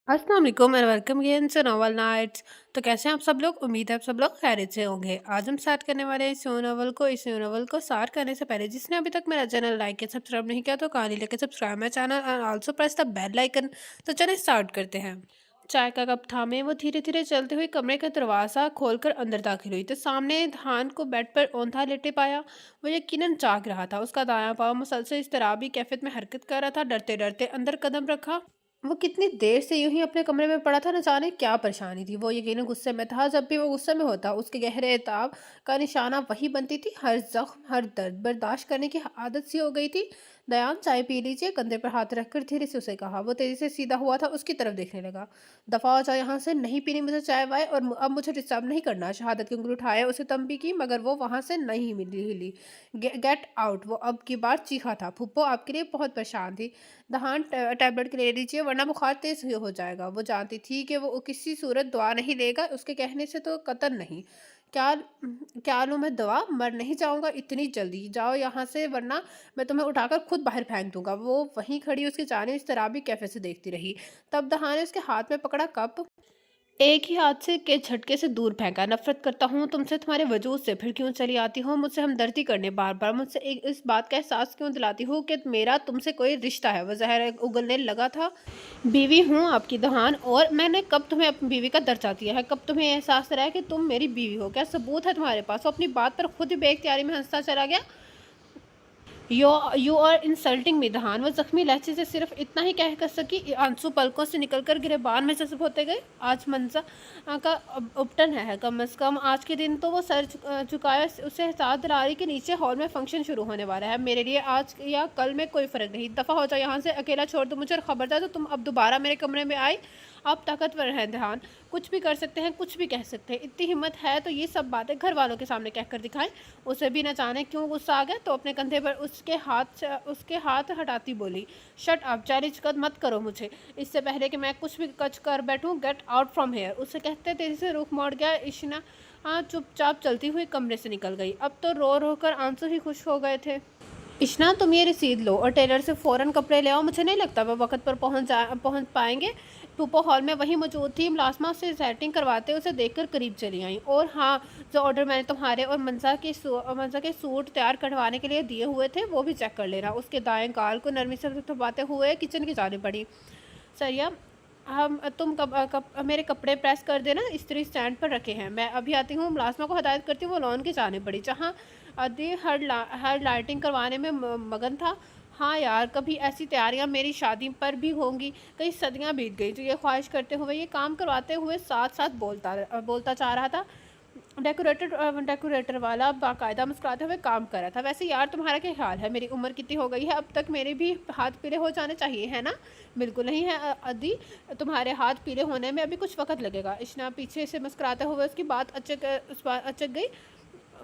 अस्सलाम वालेकुम and welcome again to novel nights. तो कैसे हैं आप सब लोग? उम्मीद है आप सब लोग खैरियत से होंगे। आज हम स्टार्ट करने वाले हैं इस न्यू नोवेल को स्टार्ट करने से पहले जिसने अभी तक मेरा चैनल लाइक या सब्सक्राइब नहीं किया तो कहानी लेके subscribe my channel and also press the bell icon. तो चलिए स्टार्ट करते हैं। चाय का कप थामे वो धीरे धीरे चलते हुए कमरे का दरवाजा खोलकर अंदर दाखिल हुई तो सामने धान को बेड पर औंधा लेटे पाया। वो यकीनन जाग रहा था। उसका दायां पाँव मुसलसल इस तरह कैफियत में हरकत कर रहा था। डरते डरते अंदर कदम रखा। वो कितनी देर से यूं ही अपने कमरे में पड़ा था, न जाने क्या परेशानी थी। वो यकीनन गुस्से में था। जब भी वो गुस्से में होता उसके गहरे ताब का निशाना वही बनती थी। हर जख्म हर दर्द बर्दाश्त करने की आदत सी हो गई थी। दयान चाय पी लीजिए, कंधे पर हाथ रखकर धीरे से उसे कहा। वो तेजी से सीधा हुआ था, उसकी तरफ देखने लगा। दफा हो जाए यहाँ से, नहीं पीनी मुझे चाय वाय, और अब मुझे डिस्टर्ब नहीं करना। शहादत की उंगली उठाए उसे तंबी की, मगर वो वहां से नहीं मिली हिली। गेट आउट, वो अब की बार चीखा था। फुप्पो आपके लिए बहुत परेशान थी। दहान टैबलेट के ले लीजिए वरना बुखार तेज हो जाएगा। वो जानती थी कि वो किसी सूरत दवा नहीं लेगा, उसके कहने से तो कतन नहीं। क्या क्या लूँ मैं दवा? मर नहीं जाऊंगा इतनी जल्दी। जाओ यहाँ से वरना मैं तुम्हें उठाकर खुद बाहर फेंक दूंगा। वो वहीं खड़ी उसकी जाने इस तरह भी कैफे से देखती रही। तब दहान ने उसके हाथ में पकड़ा कप एक ही हाथ से के झटके से दूर फेंका। नफरत करता हूँ तुमसे, तुम्हारे वजूद से। फिर क्यों चली आती हो मुझसे हमदर्दी करने? बार बार मुझसे एक इस बात का एहसास क्यों दिलाती हो कि मेरा तुमसे कोई रिश्ता है? वह जहर उगलने लगा था। बीवी हूँ आपकी दहान, और मैंने कब तुम्हें अपनी बीवी का दर्जा दिया है? कब तुम्हें एहसास रहा है कि तुम मेरी बीवी हो? क्या सबूत है तुम्हारे पास? वो अपनी बात पर खुद ही बेख्तियारी में हंसता चला गया। You are insulting me Dahan. वो जख्मी लहजे से सिर्फ इतना ही कह कर सकी। आंसू पलकों से निकलकर गिरेबान में जज्ब होते गए। आज मंजा का उपटन है कम अज कम आज के दिन तो वो सर झुकाया। उसे एहसास दिला रही कि नीचे हॉल में फंक्शन शुरू होने वाला है। मेरे लिए आज या कल में कोई फ़र्क नहीं। दफ़ा हो जाओ यहाँ से, अकेला छोड़ दो मुझे, और खबरदार तो तुम अब दोबारा मेरे कमरे में आई। आप ताकतवर हैं दहान, कुछ भी कर सकते हैं, कुछ भी कह सकते हैं। इतनी हिम्मत है तो ये सब बातें घर वालों के सामने कहकर दिखाएं। उसे भी न जाने क्यों गुस्सा आ गया तो अपने कंधे पर उसके हाथ हटाती बोली, शट अप, चैलेंज कर मत करो मुझे इससे पहले कि मैं कुछ भी कच कर बैठूं। Get out from here. उसे कहते तेजी से रुख मोड़ गया। इश्ना चुपचाप चलती हुई कमरे से निकल गई। अब तो रो रो कर आंसू ही खुश हो गए थे। इशना, तुम ये रसीद लो और टेलर से फ़ौरन कपड़े ले आओ। मुझे नहीं लगता वह वक्त पर पहुंच पाएंगे। टूपो हॉल में वहीं मौजूद थी। मुलाजमा से सेटिंग करवाते उसे देखकर करीब चली आई। और हाँ, जो ऑर्डर मैंने तुम्हारे और मंजा के सूट तैयार करवाने के लिए दिए हुए थे वो भी चेक कर लेना। उसके दाएं गाल को नरमी से थपथपाते हुए किचन की जाने पड़ी। सरिया, हम तुम मेरे कपड़े प्रेस कर देना, इस्त्री स्टैंड पर रखे हैं, मैं अभी आती हूँ। मुलाजमा को हदायत करती वो लॉन की जाने पड़ी जहाँ अदी हर लाइटिंग करवाने में मगन था। हाँ यार, कभी ऐसी तैयारियां मेरी शादी पर भी होंगी। कई सदियां बीत गई तो ये ख्वाहिश करते हुए, ये काम करवाते हुए साथ साथ बोलता चाह रहा था। डेकोरेटर वाला बाकायदा मुस्कुराते हुए काम कर रहा था। वैसे यार तुम्हारा क्या ख्याल है? मेरी उम्र कितनी हो गई है? अब तक मेरे भी हाथ पीले हो जाने चाहिए, है ना? बिल्कुल नहीं है अदी, तुम्हारे हाथ पीले होने में अभी कुछ वक्त लगेगा। इशना पीछे से मुस्कुराते हुए उसकी बात अचक गई।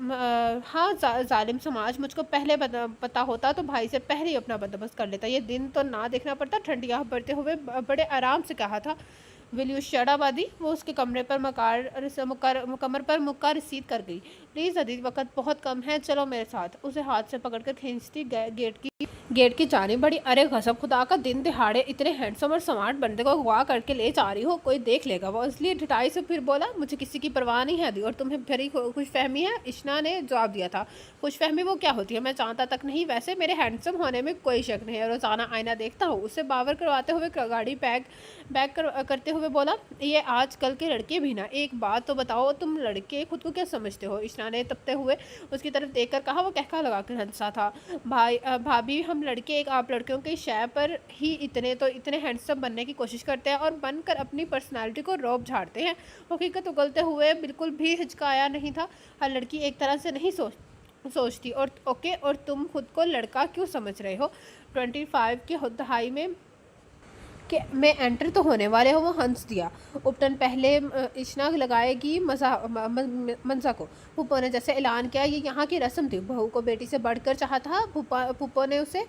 हाँ, जालिम समाज, मुझको पहले पता होता तो भाई से पहले ही अपना बंदोबस्त कर लेता। ये दिन तो ना देखना पड़ता। ठंडी आह भरते हुए बड़े आराम से कहा था, विल यू शट अप अदी? वो उसके कमरे पर कमर पर मुक्का रसीद कर गई। प्लीज़ अदी, वक्त बहुत कम है, चलो मेरे साथ। उसे हाथ से पकड़कर खींचती गेट की जाने बड़ी। अरे गजब, खुदा का, दिन दिहाड़े इतने हैंडसम और स्मार्ट बंदे को अगवा करके ले जा रही हो, कोई देख लेगा। वो इसलिए ढिठाई से फिर बोला, मुझे किसी की परवाह नहीं है दी, और तुम्हें भरी खुशफहमी है। इशना ने जवाब दिया था। खुशफहमी वो क्या होती है मैं जानता तक नहीं। वैसे मेरे हैंडसम होने में कोई शक नहीं है, रोजाना आईना देखता हूँ। उससे बावर करवाते हुए गाड़ी करते हुए बोला, ये आजकल के लड़के भी ना। एक बात तो बताओ, तुम लड़के खुद को क्या समझते हो? इशना ने तपते हुए उसकी तरफ देखकर कहा। वो कहका लगाकर हंसा था। भाभी, हम लड़के एक आप लड़कियों की शय पर ही इतने हैंडसम बनने की कोशिश करते हैं और बनकर अपनी पर्सनालिटी को रौब झाड़ते हैं। हकीकत उगलते हुए बिल्कुल भी हिचकाया नहीं था। हर लड़की एक तरह से नहीं सोचती। और ओके, और तुम खुद को लड़का क्यों समझ रहे हो? 25 की दहाई में एंटर तो होने वाले हो। वो हंस दिया। उपटन पहले इशना लगाएगी मंजा को। पुप्पो ने जैसे ऐलान किया, ये यहाँ की रस्म थी। बहू को बेटी से बढ़कर चाहा था। पुप्पो ने उसे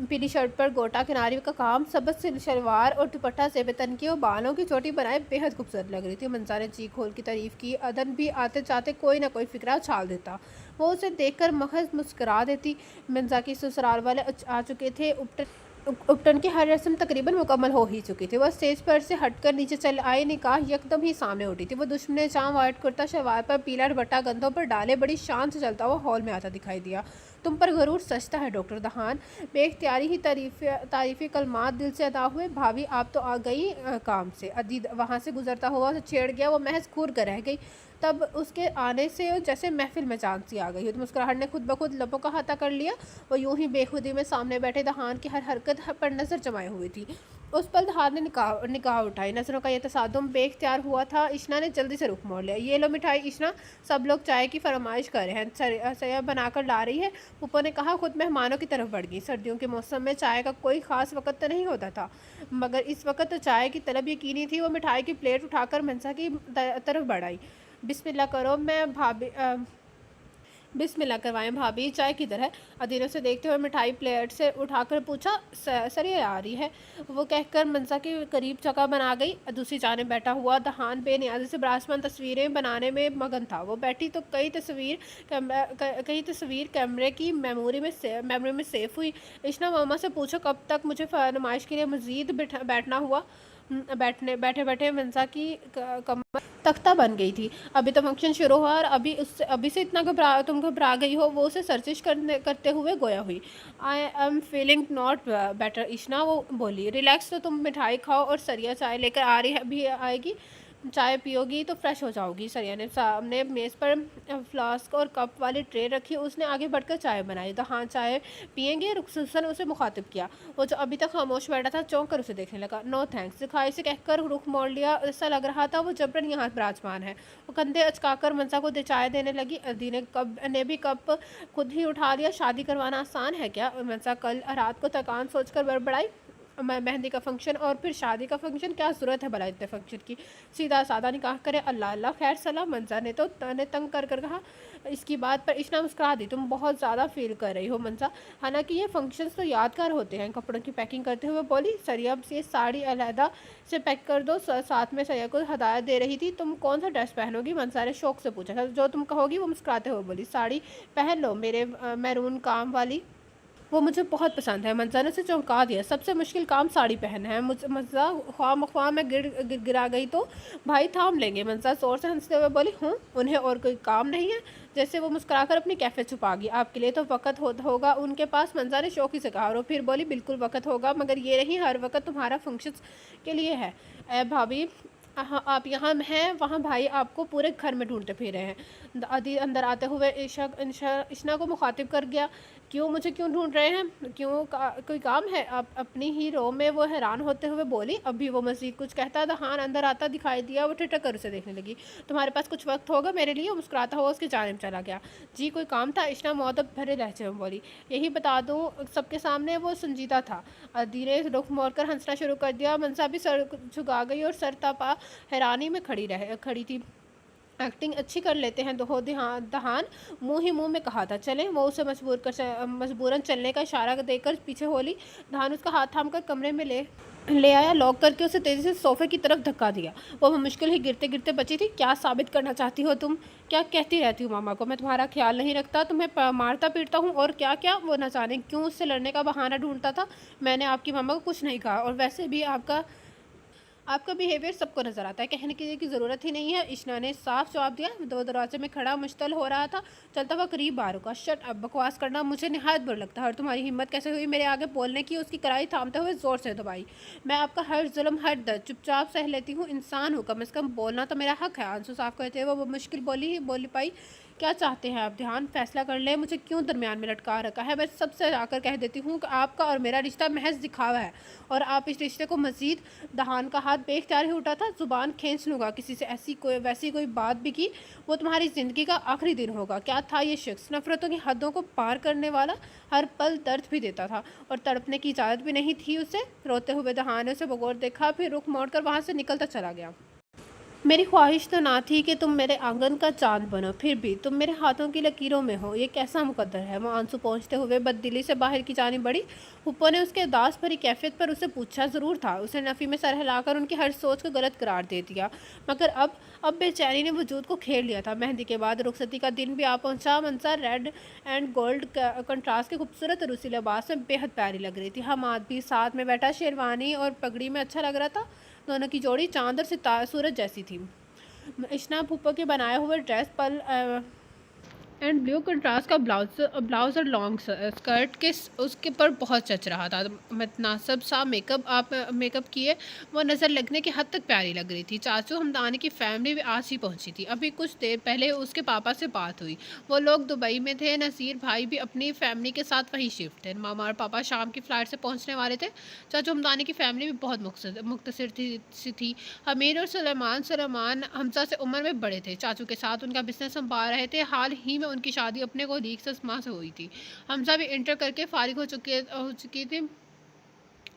पीली शर्ट पर गोटा किनारी का काम, सबज से शलवार और दुपट्टा से बेतन की और बालों की चोटी बनाए बेहद खूबसूरत लग रही थी। मंजा ने जी खोल की तारीफ की। अदन भी आते जाते कोई ना कोई फिक्रा उछाल देता। वो उसे देखकर महज मुस्कुरा देती। मंजा की ससुराल वाले आ चुके थे। उपटन की हर रस्म तकरीबन मुकम्मल हो ही चुकी थी। वह स्टेज पर से हटकर नीचे चल आई, निगाह यकदम ही सामने उठी थी। वो दुश्मने जाम वाइट कुर्ता शलवार पर पीला दुपट्टा कंधों पर डाले बड़ी शान से चलता हुआ हॉल में आता दिखाई दिया। तुम पर गरूर सजता है डॉक्टर दहान। बेख्तियारी ही तारीफी कलमात दिल से अदा हुए। भाभी आप तो आ गई काम से। अदीद वहाँ से गुजरता हुआ छेड़ गया। वो महज घूर कर रह गई। तब उसके आने से जैसे महफिल में चांद सी आ गई। तो मुस्कुराहट ने खुद ब खुद लबों का हाथा कर लिया। वो यूं ही बेखुदी में सामने बैठे दहान की हर हरकत पर नज़र जमाए हुई थी। उस पर दहान ने निगाह उठाई। नज़रों का यह तसादुम बेख्तियार हुआ था। इशना ने जल्दी से रुख मोड़ लिया। ये लो मिठाई इशना, सब लोग चाय की फरमाइश कर रहे हैं, सैया बनाकर ला रही है। पुप्पो ने कहा। खुद मेहमानों की तरफ बढ़ गई। सर्दियों के मौसम में चाय का कोई ख़ास वक्त तो नहीं होता था, मगर इस वक्त तो चाय की तलब यकीनी थी। वो मिठाई की प्लेट उठाकर मनसा की तरफ बढ़ाई। बिस्मिल्लाह करो, मैं भाभी बिस्मिल्लाह करवाएं भाभी, चाय किधर है? अदीर से देखते हुए मिठाई प्लेट से उठाकर पूछा। सर ये आ रही है, वो कहकर मनसा के करीब चका बना गई। दूसरी जाने बैठा हुआ दहान बेनियाजी से ब्रासमान तस्वीरें बनाने में मगन था। वो बैठी तो कई तस्वीर कैमरे की मेमोरी में सेफ हुई। इशना मामा से पूछो कब तक मुझे नुमाइश के लिए मजीद बैठना हुआ। बैठे बैठे मनसा की कमर तख्ता बन गई थी। अभी तो फंक्शन शुरू हुआ और अभी से इतना तुम घबरा गई हो। वो उसे सर्चिश करते हुए गोया हुई। I am feeling not better Ishna, वो बोली। रिलैक्स, तो तुम मिठाई खाओ और सरिया चाय लेकर आ रही है, भी आएगी। चाय पियोगी तो फ्रेश हो जाओगी। सरिया ने सामने मेज़ पर फ्लास्क और कप वाली ट्रे रखी। उसने आगे बढ़कर चाय बनाई। तो हाँ चाय पियेंगे? रुखसुसन उसे मुखातिब किया। वो जो अभी तक खामोश बैठा था चौंक कर उसे देखने लगा। नो थैंक्स दिखाई से कहकर रुख मोड़ लिया। ऐसा लग रहा था वो जबरन यहाँ विराजमान है। वो कंधे अचकाकर मनसा को चाय देने लगी। अदी ने भी कप खुद ही उठा लिया। शादी करवाना आसान है क्या? मनसा कल रात को थकान सोचकर बड़बड़ाई। मेहंदी का फंक्शन और फिर शादी का फंक्शन, क्या ज़रूरत है भला इतने फंक्शन की? सीधा सादा निकाह करे। अल्लाह अल्लाह खैर सलाह। मनसा ने तंग कर कहा। इसकी बात पर इशना मुस्कुरा दी। तुम बहुत ज़्यादा फील कर रही हो मनसा। हालांकि ये फंक्शंस तो यादगार होते हैं। कपड़ों की पैकिंग करते हुए बोली। सरिया से साड़ी अलहदा से पैक कर दो। साथ में सरिया को हदायत दे रही थी। तुम कौन सा ड्रेस पहनोगी? मनसा ने शौक से पूछा था। जो तुम कहोगी। वो मुस्कुराते हुए बोली। साड़ी पहन लो, मेरे मैरून काम वाली, वो मुझे बहुत पसंद है। मनसा ने उसे चौंका दिया। सबसे मुश्किल काम साड़ी पहनना है। मज़ा ख्वाह में गिरा गई तो भाई थाम लेंगे। मनसा जोर से हंसते हुए बोली। हूँ, उन्हें और कोई काम नहीं है? जैसे वो मुस्कुराकर अपनी कैफियत छुपा गई। आपके लिए तो वक़्त होगा उनके पास। मनसा ने शौकी से कहा। और फिर बोली। बिल्कुल वक़्त होगा, मगर ये नहीं हर वक़्त तुम्हारा फंक्शंस के लिए है। ए भाभी, हाँ आप यहाँ हैं, वहाँ भाई आपको पूरे घर में ढूंढते फिर रहे हैं। अदी अंदर आते हुए इशना को मुखातिब कर गया। क्यों ढूंढ रहे हैं? कोई काम है? आप अपनी ही रो में वो हैरान होते हुए बोली। अभी वो मज़ीद कुछ कहता दहान अंदर आता दिखाई दिया। वो ठिठक कर उसे देखने लगी। तुम्हारे पास कुछ वक्त होगा मेरे लिए? मुस्कुराता हुआ उसकी जानिब चला गया। जी कोई काम था? इशना मुअद्दब भरे लहजे में बोली। यही बता दूँ सबके सामने वो संजीदा था। अदी ने रुख मोड़कर हंसना शुरू कर दिया। मनसा भी सर झुका गई और सर तपा हैरानी में खड़ी थी। एक्टिंग अच्छी कर लेते हैं दहान, मुंह ही मुंह में कहा था। चलें? वो उसे मजबूरन चलने का इशारा देकर पीछे होली। दहान उसका हाथ थामकर कमरे में ले आया। लॉक करके उसे तेज़ी से सोफे की तरफ धक्का दिया। वो मुश्किल ही गिरते गिरते बची थी। क्या साबित करना चाहती हो तुम? क्या कहती रहती हूँ मामा को मैं तुम्हारा ख्याल नहीं रखता, तुम्हें मारता पीटता हूँ और क्या क्या। वो न जाने क्यों उससे लड़ने का बहाना ढूंढता था। मैंने आपकी मामा को कुछ नहीं कहा, और वैसे भी आपका बिहेवियर सबको नज़र आता है, कहने की ज़रूरत ही नहीं है। इशना ने साफ जवाब दिया। दो दरवाजे में खड़ा मुश्तल हो रहा था। चलता हुआ करीब आ रुका। शट अब बकवास करना मुझे निहायत बुरा लगता है। और तुम्हारी हिम्मत कैसे हुई मेरे आगे बोलने की? उसकी कलाई थामते हुए ज़ोर से दबाई। मैं आपका हर जुल्म हर दर्द चुपचाप सह लेती हूँ। इंसान हूँ, कम से कम बोलना तो मेरा हक है। आंसू साफ करते हुए वो मुश्किल बोली पाई। क्या चाहते हैं आप? ध्यान फैसला कर लें। मुझे क्यों दरमियान में लटका रखा है? मैं सबसे जाकर कह देती हूँ कि आपका और मेरा रिश्ता महज दिखावा है, और आप इस रिश्ते को मज़ीद। दहान का हाथ बेख्तियार ही उठा था। ज़ुबान खींच लूँगा। किसी से वैसी कोई बात भी की, वो तुम्हारी ज़िंदगी का आखिरी दिन होगा। क्या था ये शख्स? नफ़रतों की हदों को पार करने वाला, हर पल दर्द भी देता था और तड़पने की इजाज़त भी नहीं थी उसे। रोते हुए दहान ने उसे बगौर देखा, फिर रुख मोड़ कर वहाँ से निकलता चला गया। मेरी ख्वाहिश तो ना थी कि तुम मेरे आंगन का चांद बनो, फिर भी तुम मेरे हाथों की लकीरों में हो, ये कैसा मुकद्दर है। वो आंसू पहुँचते हुए बददिली से बाहर की जानी बढ़ी। हुप्पो ने उसके उदास भरी कैफियत पर उसे पूछा ज़रूर था, उसने नफ़ी में सर हिलाकर उनकी हर सोच को गलत करार दे दिया। मगर अब बेचैनी ने वजूद को घेर लिया था। मेहंदी के बाद रुखसती का दिन भी आ पहुंचा। मंसा रेड एंड गोल्ड कंट्रास्ट के खूबसूरत रूसी लिबास में बेहद प्यारी लग रही थी। हमाद भी साथ में बैठा शेरवानी और पगड़ी में अच्छा लग रहा था। दोनों की जोड़ी चांद और सूरज जैसी थी। इश्ना फूफो के बनाए हुए ड्रेस पर एंड ब्लू कंट्रास्ट का ब्लाउज और लॉन्ग स्कर्ट के उसके पर बहुत जच रहा था। मुतनासिब सा मेकअप किए वो नज़र लगने की हद तक प्यारी लग रही थी। चाचू हमदानी की फैमिली भी आज ही पहुंची थी। अभी कुछ देर पहले उसके पापा से बात हुई, वो लोग दुबई में थे। नसीर भाई भी अपनी फैमिली के साथ वहीं शिफ्ट थे। मामा और पापा शाम की फ़्लाइट से पहुंचने वाले थे। चाचू हमदानी की फैमिली भी बहुत मुख्तसर थी। हमीर और सुलेमान हमजा से उम्र में बड़े थे। चाचू के साथ उनका बिजनेस संभाल रहे थे। हाल ही में उनकी शादी अपने को लीग से माँ से हुई थी। हमजा भी इंटर करके फारिग हो चुकी थी।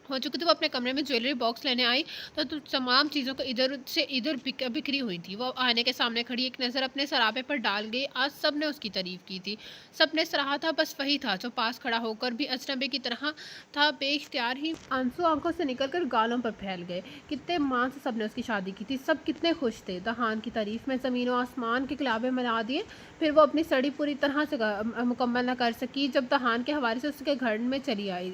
वो अपने कमरे में ज्वेलरी बॉक्स लेने आई तो तमाम चीज़ों को इधर से इधर बिखरी हुई थी। वो आने के सामने खड़ी एक नज़र अपने सरापे पर डाल गई। आज सब ने उसकी तारीफ़ की थी, सब ने सराहा था, बस वही था जो पास खड़ा होकर भी अजनबी की तरह था। बेइख्तियार ही आंसू आंखों से निकलकर गालों पर फैल गए। कितने मान से सब ने उसकी शादी की थी, सब कितने खुश थे। दहान की तारीफ़ में ज़मीन और आसमान के क़िलाबे मिला दिए। फिर वो अपनी स्टडी पूरी तरह से मुकम्मल न कर सकी जब दहान के हवाले से उसके घर में चली आई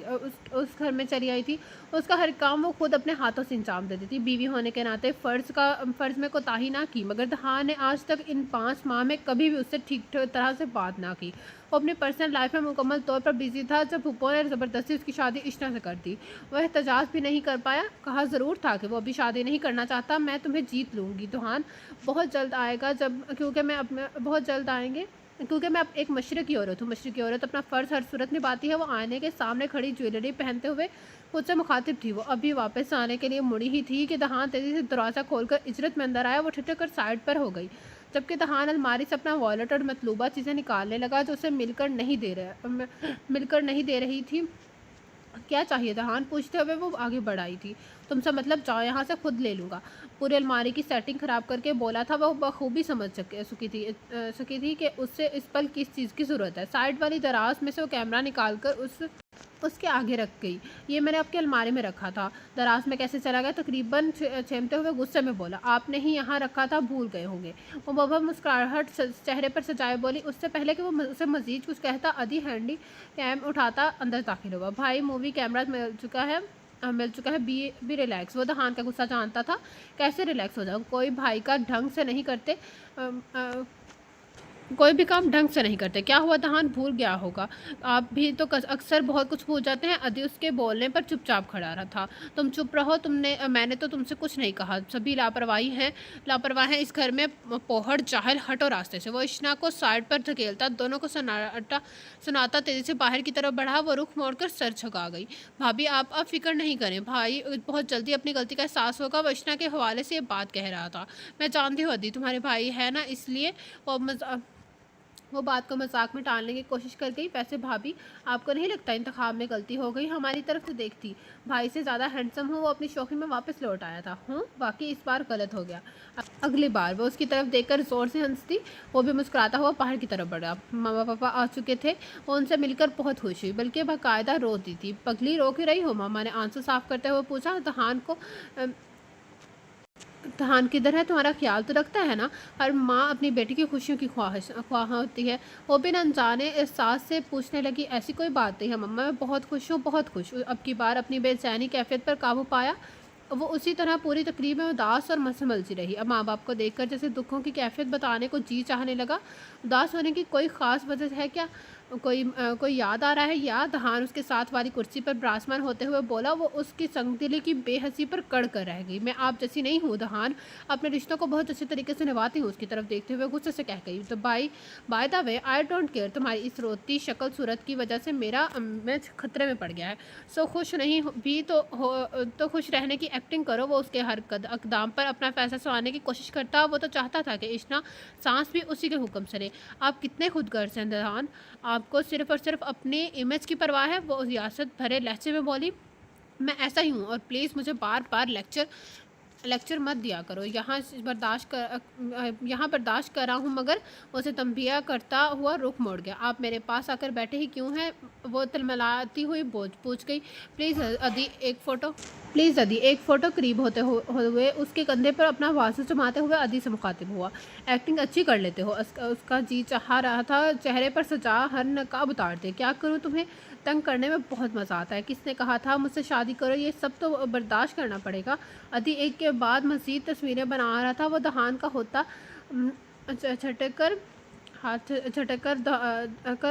उस घर में चली आई थी। उसका हर काम वो खुद अपने हाथों से अंजाम देती थी। बीवी होने के नाते फ़र्ज़ में कोताही ना की। मगर दहान ने आज तक इन 5 माह में कभी भी उससे ठीक तरह से बात ना की। वो अपनी पर्सनल लाइफ में मुकम्मल तौर पर बिजी था। जब हुप्पो ने ज़बरदस्ती उसकी शादी इश्ना से कर दी, वह एहतजाज भी नहीं कर पाया। कहा ज़रूर था कि वो अभी शादी नहीं करना चाहता। मैं तुम्हें जीत लूँगी दहान, बहुत जल्द आएगा बहुत जल्द आएंगे, क्योंकि मैं अब एक मशरक़ी औरत हूँ। मशरक़ी औरत अपना फ़र्ज़ हर सूरत निभाती है। वो आईने के सामने खड़ी ज्वेलरी पहनते हुए मुझसे मुखातिब थी। वो अभी वापस आने के लिए मुड़ी ही थी कि दहान तेज़ी से दरवाज़ा खोलकर इजरत में अंदर आया। वो ठिठक कर साइड पर हो गई, जबकि दहान अलमारी से अपना वॉलेट और मतलूबा चीज़ें निकालने लगा जो उसे मिलकर नहीं दे रही थी। क्या चाहिए दहान, पूछते हुए वो आगे बढ़ आई थी। तुमसे मतलब, जाओ यहाँ से, खुद ले लूँगा। पूरी अलमारी की सेटिंग ख़राब करके बोला था। वो बखूबी समझ सकी थी कि उससे इस पल किस चीज़ की ज़रूरत है। साइड वाली दराज में से वो कैमरा निकाल कर उसके आगे रख गई। ये मैंने आपके अलमारी में रखा था। दराज में कैसे चला गया, तकरीबन छेमते हुए गुस्से में बोला। आपने ही यहाँ रखा था, भूल गए होंगे। वो बाबा मुस्कुराहट चेहरे पर सजाए बोली। उससे पहले कि वो उसे मजीद कुछ कहता, अधी हैंडी कैम उठाता अंदर दाखिल हुआ। भाई, मूवी कैमरा मिल चुका है, बी रिलैक्स। वो दहान का गुस्सा जानता था। कैसे रिलैक्स हो जाऊँ, कोई भाई का ढंग से नहीं करते, कोई भी काम ढंग से नहीं करते। क्या हुआ दहान, भूल गया होगा। आप भी तो अक्सर बहुत कुछ भूल जाते हैं। अदी उसके बोलने पर चुपचाप खड़ा रहा था। तुम चुप रहो, मैंने तो तुमसे कुछ नहीं कहा। सभी लापरवाह हैं इस घर में। पोहड़, जाहिल, हटो रास्ते से। वो इश्ना को साइड पर धकेलता दोनों को सुनाता तेज़ी से बाहर की तरफ बढ़ा। वो रुख मोड़कर सर झुका गई। भाभी, आप फिक्र नहीं करें, भाई बहुत जल्दी अपनी गलती का एहसास होगा। वो इश्ना के हवाले से ये बात कह रहा था। मैं जानती हूँ अदी तुम्हारे भाई है ना, इसलिए वो बात को मजाक में टालने की कोशिश कर गई। वैसे भाभी, आपको नहीं लगता इंतखाब में गलती हो गई? हमारी तरफ से देखती भाई से ज़्यादा हैंडसम हो। वो अपनी शौकीन में वापस लौट आया था। वाकई इस बार गलत हो गया। अगली बार वो उसकी तरफ देखकर ज़ोर से हंसती। वो भी मुस्कुराता हुआ बाहर की तरफ बढ़ा। मामा पापा आ चुके थे। वो उनसे मिलकर बहुत खुश हुई, बल्कि बाकायदा रोती थी। पगली, रो क्यों रही हो? मामा ने आंसू साफ करते हुए पूछा। दहान किधर है? तुम्हारा ख्याल तो रखता है ना? हर माँ अपनी बेटी की खुशियों की ख्वाह होती है। वो भी अनजाने एहसास से पूछने लगी। ऐसी कोई बात नहीं है मम्मा, मैं बहुत खुश हूँ, बहुत खुश हूँ। अब की बार अपनी बेचैनी कैफियत पर काबू पाया। वो उसी तरह पूरी तकरीब में उदास और मसमलसी रही। अब माँ बाप को देखकर जैसे दुखों की कैफियत बताने को जी चाहने लगा। उदास होने की कोई ख़ास वजह है क्या? कोई याद आ रहा है? या दहान उसके साथ वाली कुर्सी पर विराजमान होते हुए बोला। वो उसकी संगदिली की बेहसी पर कड़ कर रह गई। मैं आप जैसी नहीं हूँ दहान, अपने रिश्तों को बहुत अच्छे तरीके से निभाती हूँ। उसकी तरफ देखते हुए गुस्से से कह गई। तो by the way, I don't care. तुम्हारी इस रोती शक्ल सूरत की वजह से मेरा इमेज खतरे में पड़ गया है। सो खुश नहीं भी तो खुश रहने की एक्टिंग करो। वो उसके हर अकदाम पर अपना फैसला सुनाने की कोशिश करता। वो तो चाहता था कि इश्ना सांस भी उसी के हुक्म से ले। आप कितने खुदगर्ज हैं दहान, आपको सिर्फ और सिर्फ अपनी इमेज की परवाह है। वो रियासत भरे लहजे में बोली। मैं ऐसा ही हूँ, और प्लीज़ मुझे बार बार लेक्चर लेक्चर मत दिया करो, यहाँ बर्दाश्त कर रहा हूँ मगर। उसे तंबिया करता हुआ रुख मोड़ गया। आप मेरे पास आकर बैठे ही क्यों हैं? वो तिलमिलाती हुई पूछ गई। प्लीज़ अदी एक फ़ोटो। करीब होते हुए उसके कंधे पर अपना वासु जमाते हुए अदी से मुखातिब हुआ। एक्टिंग अच्छी कर लेते हो। उसका जी चाह रहा था चेहरे पर सजा हर नकाब उतार दे। क्या करूँ, तुम्हें तंग करने में बहुत मज़ा आता है। किसने कहा था मुझसे शादी करो? ये सब तो बर्दाश्त करना पड़ेगा। अदी एक के बाद मज़ीद तस्वीरें बना रहा था। वो दहान का होता झटक कर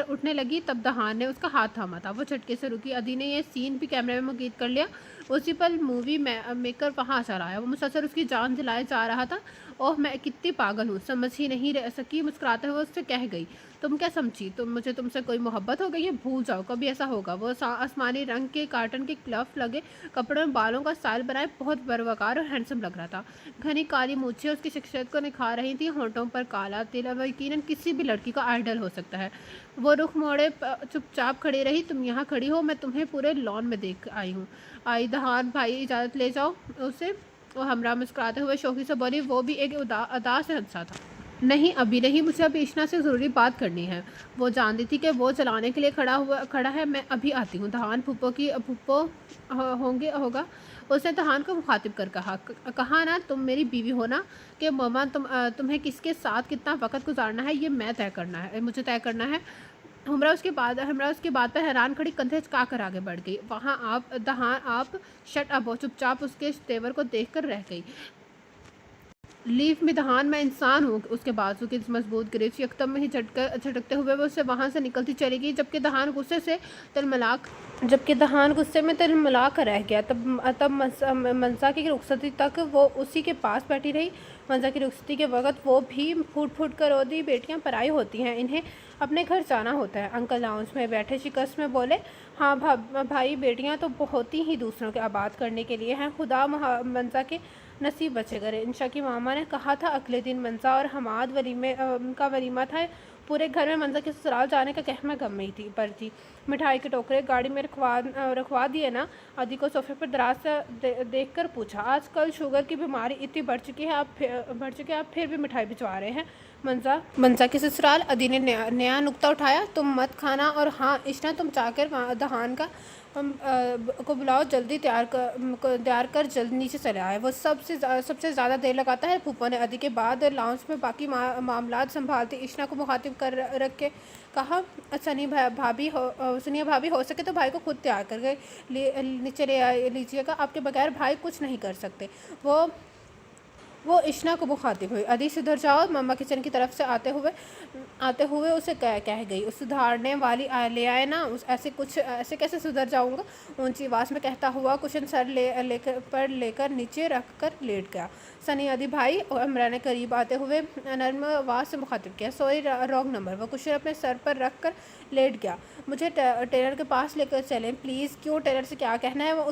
उठने लगी, तब दहान ने उसका हाथ थामा था। वो झटके से रुकी। अदी ने यह सीन भी कैमरे में कैद कर लिया। उसी पल मूवी मेकर वहाँ चल आया। वो मुसलसल उसकी जान दिलाए जा रहा था। ओह, मैं कितनी पागल हूँ, समझ ही नहीं रह सकी। मुस्कुराते हुए उससे कह गई, तुम क्या समझी? मुझे तुमसे कोई मोहब्बत हो गई है? भूल जाओ, कभी ऐसा होगा। वो आसमानी रंग के कार्टन के क्लफ लगे कपड़ों में बालों का स्टाइल बनाए बहुत बरवकार और हैंडसम लग रहा था। घनी काली मूछें उसकी शख्सियत को निखार रही थी। होंठों पर काला तिल अब यकीनन किसी भी लड़की का आइडल हो सकता है। वो रुख मोड़े चुपचाप खड़ी रही। तुम यहाँ खड़ी हो, मैं तुम्हें पूरे लॉन में देख आई हूँ। आई दहान भाई, इजाज़त ले जाओ उसे। वो हमरा मुस्कुराते हुए शौकी से बोली। वो भी एक अदा से हंसा था। नहीं, अभी नहीं, मुझे अभी इशना से ज़रूरी बात करनी है। वो जानती थी कि वो चलाने के लिए खड़ा है। मैं अभी आती हूँ। दहान फूफो होगा। उसने दहान को मुखातिब कर कहा ना, तुम मेरी बीवी हो ना, कि मम्मा तुम्हें किसके साथ कितना वक्त गुजारना है ये मुझे तय करना है। हमरा उसके बाद पर हैरान खड़ी कंधे झुका कर आगे बढ़ गई। आप शट अप हो। चुपचाप उसके तेवर को देख कर रह गई। लीव में दहान, मैं इंसान हूँ। उसके बाजू की मजबूत गिरफ्त यकदम में ही झटकते हुए वो उससे वहाँ से निकलती चली गई। जबकि दहान गुस्से में तिलमिला कर रह गया। तब मंसा की रुखसती तक वो उसी के पास बैठी रही। मंसा की रुखसती के वक्त वो भी फूट फूट कर रो दी। बेटियाँ पराई होती हैं, इन्हें अपने घर जाना होता है। अंकल लाउंज में बैठे शिकस्त में बोले, हाँ भाई, बेटियाँ तो बहुत ही दूसरों के आबाद करने के लिए हैं। खुदा मंसा के नसीब बचे करे। इंशा की मामा ने कहा था अगले दिन मंसा और हमाद का वलीमा था। पूरे घर में मंसा के ससुराल जाने का कहमा गम में ही थी पर थी। मिठाई के टोकरे गाड़ी में रखवा दिए ना? अदी को सोफे पर दराज से देख कर पूछा। आजकल शुगर की बीमारी इतनी बढ़ चुकी है, आप फिर भी मिठाई भिजवा रहे हैं? मंसा के ससुराल। अदी ने नया नुक्ता उठाया। तुम मत खाना। और हाँ इश्ना, तुम चाकर दहान को बुलाओ, जल्दी तैयार कर जल्दी नीचे चले आए। वो सबसे ज़्यादा देर लगाता है। फूफो ने अदी के बाद लाउंज में बाकी मामलात संभालती इश्ना को मुखातिब कर रख के कहा, सुनिए भाभी, हो सके तो भाई को खुद तैयार कर गए नीचे ले लीजिएगा। आपके बगैर भाई कुछ नहीं कर सकते। वो इश्ना को मुखातिब हुई। अदी सुधर जाओ। मम्मा किचन की तरफ से आते हुए उसे कह गई। सुधारने वाली ले आए ना। ऐसे कैसे सुधर जाऊंगा? ऊंची आवाज़ में कहता हुआ कुशन सर लेकर नीचे रख कर लेट गया। सनी अदी भाई, हमरा ने करीब आते हुए नर्म आवाज़ से मुखातिब किया। Sorry, wrong number. वो कुशन अपने सर पर रख कर लेट गया। मुझे टेलर के पास लेकर चलें प्लीज़। क्यों? टेलर से क्या कहना है? वो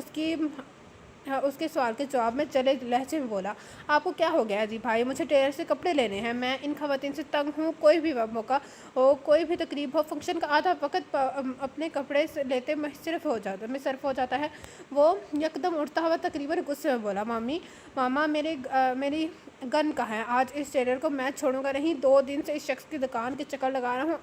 उसके सवाल के जवाब में चले लहजे में बोला, आपको क्या हो गया जी भाई? मुझे टेलर से कपड़े लेने हैं। मैं इन खवातीन से तंग हूँ। कोई भी मौका हो, कोई भी तकरीब हो, फंक्शन का आधा वक्त अपने कपड़े से लेते में सिर्फ हो जाता है। वो यकदम उठता हुआ तकरीबन गुस्से में बोला, मामा मेरी गन कहाँ है? आज इस टेलर को मैं छोड़ूंगा नहीं। 2 दिन से इस शख्स की दुकान के चक्कर लगा रहा हूँ।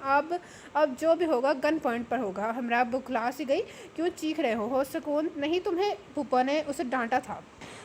अब जो भी होगा गन पॉइंट पर होगा। हमरा बुखला सी गई। क्यों चीख रहे हो? सुकून नहीं तुम्हें? फूफा ने उसे डांटा था।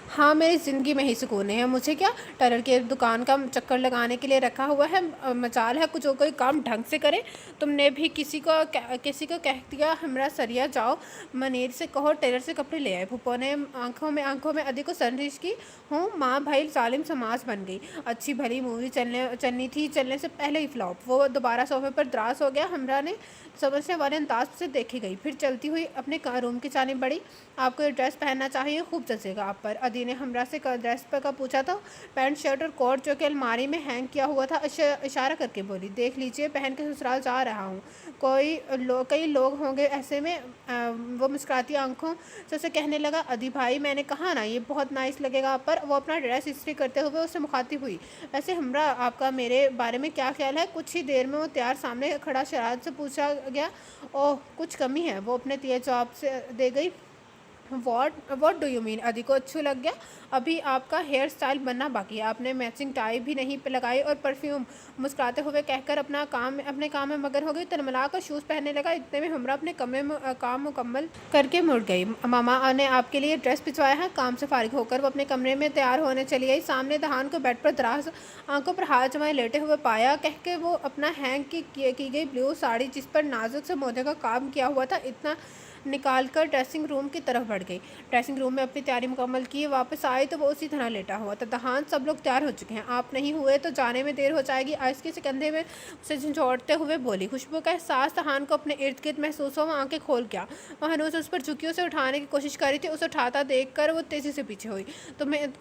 हाँ, मेरी ज़िंदगी में ही सुकून है। मुझे क्या टेलर के दुकान का चक्कर लगाने के लिए रखा हुआ है? मजाल है कुछ कोई काम ढंग से करे। तुमने भी किसी को कह दिया हमरा सरिया जाओ, मनीर से कहो टेलर से कपड़े ले आए। फूफो ने आंखों में अदी को संरिश की। हूँ माँ भाई, जालिम समाज बन गई। अच्छी भली मूवी चलनी थी, चलने से पहले ही फ्लॉप। वो दोबारा सोफे पर दराज हो गया। हमरा ने समझने वाले अंदाज से देखी गई, फिर चलती हुई अपने रूम की जानिब बढ़ी। आपको ये ड्रेस पहनना चाहिए, खूब जचेगा आप पर। अदी ने हमरा से ड्रेस पर का पूछा था। पैंट शर्ट और कोट जो कि अलमारी में हैंग किया हुआ था। इशारा करके बोली, देख लीजिए, पहन के ससुराल जा रहा हूँ। कई लोग होंगे ऐसे में। वो मुस्कुराती आंखों से उसे कहने लगा, अदी भाई, मैंने कहा ना ये बहुत नाइस लगेगा आप पर। वो अपना ड्रेस इस्त्री करते हुए उससे मुखातिब हुई। वैसे हमरा, आपका मेरे बारे में क्या ख्याल है? कुछ ही देर में वो तैयार सामने खड़ा शरारत से पूछा गया। ओह, कुछ कमी है? वो अपने तेज जवाब से दे गई। What do you mean? अदी को अच्छू लग गया? अभी आपका हेयर स्टाइल बनना बाकी है। आपने मैचिंग टाई भी नहीं लगाई और परफ्यूम। मुस्कुराते हुए कहकर अपने काम में मगन हो गई। तनमला कर शूज़ पहनने लगा। इतने में हमरा अपने कमरे में काम मुकम्मल करके मुड़ गई। मामा ने आपके लिए ड्रेस भिजवाया है। काम से फारिग होकर वो अपने कमरे में तैयार होने चली आई। सामने दहान को बेड पर दराज आंखों पर हाथ जमाए लेटे हुए पाया। कह के वो अपना हैंग की गई ब्लू साड़ी, जिस पर नाजुक से मोतियों का काम किया हुआ था, इतना निकाल कर ड्रेसिंग रूम की तरफ बढ़ गई। ड्रेसिंग रूम में अपनी तैयारी मुकम्मल की वापस आई तो वो उसी तरह लेटा हुआ था। दहान, सब लोग तैयार हो चुके हैं, आप नहीं हुए तो जाने में देर हो जाएगी। आइसकी से कंधे में उसे झंझोड़ते हुए बोली। खुशबू का एहसास दहान को अपने इर्द गिर्द महसूस हुआ। आंखें खोल गया। वह हनूस उस पर झुकी उसे उठाने की कोशिश कर रही थी। उसे उठाता देख कर वो तेज़ी से पीछे हुई।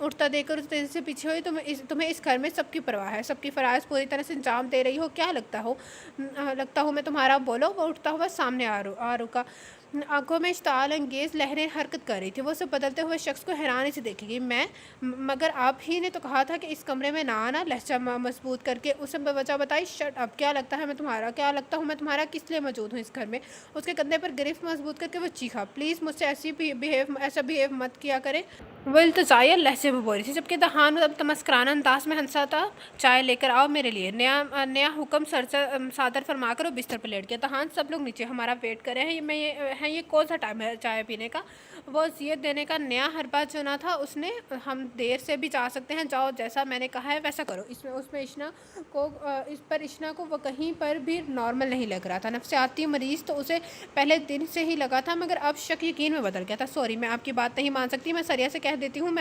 उठता देख कर तेज़ी से पीछे हुई। तुम्हें इस घर में सबकी परवाह है, सबकी फ़राइज़ पूरी तरह से अंजाम दे रही हो। क्या लगता हूँ मैं तुम्हारा? बोलो। वो उठता हुआ सामने आ रुका। आंखों में इश्ताल अंगेज़ लहरें हरकत कर रही थी। वो उसे बदलते हुए शख्स को हैरानी से देखेगी। मगर आप ही ने तो कहा था कि इस कमरे में ना आना। लहजा मजबूत करके उसे वजह बताई। Shut up. क्या लगता है मैं तुम्हारा? किस लिए मौजूद हूँ इस घर में? उसके कंधे पर गिरफ्त मजबूत करके वो चीखा। प्लीज़ मुझसे ऐसा बिहेव मत किया करे। वो इल्तिजाई लहजे में बोल रही थी, जबकि दहान तमस्कराना अंदाज में हंसा था। चाय लेकर आओ मेरे लिए। नया हुक्म सादर फरमाकर वो बिस्तर पर लेट गया। दहान, सब लोग नीचे हमारा वेट कर रहे हैं। ये कौन सा टाइम है चाय पीने का? वो वसीयत देने का नया हरबा चुना था उसने। हम देर से भी जा सकते हैं। जाओ, जैसा मैंने कहा है वैसा करो। इस पर इशना को वो कहीं पर भी नॉर्मल नहीं लग रहा था। नफ्सियाती मरीज़ तो उसे पहले दिन से ही लगा था, मगर अब शक यकीन में बदल गया था। सॉरी, मैं आपकी बात नहीं मान सकती। मैं सरिया से कह देती हूँ।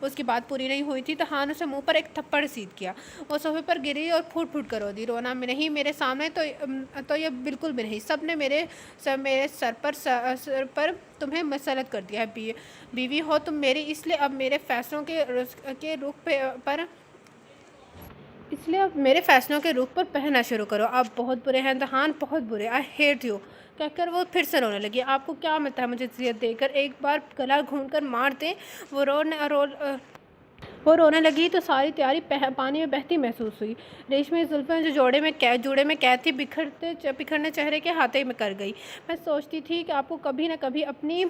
उसकी बात पूरी नहीं हुई थी। दहान उसे मुंह पर एक थप्पड़ सीध किया। वो सोफे पर गिरी और फूट फूट कर रो दी। रोना में नहीं, मेरे सामने तो ये बिल्कुल भी नहीं। सब ने मेरे सर पर तुम्हें मसलत कर दिया है। बीवी हो तुम मेरी, इसलिए अब मेरे फैसलों के रुख पर पहनना शुरू करो। आप बहुत बुरे हैं दहान, बहुत बुरे। I hate you. कहकर वो फिर से रोने लगी। आपको क्या मिलता है मुझे जियत देकर? एक बार गला घूंट कर मार दें। वो रोने लगी तो सारी तैयारी पानी में बहती महसूस हुई। रेशमी जुल्फ़ें जो जूड़े में कैद थी, बिखरने चेहरे के हाथे में कर गई। मैं सोचती थी कि आपको कभी न कभी अपनी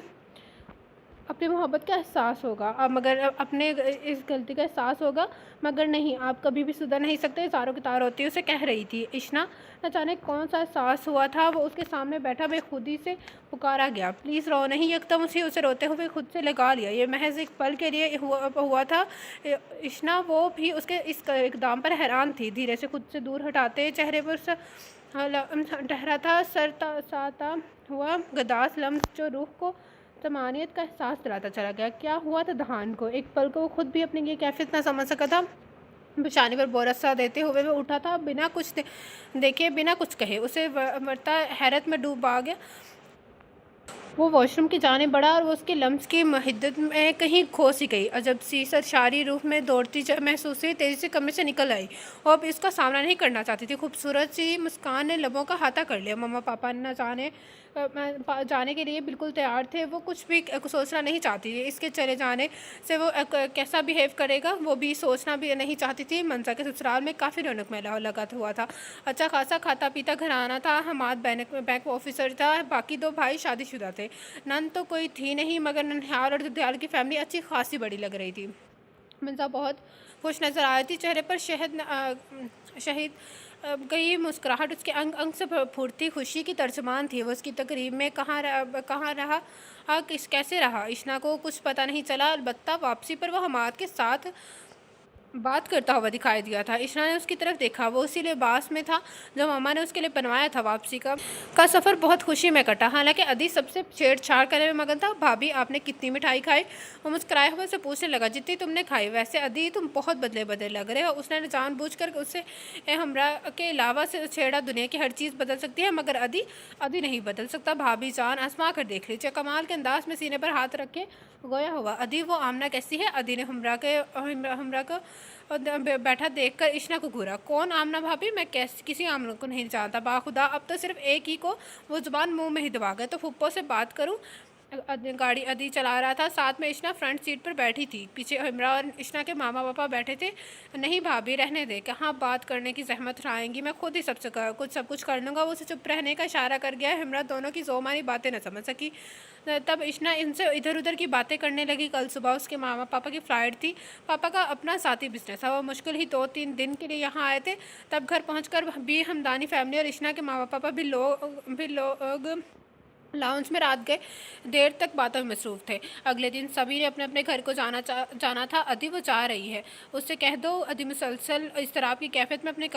मोहब्बत का एहसास होगा, मगर अपने इस गलती का एहसास होगा, मगर नहीं, आप कभी भी सुधर नहीं सकते। तारों की तार होती उसे कह रही थी इशना। न जाने कौन सा एहसास हुआ था। वो उसके सामने बैठा बेखुदी से पुकारा गया। प्लीज़ रो नहीं। एकदम उसे रोते हुए खुद से लगा लिया। ये महज एक पल के लिए हुआ था। इशना वो भी उसके इस इक़दाम पर हैरान थी। धीरे से खुद से दूर हटाते चेहरे पर ठहरा था सरता हुआ गदास लम्स जो रूह को तमानियत का एहसास दिलाता चला गया। क्या हुआ था दहान को? एक पल को वो खुद भी अपनी ये कैफियत ना समझ सका था। पेशानी पर बोरसा देते हुए वो उठा था, बिना कुछ देखे, बिना कुछ कहे। उसे मरता हैरत में डूब आ गया। वो वॉशरूम की जाने बढ़ा और वो उसके लम्स की हिद्दत में कहीं खो सी गई। अजब सी सरशारी रूह में दौड़ती महसूस हुई। तेज़ी से कमरे से निकल आई और अब इसका सामना नहीं करना चाहती थी। खूबसूरत सी मुस्कान ने लबों का हाथा कर लिया। मम्मा पापा न जाने के लिए बिल्कुल तैयार थे। वो कुछ भी सोचना नहीं चाहती थी। इसके चले जाने से वो कैसा बिहेव करेगा वो भी सोचना भी नहीं चाहती थी। मंजा के ससुराल में काफ़ी रौनक मेला लगा हुआ था। अच्छा खासा खाता पीता घराना था। हमाद बैंक ऑफिसर था। बाकी दो भाई शादीशुदा थे। नन तो कोई थी नहीं, मगर ननिहाल और ददयाल की फैमिली अच्छी खासी बड़ी लग रही थी। मंजा बहुत खुश नज़र आ रही थी। चेहरे पर शहीद गई मुस्कुराहट उसके अंग अंग से फूटती खुशी की तर्जमान थी। वो उसकी तकरीब में कहाँ रहा कैसे रहा, इशना को कुछ पता नहीं चला। अलबत्ता वापसी पर वो हमाद के साथ बात करता हुआ दिखाई दिया था। इशना ने उसकी तरफ देखा। वो उसी लिबास में था जो मामा ने उसके लिए बनवाया था। वापसी का सफ़र बहुत खुशी में कटा। हालांकि अदी सबसे छेड़छाड़ करने में मगन था। भाभी आपने कितनी मिठाई खाई? वो मुस्कुराए हुए से पूछने लगा। जितनी तुमने खाई। वैसे अदी तुम बहुत बदले लग रहे हो। उसने जानबूझकर उससे हमरा के अलावा से छेड़ा। दुनिया की हर चीज़ बदल सकती है, मगर अदी नहीं बदल सकता। भाभी जान आजमा कर देख लीजिए। कमाल के अंदाज में सीने पर हाथ रखे गोया हुआ। अदी वो आमना कैसी है? अदी ने हमरा को बैठा देखकर इशना को घूरा। कौन आमना भाभी? मैं किसी आमना को नहीं जानता। बाखुदा अब तो सिर्फ एक ही को वो ज़ुबान मुंह में ही दबा गए। तो फुप्पो से बात करूं? गाड़ी अदी चला रहा था, साथ में इशना फ्रंट सीट पर बैठी थी, पीछे हिमरा और इशना के मामा पापा बैठे थे। नहीं भाभी रहने दे, कहाँ बात करने की जहमत उठाएंगी, मैं खुद ही सब कुछ कर लूँगा। वो उसे चुप रहने का इशारा कर गया। हिमरा दोनों की जोमानी बातें न समझ सकी। तब इशना इनसे इधर उधर की बातें करने लगी। कल सुबह उसके मामा पापा की फ़्लाइट थी। पापा का अपना साथी बिजनेस है, वो मुश्किल ही 2-3 दिन के लिए यहाँ आए थे। तब घर पहुँचकर भी हमदानी फैमिली और इशना के मामा पापा भी लोग लाउंज में रात गए देर तक बातों में मसरूफ़ थे। अगले दिन सभी ने अपने अपने घर को जाना था। अदी वो जा रही है, उससे कह दो। अदी मुसलसल इज़्तिराब की कैफियत में अपने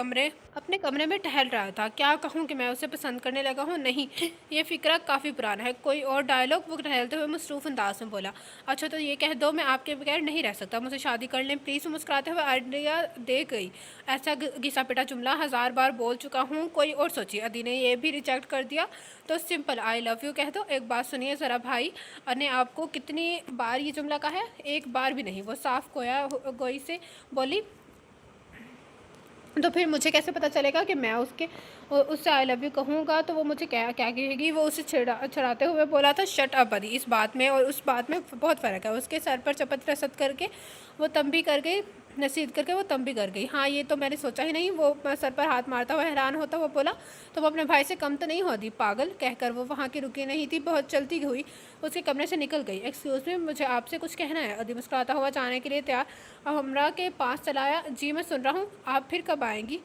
कमरे में टहल रहा था। क्या कहूँ कि मैं उसे पसंद करने लगा हूँ? नहीं, ये फ़िक्रा काफ़ी पुराना है। कोई और डायलॉग? वो टहलते हुए मसरूफ़ अंदाज में बोला। अच्छा तो ये कह दो, मैं आपके बगैर नहीं रह सकता, मुझे शादी कर लें प्लीज़। मुस्कुराते हुए आइडिया दे गई। ऐसा घिसा पिटा जुमला 1000 बार बोल चुका हूँ, कोई और सोचिए। अदी ने ये भी रिजेक्ट कर दिया तो सिंपल आई लव यू कह दो। एक बात सुनिए ज़रा भाई ने आपको कितनी बार ये जुमला कहा है? एक बार भी नहीं। वो साफ गोई से बोली। तो फिर मुझे कैसे पता चलेगा कि मैं उससे आई लव यू कहूँगा तो वो मुझे क्या क्या कहेगी? वो उसे चिढ़ाते हुए बोला था। शट अप अदी, इस बात में और उस बात में बहुत फ़र्क है। उसके सर पर चपत रसद करके वो तंबी कर गई, नसीहत करके वो तंबी कर गई। हाँ ये तो मैंने सोचा ही नहीं। वो सर पर हाथ मारता हुआ हैरान होता वो बोला। तो वो अपने भाई से कम तो नहीं होती पागल? कहकर वो वहाँ की रुकी नहीं थी, बहुत चलती हुई उसके कमरे से निकल गई। एक्सक्यूज़ मी, मुझे आपसे कुछ कहना है। अदी मुस्कुराता हुआ जाने के लिए तैयार हमरा के पास चलाया। जी मैं सुन रहा हूँ, आप फिर कब आएंगी?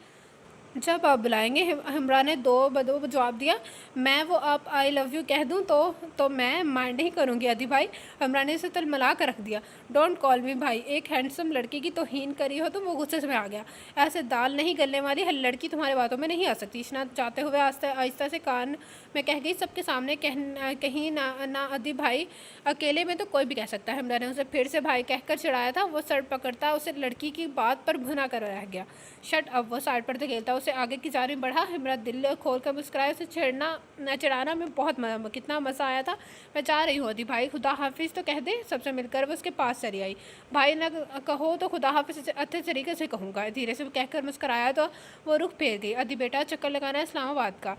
जब आप बुलाएंगे। हमरा ने दो जवाब दिया। मैं वो आप आई लव यू कह दूं तो मैं माइंड नहीं करूंगी अदी भाई। हमरा ने इसे तलमला कर रख दिया। डोंट कॉल मी भाई। एक हैंडसम लड़की की तौहीन करी हो तो वो गुस्से में आ गया। ऐसे दाल नहीं गलने वाली हर लड़की तुम्हारे बातों में नहीं आ सकती। इशना जाते हुए आहिस्ता से कान में कह गई। सबके सामने कहीं ना अदी भाई, अकेले में तो कोई भी कह सकता है। हमरा ने उसे फिर से भाई कहकर चिढ़ाया था। वो सर पकड़ता उसे लड़की की बात पर भुना कर रह गया। शट अब वो साइड पर धकेलता उसे आगे की जानिब बढ़ा। हिमरा दिल खोल कर मुस्कुराया। उसे चिढ़ाना में बहुत कितना मज़ा आया था। मैं जा रही हूँ अदी भाई, खुदा हाफिज़ तो कह दे। सबसे मिलकर वो उसके पास चली आई। भाई न कहो तो खुदा हाफिज़ अच्छे तरीके से कहूँगा, धीरे से कहकर मुस्कुराया तो वो रुख फेर दी। अदी बेटा चक्कर लगाना है इस्लामाबाद का?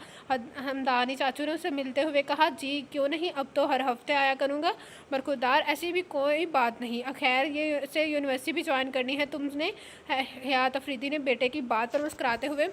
हमदानी चाचू ने उसे मिलते हुए कहा। जी क्यों नहीं, अब तो हर हफ्ते आया करूँगा। बरखुरदार ऐसी भी कोई बात नहीं। खैर ये से यूनिवर्सिटी भी ज्वाइन करनी है तुमने? हयात अफरीदी ने बेटे की बात पर मुस्कुराते हुए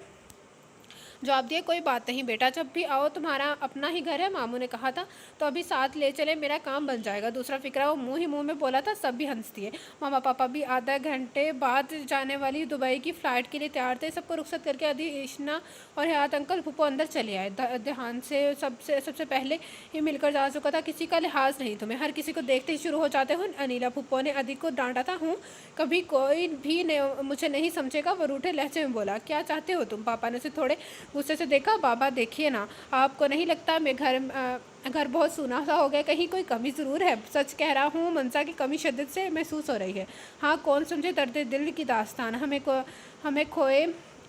जवाब दिया। कोई बात नहीं बेटा, जब भी आओ, तुम्हारा अपना ही घर है, मामू ने कहा था। तो अभी साथ ले चले, मेरा काम बन जाएगा। दूसरा फिक्रा वो मुंह ही मुंह में बोला था। सब भी हंस दिए। मामा पापा भी आधा घंटे बाद जाने वाली दुबई की फ़्लाइट के लिए तैयार थे। सबको रुखसत करके अदी, इशना और हयात अंकल फूफो अंदर चले आए। ध्यान से सबसे पहले ही मिलकर जा चुका था। किसी का लिहाज नहीं तुम्हें, हर किसी को देखते ही शुरू हो जाते हो। अनिला फूफो ने अदी को डांटा था। हूँ कभी कोई भी मुझे नहीं समझेगा, वो रूठे लहजे में बोला। क्या चाहते हो तुम? पापा ने उसे थोड़े गुस्से से देखा। बाबा देखिए ना, आपको नहीं लगता मैं घर बहुत सूना सा हो गया? कहीं कोई कमी ज़रूर है। सच कह रहा हूँ, मनसा की कमी शिद्दत से महसूस हो रही है। हाँ कौन समझे दर्द दिल की दास्तान। हमें खोए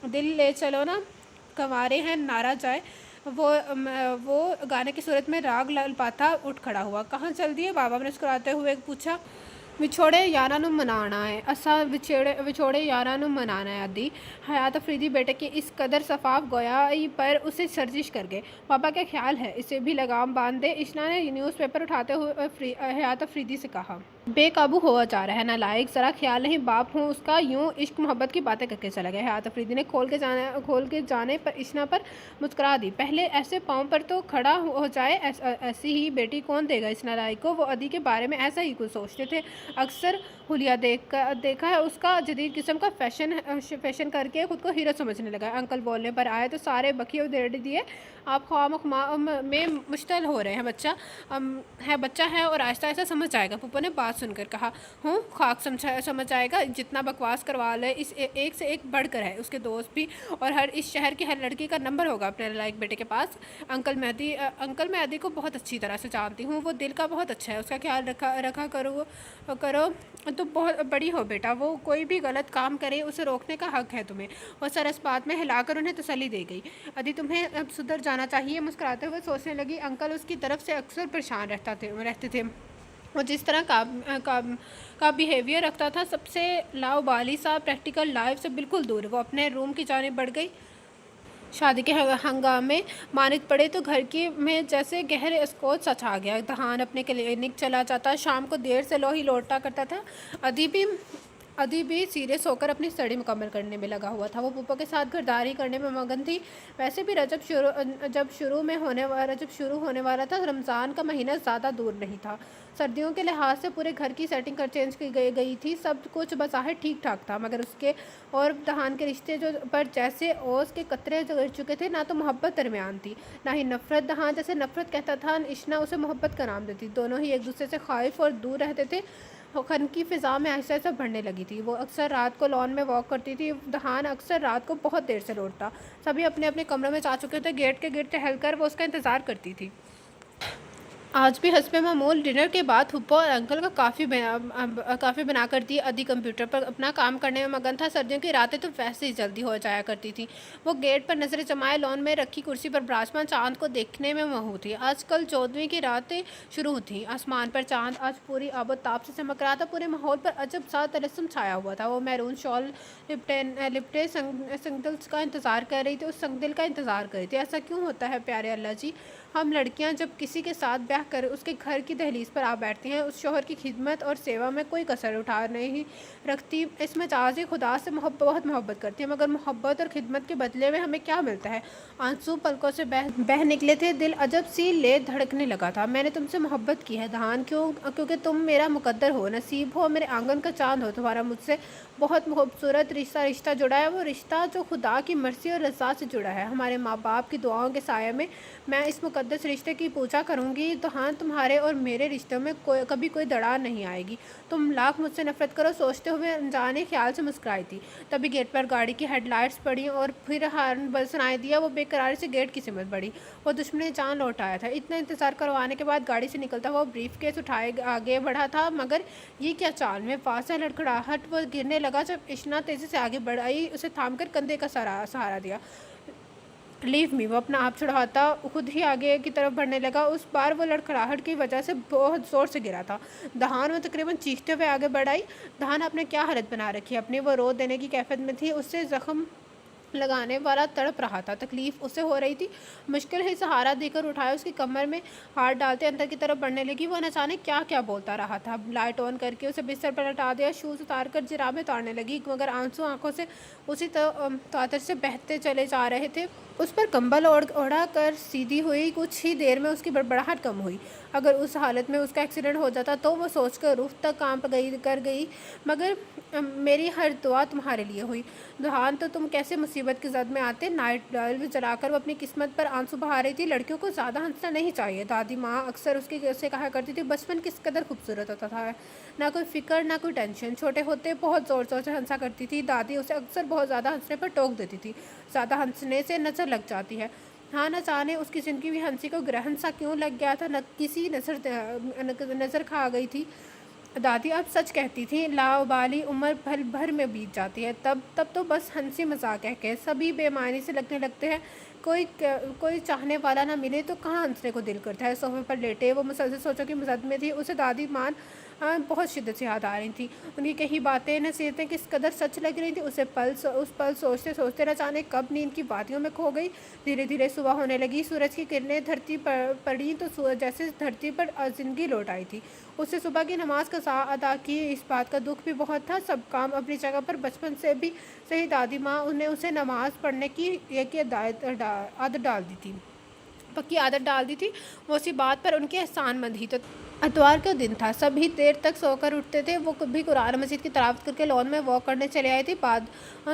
दिल ले चलो ना, कंवारे हैं नारा जाए। वो गाने की सूरत में राग ललपाता उठ खड़ा हुआ। कहाँ चल दिए? बाबा ने मुस्कुराते हुए पूछा। विछोड़े यारां नूं मनाना है। असा विछोड़े यारां नूं मनाना है अदी। हयात अफरीदी बेटे की इस कदर सफाफ गोयाई पर उसे सर्जिश कर गए। पापा क्या ख्याल है, इसे भी लगाम बांध दे। इशना ने न्यूज़पेपर उठाते हुए हयात अफरीदी से कहा। बेकाबू हुआ जा रहा है नालायक, ज़रा ख्याल नहीं बाप हूँ उसका। यूँ इश्क मोहब्बत की बातें करके चला गया। हयात अफरीदी ने खोल के जाने पर इशना पर मुस्कुरा दी। पहले ऐसे पाँव पर तो खड़ा हो जाए। ऐसी ही बेटी कौन देगा इस नालायक को? वो अदी के बारे में ऐसा ही कुछ सोचते थे। अक्सर हुलिया देखा है उसका। जदीद किस्म का फैशन करके खुद को हीरो समझने लगा। अंकल बोलने पर आए तो सारे बखिए उधेड़ दिए। आप ख्वाह में मुश्तल हो रहे हैं। बच्चा है और आहिस्ता आहिस्ता समझ जाएगा। पप्पू ने बात सुनकर कहा। हूँ खाक समझ जाएगा, जितना बकवास करवा ले। इस एक से एक बढ़कर है। उसके दोस्त भी और इस शहर की हर लड़की का नंबर होगा अपने लायक बेटे के पास। अंकल मैं अदी को बहुत अच्छी तरह से जानती हूँ। वो दिल का बहुत अच्छा है, उसका ख्याल रखा करो तो बहुत बड़ी हो बेटा। वो कोई भी गलत काम करे उसे रोकने का हक है तुम्हें। और सर इस बात में हिलाकर उन्हें तसल्ली दे गई। अदी तुम्हें अब सुधर जाना चाहिए। मुस्कुराते हुए सोचने लगी। अंकल उसकी तरफ से अक्सर परेशान रहते थे। और जिस तरह का बिहेवियर रखता था, सबसे लाउबाली सा, प्रैक्टिकल लाइफ से बिल्कुल दूर। वो अपने रूम की जानिब बढ़ गई। शादी के हंगामे मानित पड़े तो घर की में जैसे गहरे स्कोच सा छा गया। दहान अपने क्लिनिक चला जाता, शाम को देर से ही लौटा करता था। अदी भी सीरियस होकर अपनी स्टडी मुकम्मल करने में लगा हुआ था। वो पुप्पो के साथ घरदारी करने में मगन थी। वैसे भी जब शुरू होने वाला था, रमज़ान का महीना ज़्यादा दूर नहीं था। सर्दियों के लिहाज से पूरे घर की सेटिंग कर चेंज की गई थी। सब कुछ बज़ाहिर ठीक ठाक था, मगर उसके और दहान के रिश्ते पर जैसे ओस के कतरे गिर चुके थे। ना तो मोहब्बत दरमियान थी, ना ही नफ़रत। दहान जैसे नफ़रत कहता था, इश्ना उसे मोहब्बत का नाम देती। दोनों ही एक दूसरे से खाइफ और दूर रहते थे। खन की फ़िज़ा में आहिस्ता आहिस्ता बढ़ने लगी थी। वो अक्सर रात को लॉन में वॉक करती थी। दहान अक्सर रात को बहुत देर से लौटता। सभी अपने अपने कमरों में जा चुके थे। गेट के गिर्द टहलकर वो उसका इंतज़ार करती थी। आज भी हस्बे मामूल डिनर के बाद फूफा और अंकल का काफ़ी बना कर दी। अदी कंप्यूटर पर अपना काम करने में मगन था। सर्दियों की रातें तो वैसे ही जल्दी हो जाया करती थी। वो गेट पर नज़रें जमाए लॉन में रखी कुर्सी पर विराजमान चांद को देखने में महू थी। आजकल 14वीं की रातें शुरू थीं। आसमान पर चांद आज पूरी आबोताब से चमक रहा था। पूरे माहौल पर अजब सा तबस्सुम छाया हुआ था। वो मैरून शॉल लिपटे संगदिल का इंतज़ार कर रही थी। उस संगदिल का इंतज़ार कर रही थी। ऐसा क्यों होता है प्यारे अल्लाह जी? हम लड़कियां जब किसी के साथ ब्याह कर उसके घर की दहलीज पर आ बैठती हैं, उस शौहर की खिदमत और सेवा में कोई कसर उठा नहीं रखती। इस मजाजी खुदा से बहुत मोहब्बत करती हैं, मगर मोहब्बत और खिदमत के बदले में हमें क्या मिलता है? आंसू पलकों से बह निकले थे। दिल अजब सी ले धड़कने लगा था। मैंने तुमसे मोहब्बत की है दहान, क्योंकि तुम मेरा मुकद्दर हो, नसीब हो, मेरे आंगन का चांद हो। तुम्हारा मुझसे बहुत खूबसूरत रिश्ता जुड़ा है। वो रिश्ता जो खुदा की मर्ज़ी और रज़ा से जुड़ा है। हमारे माँ बाप की दुआओं के साये में मैं इस मुकद्दस रिश्ते की पूजा करूँगी। तो हाँ, तुम्हारे और मेरे रिश्तों में कभी कोई दरार नहीं आएगी। तुम लाख मुझसे नफरत करो, सोचते हुए अनजाने ख्याल से मुस्कुराई थी। तभी गेट पर गाड़ी की हेडलाइट्स पड़ी और फिर हार्न बल सुनाई दिया। वो बेकरारी से गेट की सिमत बढ़ी। वो दुश्मन जान लौट आया था। इतना इंतज़ार करवाने के बाद गाड़ी से निकलता हुआ ब्रीफ केस उठाए आगे बढ़ा था, मगर ये क्या चाल में फासा लड़खड़ाहट। वो गिरने लगा। जब इश्ना तेज़ी से आगे बढ़ आई, उसे थामकर कंधे का सहारा दिया। Leave me. वो अपना आप छुड़ाता खुद ही आगे की तरफ बढ़ने लगा। उस बार वो लड़खड़ाहट की वजह से बहुत ज़ोर से गिरा था। दहान वो तकरीबन चीखते हुए आगे बढ़ाई। दहान आपने क्या हालत बना रखी अपनी? वो रो देने की कैफियत में थी। उससे ज़ख्म लगाने वाला तड़प रहा था। तकलीफ़ उसे हो रही थी। मुश्किल ही सहारा देकर उठाया, उसकी कमर में हाथ डालते अंदर की तरफ बढ़ने लगी। वो न जाने क्या क्या बोलता रहा था। लाइट ऑन करके उसे बिस्तर पर लटा दिया। शूज़ उतार कर जिराबें उतारने लगी, मगर आंसू आंखों से उसी तातर से बहते चले जा रहे थे। उस पर कंबल ओढ़ा कर सीधी हुई। कुछ ही देर में उसकी बड़बड़ाहट कम हुई। अगर उस हालत में उसका एक्सीडेंट हो जाता तो वो सोचकर रूह तक कांप गई। मगर मेरी हर दुआ तुम्हारे लिए हुई। दुहान, तो तुम कैसे मुसीबत की जद में आते? नाइट बल्ब जलाकर वो अपनी किस्मत पर आंसू बहा रही थी। लड़कियों को ज़्यादा हंसना नहीं चाहिए। दादी माँ अक्सर उससे कहा करती थी। बचपन किस कदर खूबसूरत होता था, ना कोई फिक्र ना कोई टेंशन। छोटे होते बहुत ज़ोर ज़ोर से हंसा करती थी। दादी उसे अक्सर बहुत ज़्यादा हंसने पर टोक देती थी। ज़्यादा हंसने से नज़र लग जाती है। हाँ, न जाने उसकी ज़िंदगी भी हंसी को ग्रहण सा क्यों लग गया था। न किसी नज़र खा गई थी। दादी अब सच कहती थी। लाउबाली उम्र भर में बीत जाती है, तब तो बस हंसी मजाक है। सभी बेमानी से लगने लगते हैं। कोई चाहने वाला ना मिले तो कहाँ हंसने को दिल करता है। सोफे पर लेटे वो मुसलसल सोचों की मजद में थी। उसे दादी मान बहुत शिद्दत से याद आ रही थी। उनकी कही बातें नसीहतें किस कदर सच लग रही थी। उस पल सोचते सोचते न जाने कब नींद की वादियों में खो गई। धीरे धीरे सुबह होने लगी। सूरज की किरणें धरती पर पड़ी तो जैसे धरती पर जिंदगी लौट आई थी। उससे सुबह की नमाज कज़ा अदा की। इस बात का दुख भी बहुत था। सब काम अपनी जगह पर बचपन से भी सही दादी माँ ने उसे नमाज पढ़ने की एक आदत डाल दी थी, पक्की आदत डाल दी थी। वो उसी बात पर उनके एहसानमंद ही तो। इतवार का दिन था। सभी देर तक सोकर उठते थे। वो कभी कुरान मजीद की तिलावत करके लॉन में वॉक करने चले आए थे। बाद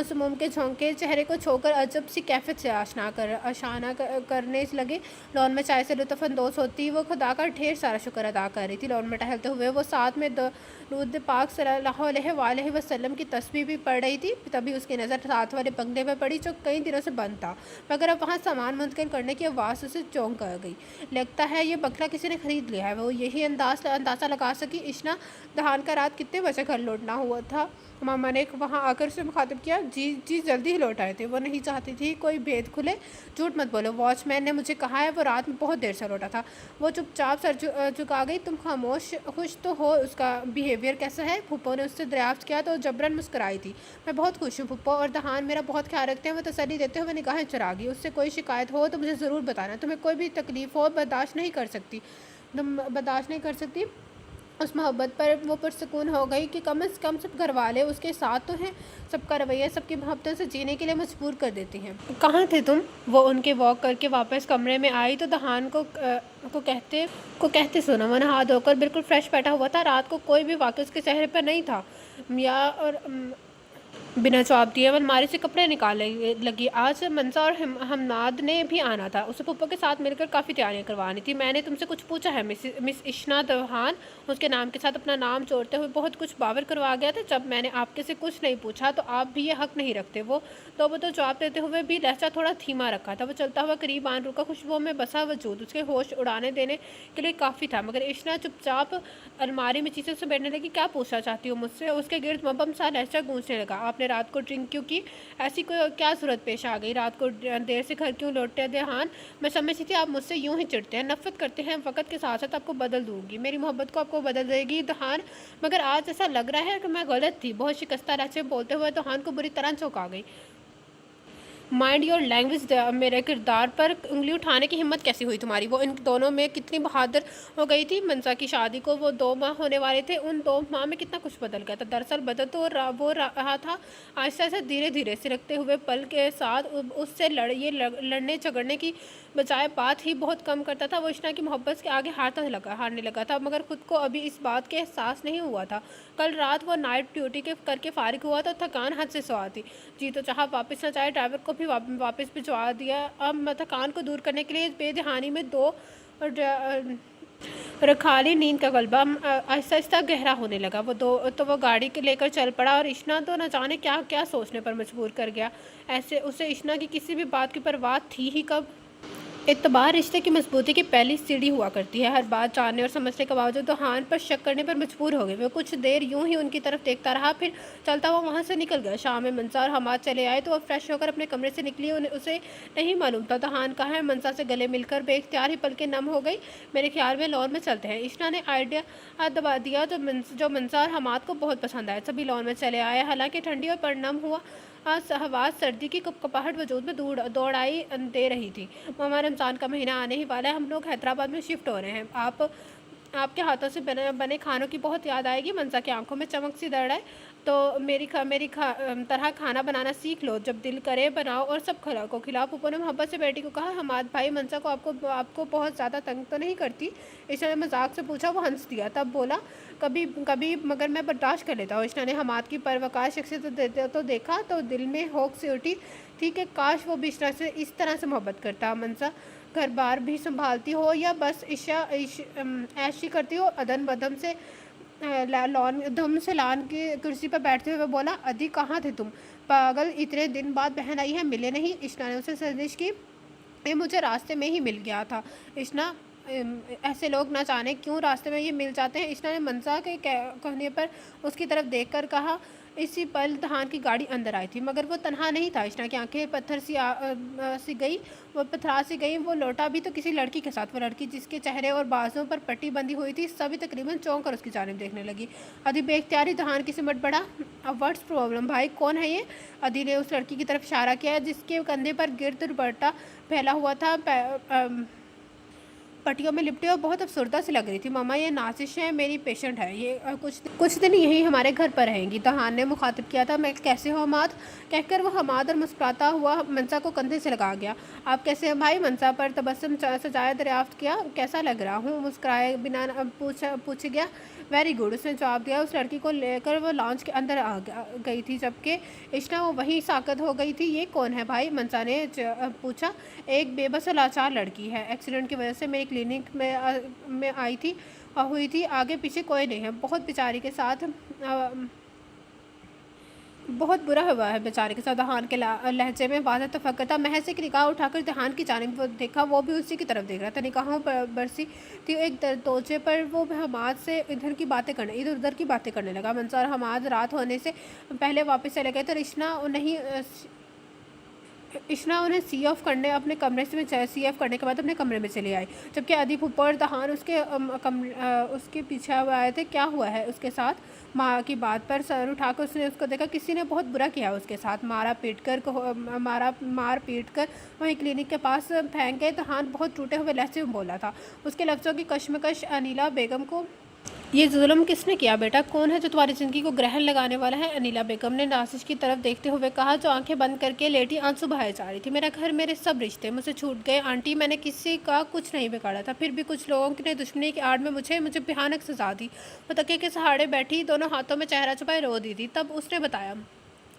सुमूम के झोंके चेहरे को छोकर अजब सी कैफियत से आशाना करने लगे। लॉन में चाय से लुत्फ़ अंदोज़ होती वो खुदा का ढेर सारा शुक्र अदा कर रही थी। लॉन में टहलते हुए वो साथ में दरूद पाक सल्लल्लाहु अलैहि वसल्लम की तस्बीह भी पढ़ रही थी। तभी उसकी नज़र साथ वाले बंगले में पड़ी, जो कई दिनों से बंद था, मगर अब वहाँ सामान मुंतकिल करने की आवाज़ उसे चौंक कर गई। लगता है ये बंगला किसी ने खरीद लिया है। वो यही अंदाज़ा लगा सकी इशना दहान का रात कितने बजे घर लौटना हुआ था। मामा ने वहाँ आकर उसे मुखातिब किया। जी जी जल्दी ही लौट आए थे, वो नहीं चाहती थी कोई भेद खुले। झूठ मत बोलो, वॉचमैन ने मुझे कहा है वो रात में बहुत देर से लौटा था। वो चुपचाप सर झुका गई। तुम खामोश, खुश तो हो, उसका बिहेवियर कैसा है? फूफो ने उससे दरियाफ्त किया तो जबरन मुस्कुराई थी। मैं बहुत खुश हूँ फूफो, और दहान मेरा बहुत ख्याल रखते हैं। वो तसल्ली देते हुए निगाहें चुरागी। उससे कोई शिकायत हो तो मुझे ज़रूर बताना। तुम्हें कोई भी तकलीफ़ हो बर्दाश्त नहीं कर सकती, तुम बर्दाश्त नहीं कर सकती। उस मोहब्बत पर वो पुरसकून हो गई कि कम से कम सब घर वाले उसके साथ तो हैं। सबका रवैया सबकी मोहब्बतों से जीने के लिए मजबूर कर देती हैं। कहाँ थे तुम? वो उनके वॉक करके वापस कमरे में आई तो दहान को कहते सुना। वो नहा धोकर बिल्कुल फ्रेश बैठा हुआ था। रात को कोई भी वाक़ई उसके चेहरे पर नहीं था। या और बिना जवाब दिए वो अलमारी से कपड़े निकालने लगी। आज मंसा और हमनाद ने भी आना था। उसे पप्पो के साथ मिलकर काफ़ी तैयारियां करवानी थी। मैंने तुमसे कुछ पूछा है? मिस इशना दहान उसके नाम के साथ अपना नाम जोड़ते हुए बहुत कुछ बावर करवा गया था। जब मैंने आपके से कुछ नहीं पूछा तो आप भी ये हक नहीं रखते। वो तो जवाब देते हुए भी लहजा थोड़ा धीमा रखा था। वो चलता हुआ करीब आन रुका। खुशबू में बसा वजूद उसके होश उड़ाने देने के लिए काफ़ी था। मगर इशना चुपचाप अलमारी में चीज़ें से बैठने लगी। क्या पूछना चाहती हो मुझसे? उसके गिर्द मबम सा लहजा गूंजने लगा। आपने रात को ड्रिंक क्यों की? ऐसी कोई क्या ज़रूरत पेश आ गई? रात को देर से घर क्यों लौटते दहान? मैं समझती थी आप मुझसे यूं ही चिढ़ते हैं, नफरत करते हैं। वक्त के साथ साथ आपको बदल दूंगी, मेरी मोहब्बत को आपको बदल देगी दहान। मगर आज ऐसा लग रहा है कि मैं गलत थी। बहुत शिकस्ता लहजे बोलते हुए दहान को बुरी तरह चौंका गई। Mind your language. मेरे किरदार पर उंगली उठाने की हिम्मत कैसी हुई तुम्हारी? वो इन दोनों में कितनी बहादुर हो गई थी। मंसा की शादी को वो 2 माह होने वाले थे। उन 2 माह में कितना कुछ बदल गया था। दरअसल बदल तो वो रहा था। आहिस्ता आहिस्ता धीरे धीरे सिरकते हुए पल के साथ उससे लड़ने झगड़ने की बजाय बात ही बहुत कम करता था। वो इशना की मोहब्बत के आगे हारने लगा था, मगर खुद को अभी इस बात के एहसास नहीं हुआ था। कल रात वो नाइट ड्यूटी करके फारिग हुआ था। थकान हद से सवार थी। जी तो चाह वापस न जाए, ड्राइवर को भी वापस भिजवा दिया। अब थकान को दूर करने के लिए बेदहानी में रखाली नींद का गलबा आहिस्ता आहिस्ता गहरा होने लगा। वो गाड़ी के लेकर चल पड़ा और इशना तो न जाने क्या क्या सोचने पर मजबूर कर गया। ऐसे उसे इशना की किसी भी बात की परवाह थी ही कब। एतबार रिश्ते की मजबूती की पहली सीढ़ी हुआ करती है। हर बात जानने और समझने के बावजूद दहान पर शक करने पर मजबूर हो गए। वो कुछ देर यूं ही उनकी तरफ देखता रहा, फिर चलता हुआ वहाँ से निकल गया। शाम में मंसा और हमाद चले आए तो वह फ्रेश होकर अपने कमरे से निकली। उसे नहीं मालूम था दहान कहाँ है। मंसा से गले मिलकर बेख्तियार ही पलकें नम हो गई। मेरे ख्याल में लॉन में चलते हैं, इशना ने आइडिया दबा दिया जो मंसा और हमाद को बहुत पसंद आया। सभी लॉन में चले आए। हालांकि ठंडी और परनम हुआ हवा सर्दी की कपकपाहट वजूद में दौड़ाई दे रही थी। मामा रमज़ान का महीना आने ही वाला है। हम लोग हैदराबाद में शिफ्ट हो रहे हैं। आपके हाथों से बने खानों की बहुत याद आएगी। मंसा की आंखों में चमक सी दौड़ आए। तो मेरी तरह खाना बनाना सीख लो। जब दिल करे बनाओ और सब को खिलाओ। पुप्पो ने मोहब्बत से बेटी को कहा। हमाद भाई मंसा को आपको बहुत ज़्यादा तंग तो नहीं करती? इशना ने मजाक से पूछा। वो हंस दिया, तब बोला कभी कभी, मगर मैं बर्दाश्त कर लेता हूँ। इशना ने हमाद की परवकाश शख्सियत तो देखा तो दिल में होक से उठी थी कि काश वो भी इशना से इस तरह से मोहब्बत करता। मंसा घर बार भी संभालती हो या बस ऐशी करती हो? अदन बदम से लान की कुर्सी पर बैठते हुए बोला। अदी कहाँ थे तुम पागल? इतने दिन बाद बहन आई है, मिले नहीं? इशना ने उसे सर्जिश की। ये मुझे रास्ते में ही मिल गया था। इशना ऐसे लोग ना जाने क्यों रास्ते में ये मिल जाते हैं। इशना ने मंसा के कहने पर उसकी तरफ देखकर कहा। इसी पल दहान की गाड़ी अंदर आई थी, मगर वो तन्हा नहीं था। इशना की आंखें पत्थर सी गई, वो पथरा सी गई। वो लौटा भी तो किसी लड़की के साथ। वो लड़की जिसके चेहरे और बाजों पर पट्टी बंधी हुई थी। सभी तकरीबन चौंक कर उसकी जानिब देखने लगी। अदी बेख्तियारी दहान की सिमट पड़ा। अब व्हाट्स प्रॉब्लम भाई, कौन है ये? अदी ने उस लड़की की तरफ इशारा किया जिसके कंधे पर गिर्द दुपट्टा फैला हुआ था, पट्टियों में लिपटे और बहुत अफसरदा सी लग रही थी। मामा ये नाजिश है, मेरी पेशेंट है, ये कुछ दिन यहीं हमारे घर पर रहेंगी। दहान ने मुखातिब किया था। मैं कैसे हो हमाद? कहकर वो हमाद और मुस्कुराता हुआ मंसा को कंधे से लगा गया। आप कैसे हैं भाई? मंसा पर तबस्सुम सजाए दरियाफ्त किया। कैसा लग रहा हूँ? मुस्कुराए बिना पूछ गया। वेरी गुड, उसने जवाब दिया। उस लड़की को लेकर वो लॉन्च के अंदर आ गई थी, जबकि इशना वो वहीं साकत हो गई थी। ये कौन है भाई? मंसा ने पूछा। एक बेबस और लाचार लड़की है, एक्सीडेंट की वजह से मेरी क्लिनिक में आई थी हुई थी। आगे पीछे कोई नहीं है। बहुत बेचारी के साथ बहुत बुरा हुआ है बेचारे के साथ। दहान के लहजे में वाज़ह तफक्कुर था। महज एक निगाह उठाकर दहान की जानिब देखा, वो भी उसी की तरफ देख रहा था। निगाहों पर बरसी थी एक दरवाजे पर। वो हमाद से इधर उधर की बातें करने लगा। मंसूर और हमाद रात होने से पहले वापस चले गए थे। इशना उन्हें सी ऑफ करने अपने कमरे से सी ऑफ करने के बाद अपने कमरे में चले आए, जबकि अदीब ऊपर और दहान उसके पीछे आए थे। क्या हुआ है उसके साथ? माँ की बात पर सर उठाकर उसने उसको देखा। किसी ने बहुत बुरा किया उसके साथ, मार पीट कर वहीं क्लिनिक के पास फेंक गए। दहान बहुत टूटे हुए लहजे में बोला था। उसके लफ्ज़ों की कशमकश अनीला बेगम को। ये जुल्म किसने किया बेटा? कौन है जो तुम्हारी ज़िंदगी को ग्रहण लगाने वाला है? अनीला बेगम ने नासिश की तरफ देखते हुए कहा, जो आंखें बंद करके लेटी आंसू बहाए जा रही थी। मेरा घर, मेरे सब रिश्ते मुझसे छूट गए आंटी। मैंने किसी का कुछ नहीं बिगाड़ा था, फिर भी कुछ लोगों ने दुश्मनी की आड़ में मुझे भयानक सजा दी। वो तकिए के सहारे बैठी दोनों हाथों में चेहरा छुपाए रो दी थी। तब उसने बताया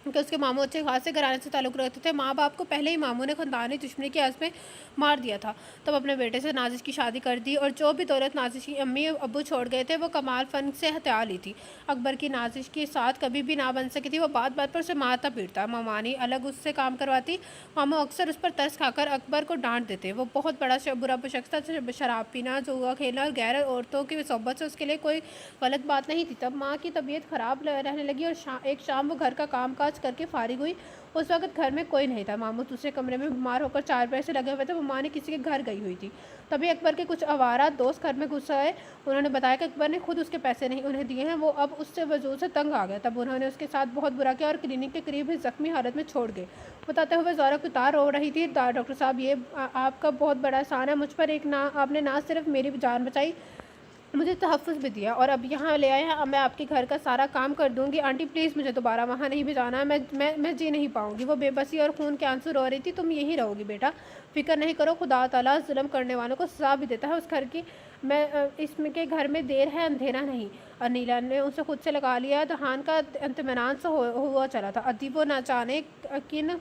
कि उसके मामू अच्छे खासे घराने से ताल्लुक़ रखते थे। माँ बाप को पहले ही मामू ने ख़ानदानी दुश्मनी की आज़ में मार दिया था। तब अपने बेटे से नाजिश की शादी कर दी, और जो भी दौलत नाजिश की अम्मी अब्बू छोड़ गए थे वो कमाल फ़न से हत्या ली थी। अकबर की नाजिश के साथ कभी भी ना बन सकी थी। वो बात बात पर उसे मारता पीटता। मामानी अलग उससे काम करवाती। मामू अक्सर उस पर तरस खाकर अकबर को डांट देते। वो बहुत बड़ा बुरा शख्स था। शराब पीना, जुआ खेलना और गैर औरतों की सोबत से उसके लिए कोई गलत बात नहीं थी। तब माँ की तबीयत ख़राब रहने लगी और एक शाम वो घर का काम काज करके फारिग हुई। उस वक्त घर में कोई नहीं था। मामू दूसरे कमरे में बीमार होकर 4 पैसे लगे हुए थे। माँ ने किसी के घर गई हुई थी। तभी अकबर के कुछ आवारा दोस्त घर में घुस आए। उन्होंने बताया कि अकबर ने खुद उसके पैसे नहीं उन्हें दिए हैं। वो अब उससे वजूद से तंग आ गया। तब उन्होंने उसके साथ बहुत बुरा किया और क्लिनिक के करीब ही ज़ख्मी हालत में छोड़ गए। बताते हुए ज़ोरा कुतार रो रही थी, डॉक्टर साहब, ये आपका बहुत बड़ा एहसान है मुझ पर। आपने ना सिर्फ मेरी जान बचाई, मुझे तहफ़्फ़ुज़ भी दिया, और अब यहाँ ले आए हैं। अब मैं आपके घर का सारा काम कर दूँगी। आंटी प्लीज़, मुझे दोबारा वहाँ नहीं भेजाना। मैं जी नहीं पाऊँगी। वो बेबसी और खून के आंसू रो रही थी। तुम यहीं रहोगी बेटा, फ़िक्र नहीं करो। खुदा ताला जुल्म करने वालों को सज़ा भी देता है। उस घर की इसमें के घर में देर है, अंधेरा नहीं। अनीला ने उसे खुद से लगा लिया। दहान का इत्मीनान सा हुआ चला था। अदीब वो ना जाने किन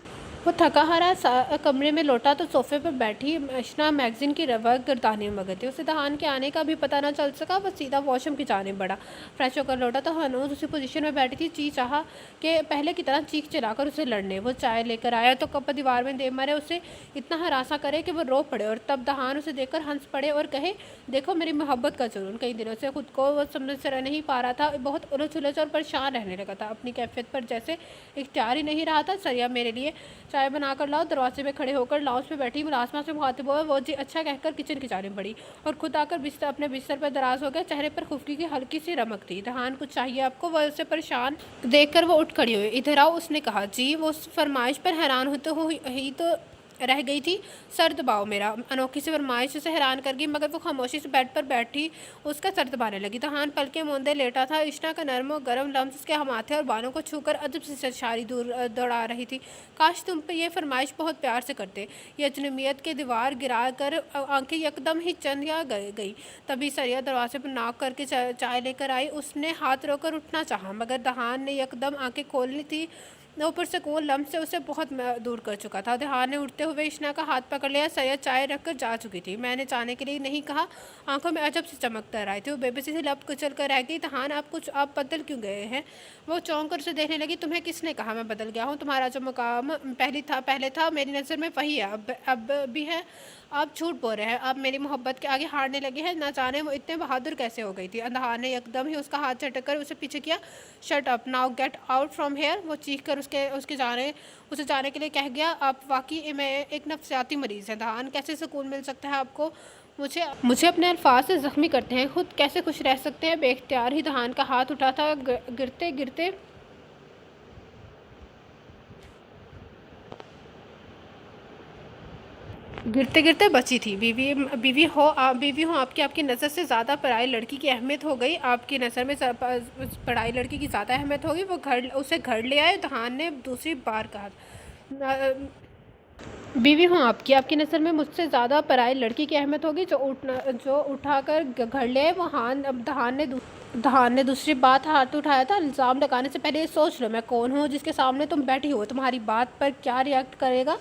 वो थका हारा कमरे में लौटा तो सोफे पर बैठी इशना मैगज़ीन की रवा गर्दाने में मगन थी। उसे दहान के आने का भी पता न चल सका। वो सीधा वॉशरूम की जानिब बढ़ा। फ्रेश होकर लौटा तो हनूज उसी पोजीशन में बैठी थी। ची चाहा कि पहले की तरह चीख चलाकर उसे लड़ने। वो चाय लेकर आया तो कप दीवार में दे मारे, उसे इतना हरासा करे कि वो रो पड़े। और तब दहान उसे देखकर हंस पड़े और कहे, देखो मेरी मोहब्बत का जुनून। कई दिनों से खुद को वो समझ नहीं पा रहा था। बहुत उलझ उलझ और परेशान रहने लगा था। अपनी कैफियत पर जैसे इख्तियार ही नहीं रहा था। सरिया, मेरे लिए चाय बना कर लाओ। दरवाजे में खड़े होकर लाउंज पे बैठी मुलाजमा से मुखातिब हुआ। वो जी अच्छा कहकर किचन की जानिब बढ़ी और खुद आकर अपने बिस्तर पर दराज हो गया। चेहरे पर खुफगी की हल्की सी रमक थी। दहान, कुछ चाहिए आपको? वह उसे परेशान देखकर वो उठ खड़ी हुई। इधर आओ, उसने कहा। जी। वो उस फरमाइश पर हैरान होते ही तो रह गई थी। सर दबाओ मेरा। अनोखी सी फरमाइश उसे हैरान कर गई, मगर वो खामोशी से बेड पर बैठी उसका सर दबाने लगी। दहान पलके मूंदे लेटा था। इशना का नरम और गर्म लम्स उसके माथे और बालों को छूकर अदब से सरशारी दूर दौड़ा रही थी। काश तुम पे ये फरमाइश बहुत प्यार से करते। ये अजनबियत के दीवार गिरा कर आंखें यकदम ही चंद या गई। तभी सरिया दरवाजे पर नॉक करके चाय लेकर आई। उसने हाथ रोकर उठना चाहा, मगर दहान ने यकदम आंखें खोलनी थी। ऊपर से कूल लम्ब से उसे बहुत दूर कर चुका था। दहान ने उठते हुए इशना का हाथ पकड़ लिया। सैयद चाय रखकर जा चुकी थी। मैंने जाने के लिए नहीं कहा। आंखों में अजब से चमक कर आई थी। वो बेबसी से लब कुचल कर रह गई। दहान, आप बदल क्यों गए हैं? वो चौंक कर उसे देखने लगी। तुम्हें किसने कहा मैं बदल गया हूँ? तुम्हारा जो मुकाम पहले था मेरी नज़र में वही है, अब भी है। आप झूठ बोल रहे हैं। आप मेरी मोहब्बत के आगे हारने लगे हैं। ना जाने वो इतने बहादुर कैसे हो गई थी। दहान ने एकदम ही उसका हाथ झटक कर उसे पीछे किया। Shut up now, gate out from hair. वो चीख कर उसे जाने के लिए कह गया। आप वाकई में एक नफ्सियाती मरीज़ हैं। दहान, कैसे सुकून मिल सकता है आपको? मुझे अपने अल्फाज से ज़ख्मी करते हैं। खुद कैसे खुश रह सकते हैं? बेख्तियार ही दहान का हाथ उठा था। गिरते गिरते बची थी। बीवी हो आपकी नज़र से ज़्यादा पढ़ाई लड़की की अहमियत हो गई। आपकी नज़र में पढ़ाई लड़की की ज़्यादा अहमियत होगी। वो उसे घर ले आए। दहान ने दूसरी बार कहा। बीवी हूँ आपकी नज़र में मुझसे ज़्यादा पराई लड़की की अहमियत होगी जो उठाकर घर ले आए। वो दहान ने दूसरी बात हाथ उठाया था। इल्ज़ाम लगाने से पहले ये सोच लो मैं कौन हूँ जिसके सामने तुम बैठी हो। तुम्हारी बात पर क्या रिएक्ट करेगा?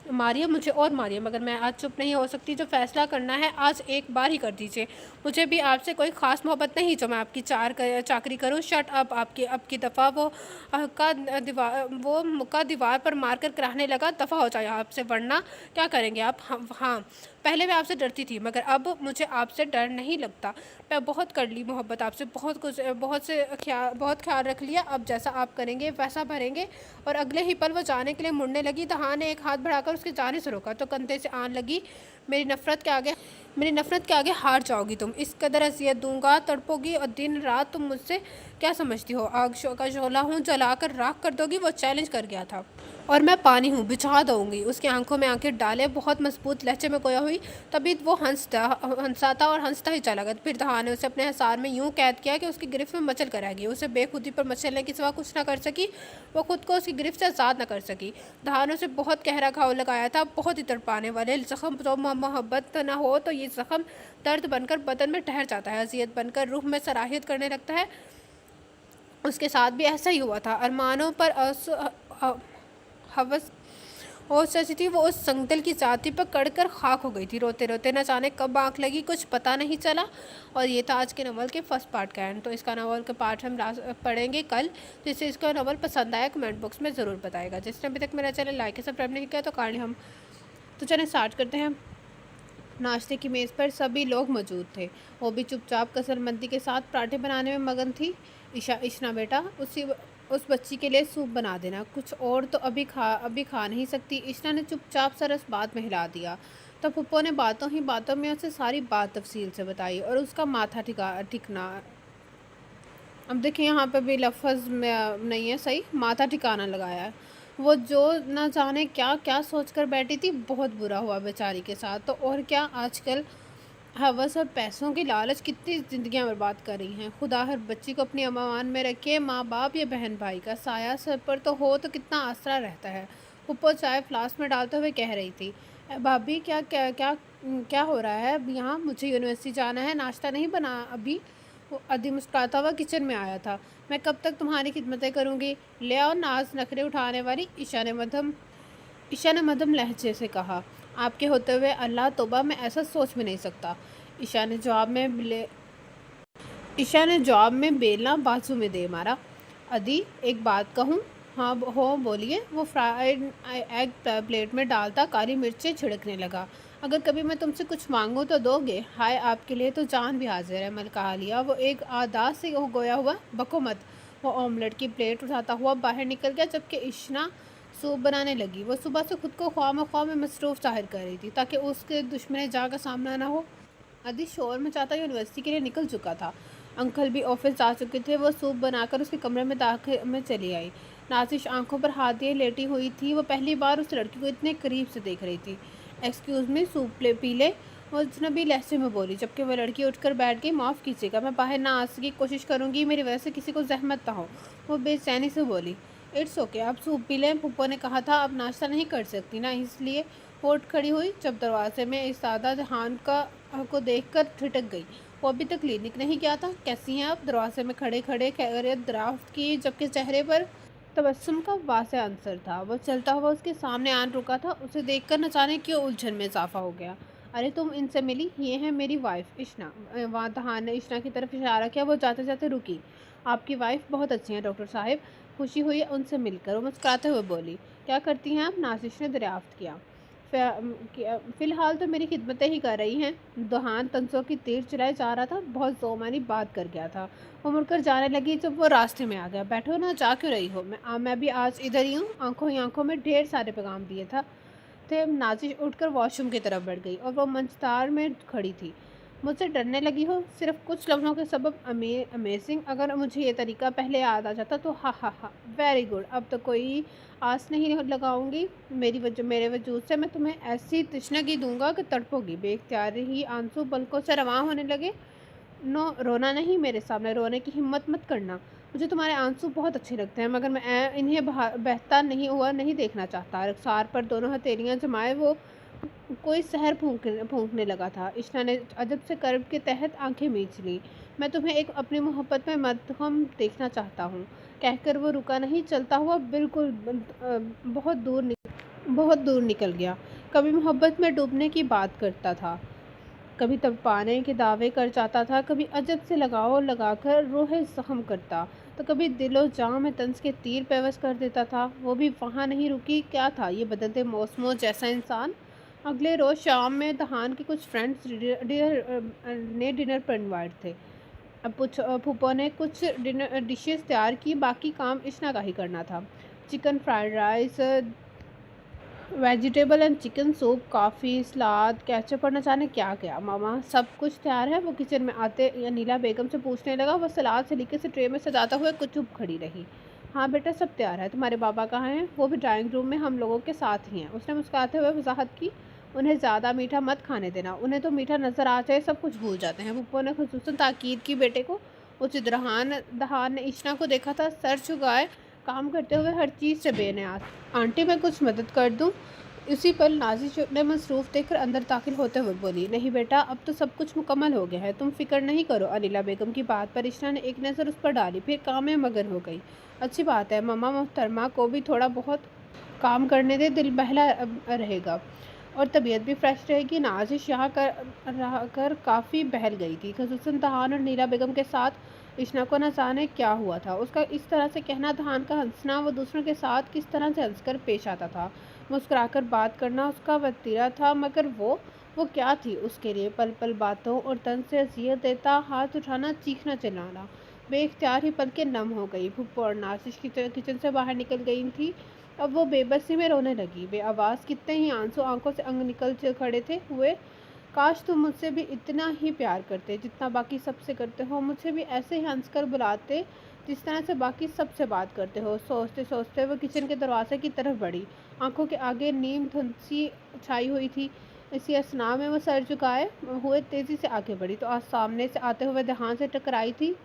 मारिए मुझे और मारिए, मगर मैं आज चुप नहीं हो सकती। जो फैसला करना है आज एक बार ही कर दीजिए। मुझे भी आपसे कोई ख़ास मोहब्बत नहीं जो मैं आपकी चाकरी करूँ। Shut up. आपकी अब की दफ़ा वो मुक्का दीवार पर मार कर कराहने लगा। दफ़ा हो जाए आपसे, वरना क्या करेंगे आप? हाँ, पहले मैं आपसे डरती थी, मगर अब मुझे आपसे डर नहीं लगता। मैं बहुत कर ली मोहब्बत आपसे, बहुत ख्याल रख लिया। अब जैसा आप करेंगे वैसा भरेंगे। और अगले ही पल वो जाने के लिए मुड़ने लगी। दहान ने एक हाथ बढ़ाकर उसके जाने से रोका तो कंधे से आन लगी, मेरी नफ़रत के आगे हार जाओगी तुम। इस कदर अज़ियत दूंगा, तड़पोगी, और दिन रात तुम मुझसे क्या समझती हो? आग का शोला हूँ, जलाकर राख कर दोगी। वो चैलेंज कर गया था, और मैं पानी हूँ, बिछा दूंगी। उसकी आंखों में आंखें डाले बहुत मजबूत लहजे में खोया हुई। तभी वो हंसा था और हंसता ही चला गया। फिर दहान ने उसे अपने हिसार में यूं कैद किया कि उसकी गिरफ्त में मचल कर रह गई। उसे बेखुदी पर मचलने के सिवा कुछ ना कर सकी। वो खुद को उसकी गिरफ्त से आज़ाद न कर सकी। दहान ने उसे बहुत गहरा घाव लगाया था, बहुत ही तड़पाने वाले ज़ख्म। जो मोहब्बत न हो तो ये ज़ख्म दर्द बनकर बदन में ठहर जाता है, अज़ियत बनकर रूह में सराहियत करने लगता है। उसके साथ भी ऐसा ही हुआ था। अरमानों पर हवस और सची थी। वो उस संगदिल की जाति पर कड़कर खाक हो गई थी। रोते रोते न जाने कब आँख लगी, कुछ पता नहीं चला। और ये था आज के नवल के फर्स्ट पार्ट का एंड। तो इसका नवल का पार्ट हम पढ़ेंगे कल। तो इससे इसका नवल पसंद आया कमेंट बॉक्स में ज़रूर बताएगा। जिसने अभी तक मेरा चैनल लाइक या सब्सक्राइब नहीं किया तो काइंडली हम तो चलिए स्टार्ट करते हैं। नाश्ते की मेज़ पर सभी लोग मौजूद थे। वो भी चुपचाप कसरमंदी के साथ पराठे बनाने में मगन थी। इशना बेटा, उस बच्ची के लिए सूप बना देना, कुछ और तो अभी खा नहीं सकती। इशना ने चुपचाप सरस बात में हिला दिया। तो पप्पो ने बातों ही बातों में उसे सारी बात तफसील से बताई और उसका माथा ठिकना। अब देखिए यहाँ पे भी लफ्ज़ में नहीं है सही, माथा ठिकाना लगाया है। वो जो ना जाने क्या क्या सोच कर बैठी थी। बहुत बुरा हुआ बेचारी के साथ। तो और क्या, आजकल हवस और पैसों की लालच कितनी ज़िंदगियां बर्बाद कर रही हैं। खुदा हर बच्ची को अपनी अमान में रखे। माँ बाप या बहन भाई का साया सर पर तो हो तो कितना आसरा रहता है। ऊपर चाय फ्लास्क में डालते हुए कह रही थी, भाभी क्या क्या क्या क्या हो रहा है अब यहाँ? मुझे यूनिवर्सिटी जाना है, नाश्ता नहीं बना अभी। वो अधी मुस्कुराता हुआ किचन में आया था। मैं कब तक तुम्हारी खिदमतें करूँगी? ले आओ। नाज नखरे उठाने वाली ईशा ने मध्यम लहजे से कहा। आपके होते हुए अल्लाह तौबा, मैं ऐसा सोच भी नहीं सकता। ईशा ने जवाब में बेलना बाजू में दे मारा। अदी, एक बात कहूँ? हाँ हो, बोलिए। वो फ्राइड एग प्लेट में डालता काली मिर्चें छिड़कने लगा। अगर कभी मैं तुमसे कुछ मांगूँ तो दोगे? हाय, आपके लिए तो जान भी हाजिर है। मलका आलिया वो एक आदास से गोया हुआ। बको मत। वो ऑमलेट की प्लेट उठाता हुआ बाहर निकल गया, जबकि इशना सूप बनाने लगी। वो सुबह से खुद को ख्वाह में मसरूफ़ ज़ाहिर कर रही थी ताकि उसके दुश्मन जहाँ का सामना ना हो। अदी शोर मचाता यूनिवर्सिटी के लिए निकल चुका था। अंकल भी ऑफिस जा चुके थे। वो सूप बनाकर उसके कमरे में दाखिल में चली आई। नाजिश आंखों पर हाथ दिए लेटी हुई थी। वो पहली बार उस लड़की को इतने करीब से देख रही थी। एक्सक्यूज़ मी, सूप पी ले, वो अजनबी लहजे में बोली, जबकि वह लड़की उठकर बैठ गई। माफ़ कीजिएगा, मैं बाहर ना आ सकी, कोशिश करूँगी मेरी वजह से किसी को जहमत ना हो। वो बेचैनी से बोली। इट्स ओके, आप सूप पी लें। पुप्पो ने कहा था अब नाश्ता नहीं कर सकती ना, इसलिए वो उठ खड़ी हुई। जब दरवाजे में इसादा जहान को देखकर ठिठक गई। वो अभी तक क्लिनिक नहीं गया था। कैसी हैं आप? दरवाजे में खड़े खड़े खैरियत दराफ्त की, जबकि चेहरे पर तबस्सुम का वाज़ेह अंसर था। वो चलता हुआ उसके सामने आन रुका था। उसे देखकर न जाने क्यों उलझन में इजाफा हो गया। अरे तुम इनसे मिली? ये है मेरी वाइफ इशना। वहाँ दहान ने इशना की तरफ इशारा किया। वो जाते जाते रुकी। आपकी वाइफ बहुत अच्छी हैं डॉक्टर साहिब, खुशी हुई उनसे मिलकर। वो मुस्कुराते हुए बोली। क्या करती हैं आप? नाजिश ने दरियाफ्त किया। फ़िलहाल तो मेरी खिदमतें ही कर रही हैं। दहान तंसों की तीर चलाए जा रहा था, बहुत ज़ोमानी बात कर गया था। वो मुड़कर जाने लगी जब वो रास्ते में आ गया। बैठो ना, जा क्यों रही हो? मैं भी आज इधर ही हूँ। आंखों ही आंखों में ढेर सारे पैगाम दिए थे। नाजिश उठकर वॉशरूम की तरफ बढ़ गई और वो मंचतार में खड़ी थी। मुझसे डरने लगी हो? सिर्फ कुछ लम्हों के सबब? अमेजिंग। अगर मुझे ये तरीका पहले याद आ जाता तो हा हा हा, वेरी गुड। अब तो कोई आस नहीं लगाऊंगी। मेरे वजूद से मैं तुम्हें ऐसी तशनगी दूंगा कि तड़पोगी। बेख्तियार ही आंसू पलकों से रवां होने लगे। नो, रोना नहीं, मेरे सामने रोने की हिम्मत मत करना। मुझे तुम्हारे आंसू बहुत अच्छे लगते हैं, मगर मैं इन्हें बहता नहीं हुआ नहीं देखना चाहता। रखसार पर दोनों हथेलियां जमाए वो कोई सहर फूंकने लगा था। इशना ने अदब से कर्ब के तहत आंखें मींच ली। मैं तुम्हें एक अपनी मोहब्बत में मदहम देखना चाहता हूँ, कहकर वो रुका नहीं। चलता हुआ बिल्कुल बहुत दूर बहुत दूर निकल गया। कभी मोहब्बत में डूबने की बात करता था, कभी तड़पाने के दावे कर जाता था, कभी अजब से लगाव लगाकर रूह ज़ख्म करता, तो कभी दिलो जान में तंज के तीर पेवश कर देता था। वो भी वहाँ नहीं रुकी, क्या था ये बदलते मौसमों जैसा इंसान। अगले रोज़ शाम में दहान के कुछ फ्रेंड्स डिनर पर इनवाइट थे। अब फूफो ने कुछ डिनर डिशेस तैयार की, बाकी काम इशना का ही करना था। Chicken fried rice, vegetable and chicken soup, coffee, salad, ketchup और न जाने क्या क्या। मामा सब कुछ तैयार है? वो किचन में आते अनीला बेगम से पूछने लगा। वो सलाद सलीके से ट्रे में सजाता हुआ कुछ चुप खड़ी रही। हाँ बेटा, सब तैयार है। तुम्हारे बाबा कहाँ हैं? वो भी ड्राइंग रूम में हम लोगों के साथ ही हैं। उसने मुस्कुराते हुए वजाहत की। उन्हें ज़्यादा मीठा मत खाने देना, उन्हें तो मीठा नज़र आ जाए सब कुछ भूल जाते हैं। पप्पो ने खुसूसन ताकीद की बेटे को। उस दहान ने इशना को देखा था, सर झुकाए काम करते हुए, हर चीज़ से बेनियाज। आंटी मैं कुछ मदद कर दूँ? इसी पर नाज़िश ने मसरूफ़ देखकर अंदर दाखिल होते हुए बोली, नहीं बेटा, अब तो सब कुछ मुकम्मल हो गया है, तुम फिक्र नहीं करो। अनिला बेगम की बात पर इशना ने एक नज़र उस पर डाली, फिर काम में मगन हो गई। अच्छी बात है, मम्मा मोहतरमा को भी थोड़ा बहुत काम करने दे, दिल बहला रहेगा और तबीयत भी फ्रेश रहेगी। नाजिश यहाँ कर काफ़ी बहल गई थी, खसूसन दहान और नीला बेगम के साथ। इशना को न जाने क्या हुआ था, उसका इस तरह से कहना, दहान का हंसना, वो दूसरों के साथ किस तरह से हंसकर पेश आता था, मुस्कुराकर बात करना उसका वतीरा था। मगर वो क्या थी उसके लिए? पल पल बातों और तन से अजियत देता, हाथ उठाना, चीखना, चिल्लाना। बेख्तियार ही पलकें नम हो गई। फुप्पो और नासिश किचन से बाहर निकल गई थी। अब वो बेबसी में रोने लगी, बेआवाज़। कितने ही आंसू आंखों से अंग निकल खड़े थे हुए। काश तुम मुझसे भी इतना ही प्यार करते जितना बाकी सबसे करते हो, मुझे भी ऐसे ही हंस कर बुलाते जिस तरह से बाकी सबसे बात करते हो। सोचते सोचते वो किचन के दरवाजे की तरफ बढ़ी। आंखों के आगे नीम धुंध सी छाई हुई थी। इसी असना में वो सर झुकाए हुए तेजी से आगे बढ़ी तो आज सामने से आते हुए दहान से टकराई थी।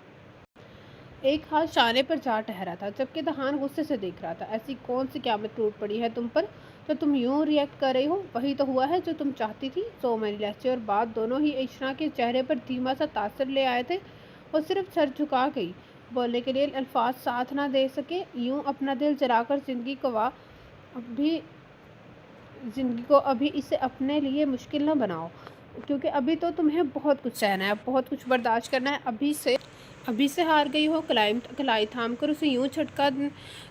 एक हाथ शाने पर जा ठहरा था, जबकि दहान गुस्से से देख रहा था। ऐसी कौन सी क़यामत टूट पड़ी है तुम पर जो तुम यूं रिएक्ट कर रही हो? वही तो हुआ है जो तुम चाहती थी। सो मेरी लहजे और बात दोनों ही इशना के चेहरे पर धीमा सा तासर ले आए थे। वो सिर्फ सर झुका गई, बोलने के लिए अल्फाज साथ ना दे सके। यूं अपना दिल जलाकर ज़िंदगी को अभी इसे अपने लिए मुश्किल ना बनाओ, क्योंकि अभी तो तुम्हें बहुत कुछ सहना है, बहुत कुछ बर्दाश्त करना है। अभी से हार गई हो। कलाई थाम कर उसे यूं झटका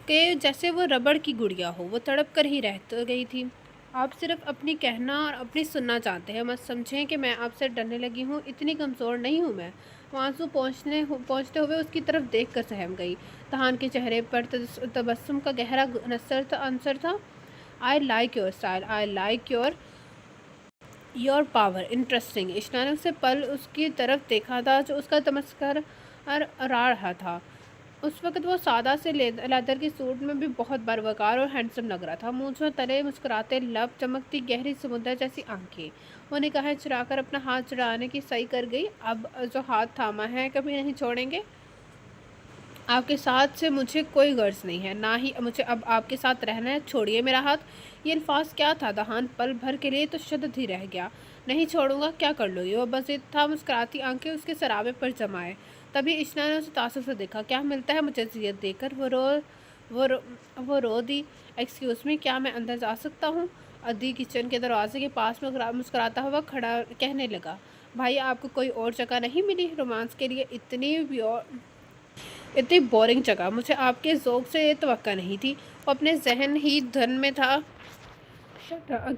के जैसे वो रबड़ की गुड़िया हो। वो तड़प कर ही रह तो गई थी। आप सिर्फ अपनी कहना और अपनी सुनना चाहते हैं, मत समझें कि मैं आपसे डरने लगी हूँ। इतनी कमज़ोर नहीं हूँ मैं। वो आंसू पहुँचते हुए उसकी तरफ देख कर सहम गई। तहान के चेहरे पर तबस्सुम का गहरा आंसर था। I like your style, I like your power, interesting. Ishna ने उसे पल उसकी तरफ देखा था जो उसका तमस्कर अरा रहा था। उस वक्त वो सादा से लेदर के सूट में भी बहुत बारवकार और हैंडसम लग रहा था। मूंछों तले मुस्कुराते लब, चमकती गहरी समुद्र जैसी आंखें। वो निगाहें चुराकर अपना हाथ चढ़ाने की सही कर गई। अब जो हाथ थामा है कभी नहीं छोड़ेंगे। आपके साथ से मुझे कोई गर्ज नहीं है, ना ही मुझे अब आपके साथ रहना है। छोड़िए मेरा हाथ। ये अल्फाज क्या था? दहान पल भर के लिए तो शद्द ही रह गया। नहीं छोड़ूंगा, क्या कर लोगी? वो बस था, मुस्कुराती आंखें उसके सराबे पर जमाए। तभी इशना ने उसे तासुब से देखा। क्या मिलता है मुझे अज़ियत देकर? वो रो दी। एक्सक्यूज़ मी, क्या मैं अंदर जा सकता हूँ? अदी किचन के दरवाजे के पास में मुस्कुराता हुआ खड़ा कहने लगा, भाई आपको कोई और जगह नहीं मिली रोमांस के लिए? इतनी बोरिंग जगह मुझे आपके ज़ौक़ से ये तवक्का नहीं थी। वो अपने जहन ही धन में था।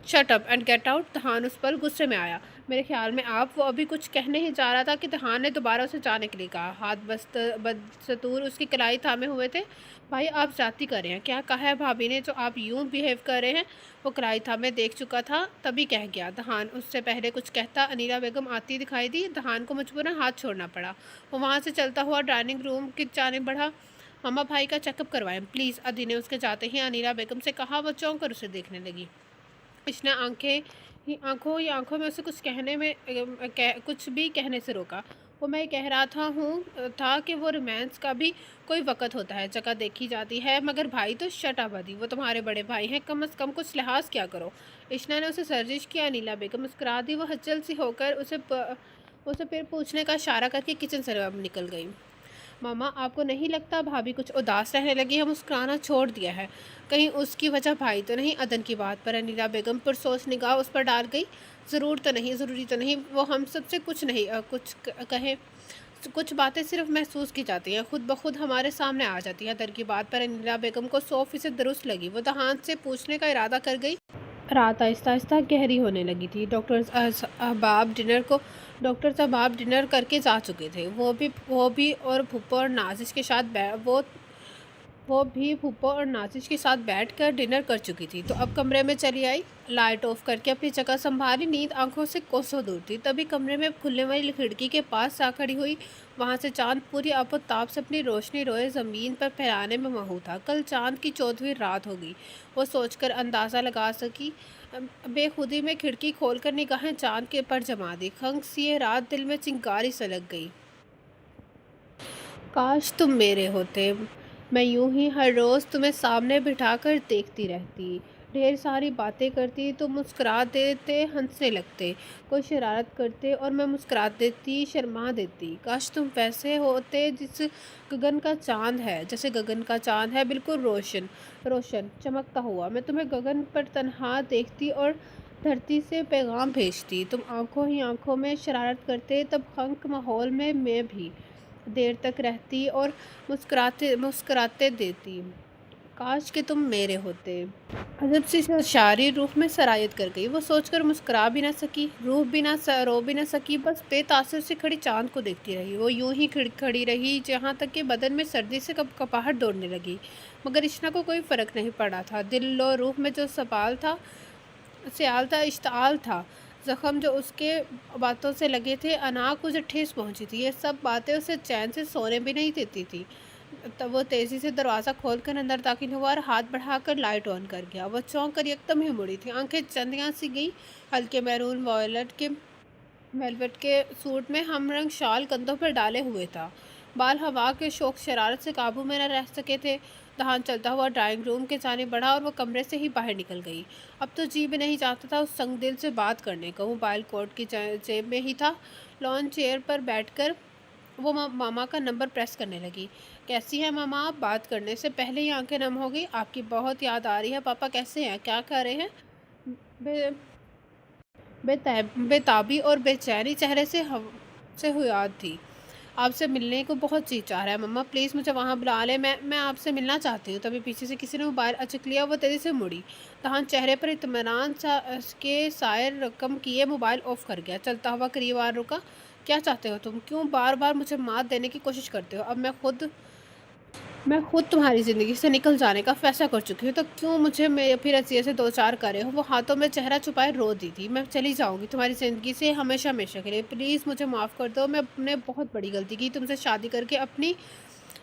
Shut up and get out. Dahan उस पर गुस्से में आया। मेरे ख्याल में वो अभी कुछ कहने ही जा रहा था कि दहान ने दोबारा उसे जाने के लिए कहा। हाथ बदस्तूर उसकी कलाई थामे हुए थे। भाई आप जाती कर रहे हैं? क्या कहा है भाभी ने जो आप यूं बिहेव कर रहे हैं? वो कलाई थामे देख चुका था, तभी कह गया। दहान उससे पहले कुछ कहता अनीला बेगम आती दिखाई दी। दहान को मजबूरन हाथ छोड़ना पड़ा। वो वहाँ से चलता हुआ डाइनिंग रूम की जानिब बढ़ा। मामा भाई का चेकअप करवाएं प्लीज़, अदी ने उसके जाते ही अनीला बेगम से कहा। वो चौंक कर उसे देखने लगी। इसने आंखों में उसे कुछ भी कहने से रोका। वो मैं कह रहा था कि वो रोमांस का भी कोई वक़्त होता है, जगह देखी जाती है, मगर भाई तो शट अप अदी, वो तुम्हारे बड़े भाई हैं, कम अज़ कम कुछ लिहाज क्या करो। इशना ने उसे सर्जिश किया। अनीला बेगम मुस्कुरा दी। वो हलचल सी होकर उसे फिर पूछने का इशारा करके किचन से निकल गई। मामा, आपको नहीं लगता भाभी कुछ उदास रहने लगी है? मुस्कुराना छोड़ दिया है? कहीं उसकी वजह भाई तो नहीं? अदन की बात पर अनिला बेगम पुरसोच निगाह उस पर डाल गई। ज़रूर तो नहीं, ज़रूरी तो नहीं, वो हम सबसे कुछ नहीं कहे। कुछ बातें सिर्फ महसूस की जाती हैं, खुद ब खुद हमारे सामने आ जाती हैं। अदन की बात पर अनिला बेगम को 100% दुरुस्त लगी। वो दहान से पूछने का इरादा कर गई। रात आहिस्ता आहिस्ता गहरी होने लगी थी। डॉक्टर साहब आप डिनर करके जा चुके थे। वो भी और फूफा और नाजिश के साथ वो भी फूफा और नाजिश के साथ बैठकर डिनर कर चुकी थी, तो अब कमरे में चली आई। लाइट ऑफ करके अपनी जगह संभाली। नींद आंखों से कोसों दूर थी। तभी कमरे में खुलने वाली खिड़की के पास जा खड़ी हुई। वहां से चांद पूरी आफताब से अपनी रोशनी रोए ज़मीन पर फैलाने में महू था। कल चांद की 14वीं रात होगी, वो सोचकर अंदाज़ा लगा सकी। बेखुदी में खिड़की खोलकर निगाहें चांद के ऊपर जमा दी। खंग सी ये रात दिल में चिंगारी सा लग गई। काश तुम मेरे होते, मैं यूं ही हर रोज़ तुम्हें सामने बिठाकर देखती रहती, ढेर सारी बातें करती, तुम मुस्कुरा देते, हंसने लगते, कोई शरारत करते और मैं मुस्कुरा देती, शर्मा देती। काश तुम वैसे होते जिस गगन का चांद है, जैसे गगन का चांद है, बिल्कुल रोशन रोशन चमकता हुआ। मैं तुम्हें गगन पर तन्हा देखती और धरती से पैगाम भेजती। तुम आंखों ही आंखों में शरारत करते, तब खंक माहौल में मैं भी देर तक रहती और मुस्कुराते मुस्कुराते देती। काश कि तुम मेरे होते। अजब सी शायरी रूह में सरायत कर गई। वो सोचकर मुस्कुरा भी ना सकी, रूह भी ना रो भी ना सकी, बस बेतासुर से खड़ी चांद को देखती रही। वो यूं ही खड़ी रही जहाँ तक कि बदन में सर्दी से कपाहट दौड़ने लगी। मगर इश्ना को कोई फ़र्क नहीं पड़ा था। दिल और रूह में जो सियाल था, इश्ताल था। ज़ख्म जो उसके बातों से लगे थे, अना को जो ठेस पहुंची थी, ये सब बातें उसे चैन से सोने भी नहीं देती थी। तब वो तेज़ी से दरवाज़ा खोलकर अंदर दाखिल हुआ और हाथ बढ़ाकर लाइट ऑन कर गया। वह चौंक कर एकदम ही मुड़ी थी। आंखें चंदियाँ सी गई। हल्के मैरून वेलवेट के सूट में हमरंग शाल कंधों पर डाले हुए था। बाल हवा के शौक शरारत से काबू में न रह सके थे। दहान चलता हुआ ड्राइंग रूम के जाने बढ़ा और वो कमरे से ही बाहर निकल गई। अब तो जी भी नहीं चाहता था उस संग दिल से बात करने का। मोबाइल कोट की जेब में ही था। लॉन चेयर पर बैठकर वो मामा का नंबर प्रेस करने लगी। कैसी है मामा आप? बात करने से पहले ही आंखें नम हो गई। आपकी बहुत याद आ रही है। पापा कैसे हैं? क्या कर रहे हैं? बे, बेताबी और बेचैनी चेहरे से हुई याद थी। आपसे मिलने को बहुत जी चाह रहा है मम्मा, प्लीज़ मुझे वहाँ बुला ले, मैं आपसे मिलना चाहती हूँ। तभी पीछे से किसी ने मोबाइल अचक लिया। वो तेज़ी से मुड़ी। तहां चेहरे पर इत्मीनान के सायर रकम किए मोबाइल ऑफ कर गया। चलता हुआ करीब आ रुका। क्या चाहते हो तुम? क्यों बार बार मुझे मात देने की कोशिश करते हो? अब मैं खुद तुम्हारी ज़िंदगी से निकल जाने का फ़ैसला कर चुकी हूँ, तो क्यों मुझे मेरे फिर अज़ियत से दो चार कर रहे हो? वो हाथों में चेहरा छुपाए रो दी थी। मैं चली जाऊँगी तुम्हारी ज़िंदगी से हमेशा हमेशा के लिए। प्लीज़ मुझे माफ़ कर दो। मैंने बहुत बड़ी गलती की तुमसे शादी करके,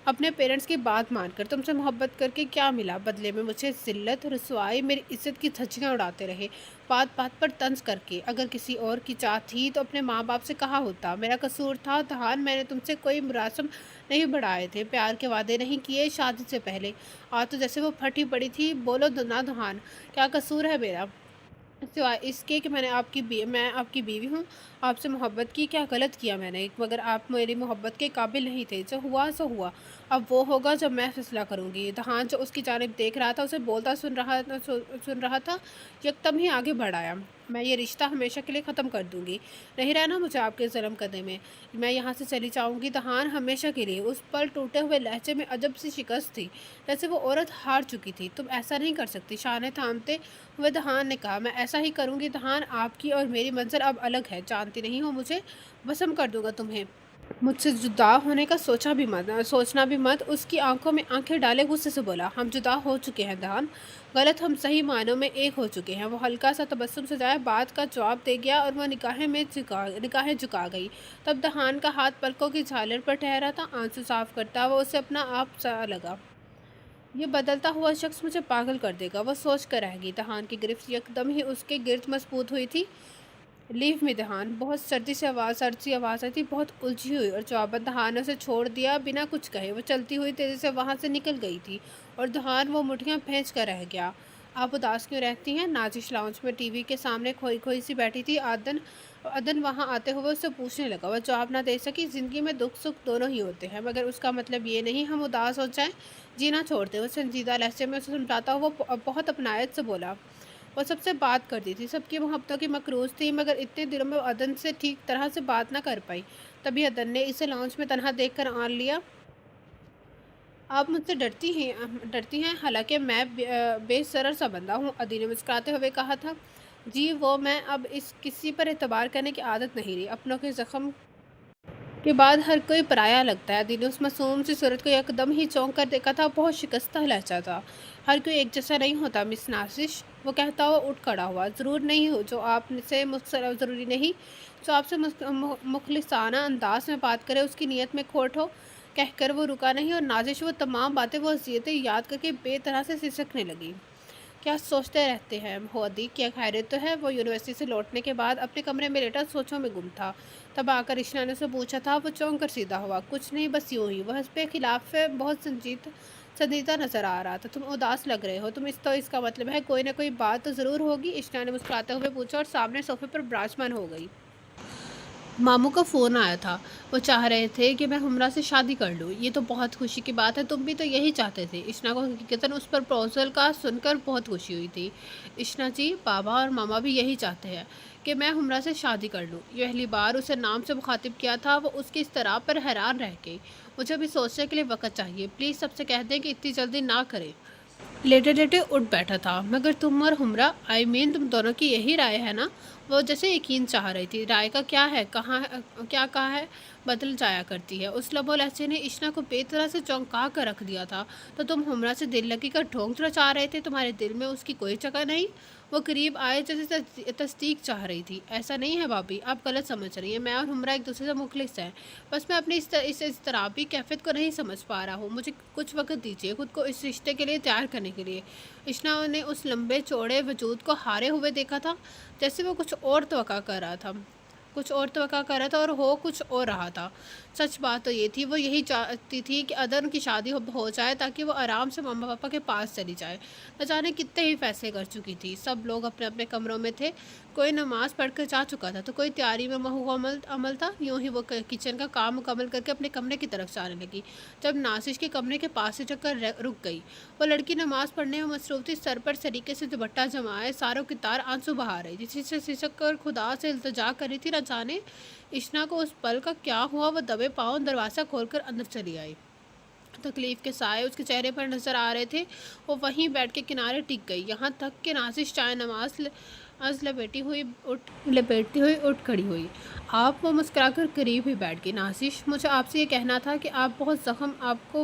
अपने पेरेंट्स की बात मानकर। तुमसे मोहब्बत करके क्या मिला? बदले में मुझे ज़िल्लत, रुसवाई, मेरी इज़्ज़त की धज्जियाँ उड़ाते रहे, बात बात पर तंज करके। अगर किसी और की चाह थी तो अपने माँ बाप से कहा होता। मेरा कसूर था दहान, मैंने तुमसे कोई मुरासम नहीं बढ़ाए थे, प्यार के वादे नहीं किए शादी से पहले। आज तो जैसे वो फटी पड़ी थी। बोलो ना दहान, क्या कसूर है मेरा? सिवाय इसके कि मैं आपकी बीवी हूँ, आपसे मोहब्बत की। क्या गलत किया मैंने? मगर आप मेरी मोहब्बत के काबिल नहीं थे। जो हुआ सो हुआ। अब वो होगा जब मैं फैसला करूँगी। दहान जो उसकी जानिब देख रहा था, उसे बोलता सुन रहा था, यकदम ही आगे बढ़ आया। मैं ये रिश्ता हमेशा के लिए ख़त्म कर दूँगी। नहीं रहना मुझे आपके ज़ुल्म करने में। मैं यहाँ से चली जाऊँगी दहान, हमेशा के लिए। उस पल टूटे हुए लहजे में अजब सी शिकस्त थी, जैसे वो औरत हार चुकी थी। तुम ऐसा नहीं कर सकती, शाने थामते हुए दहान ने कहा। मैं ऐसा ही करूँगी दहान, आपकी और मेरी मंज़िल अब अलग है। जानती नहीं हो मुझे? वसम कर दूँगा तुम्हें। मुझसे जुदा होने का सोचना भी मत। उसकी आंखों में आंखें डाले गुस्से से बोला। हम जुदा हो चुके हैं दहान, गलत, हम सही मानों में एक हो चुके हैं। वो हल्का सा तबस्सुम सजाए बात का जवाब दे गया और वह निगाहें झुका गई। तब दहान का हाथ पलकों की झालर पर ठहरा था, आंसू साफ करता। वो उसे अपना आप सा लगा। ये बदलता हुआ शख्स मुझे पागल कर देगा, वो सोच कर रह गई। दहान की गिरफ्त यकदम ही उसके गिर्द मजबूत हुई थी। लीव मी दहान, बहुत सर्द सी आवाज़ आई थी, बहुत उलझी हुई। और जवाबन दहान ने उसे छोड़ दिया बिना कुछ कहे। वो चलती हुई तेज़ी से वहाँ से निकल गई थी और दहान वो मुठ्ठियाँ भींच कर रह गया। आप उदास क्यों रहती हैं? नाज़िश लाउंज में टीवी के सामने खोई खोई सी बैठी थी। अदन अदन वहाँ आते हुए उससे पूछने लगा। वह जवाब ना दे सकी। ज़िंदगी में दुख सुख दोनों ही होते हैं, मगर उसका मतलब ये नहीं हम उदास हो जाएं, जीना छोड़ दें। वो संजीदा लहजे में उसे समझाता हुआ बहुत अपनायत से बोला। वो सबसे बात करती थी, सबकी मोहब्बतों की मकरूज थी, मगर इतने दिनों में वो अदन से ठीक तरह से बात ना कर पाई। तभी अदन ने इसे लाउंज में तनहा देख कर आन लिया। आप मुझसे डरती हैं, हालांकि मैं बेसरर सा बंदा हूँ, अदी ने मुस्कुराते हुए कहा था। जी वो मैं अब इस किसी पर एतबार करने की आदत नहीं रही। अपनों के जख्म के बाद हर कोई पराया लगता है। अदी ने उस मासूम सी सूरत को एकदम ही चौंक कर देखा था। बहुत शिकस्ता लहजा था। हर कोई एक जैसा नहीं होता मिस नासिश, वो कहता हुआ उठ खड़ा हुआ। ज़रूर नहीं हो जो आपसे ज़रूरी नहीं जो आपसे मुखलिसाना अंदाज में बात करे उसकी नीयत में खोट हो। कहकर वो रुका नहीं और नाजिश वो तमाम बातें वो अज़ियतें याद करके बेतरह से सिसकने लगी। क्या सोचते रहते हैं हो अदी, क्या खैरियत तो है? वो यूनिवर्सिटी से लौटने के बाद अपने कमरे में लेटा सोचों में गुम था। तब आकर इशना ने उसे पूछा था। वो चौंक कर सीधा हुआ। कुछ नहीं, बस यूं ही। वह उसके खिलाफ बहुत संजीदा नजर आ रहा था। तुम उदास लग रहे हो। इसका मतलब है कोई ना कोई बात तो ज़रूर होगी, इशना ने मुस्कुराते हुए पूछा और सामने सोफे पर विराजमान हो गई। मामू का फ़ोन आया था। वो चाह रहे थे कि मैं हुमरा से शादी कर लूँ। ये तो बहुत खुशी की बात है। तुम भी तो यही चाहते थे। इशना को हकीकतन उस प्रपोजल का सुनकर बहुत खुशी हुई थी। इशना जी, पापा और मामा भी यही चाहते हैं कि मैं हुमरा से शादी कर लूँ। ये पहली बार उसे नाम से मुखातिब किया था। वो उसकी इस तरह पर हैरान रह गई। मुझे भी सोचने के लिए वक्त चाहिए। प्लीज़ सबसे कह दें कि इतनी जल्दी ना करें। लेटे लेटे उठ बैठा था। मगर तुम और हुमरा, तुम दोनों की यही राय है ना? वो जैसे यकीन चाह रही थी। राय का क्या है, क्या कहा है, बदल जाया करती है। उस लबो लहजे ने इशना को बेतरह से चौंका कर रख दिया था। तो तुम हुमरा से दिल लगी कर ढोंग रचा रहे थे? तुम्हारे दिल में उसकी कोई जगह नहीं? वो करीब आए जैसे तस्दीक चाह रही थी। ऐसा नहीं है भाभी, आप गलत समझ रही हैं। मैं और हुमरा एक दूसरे से मुखलिस हैं। बस मैं अपनी इस इज़्तिराबी कैफियत को नहीं समझ पा रहा हूँ। मुझे कुछ वक्त दीजिए खुद को इस रिश्ते के लिए तैयार करने के लिए। इशना ने उस लंबे चौड़े वजूद को हारे हुए देखा था, जैसे वो कुछ और तवक्का कर रहा था और हो कुछ और रहा था। सच बात तो ये थी, वो यही चाहती थी कि अदन की शादी हो जाए ताकि वो आराम से मम्मा पापा के पास चली जाए। न जाने कितने ही फैसले कर चुकी थी। सब लोग अपने अपने कमरों में थे। कोई नमाज पढ़कर जा चुका था तो कोई तैयारी में अमल था। यूं ही वो किचन का काम मुकम्मल करके अपने कमरे की तरफ जाने लगी जब नासिश के कमरे के पास से चक्कर रुक गई। वो लड़की नमाज पढ़ने में मसरूफ थी। सर पर सलीके से दुपट्टा जमाए सारों की तार आंसू बहा रही थी, जिससे सिसक कर खुदा से इल्तिजा कर रही थी। न जाने इशना को उस पल का क्या हुआ। वो दबे पाँव दरवाज़ा खोलकर अंदर चली आई। तकलीफ के साए उसके चेहरे पर नजर आ रहे थे। वो वहीं बैठ के किनारे टिक गई, यहाँ तक कि नासिश चाय नमाज आज लपेटती हुई उठ खड़ी हुई। आप वो मुस्कुराकर करीब ही बैठ गई। नासिश, मुझे आपसे ये कहना था कि आपको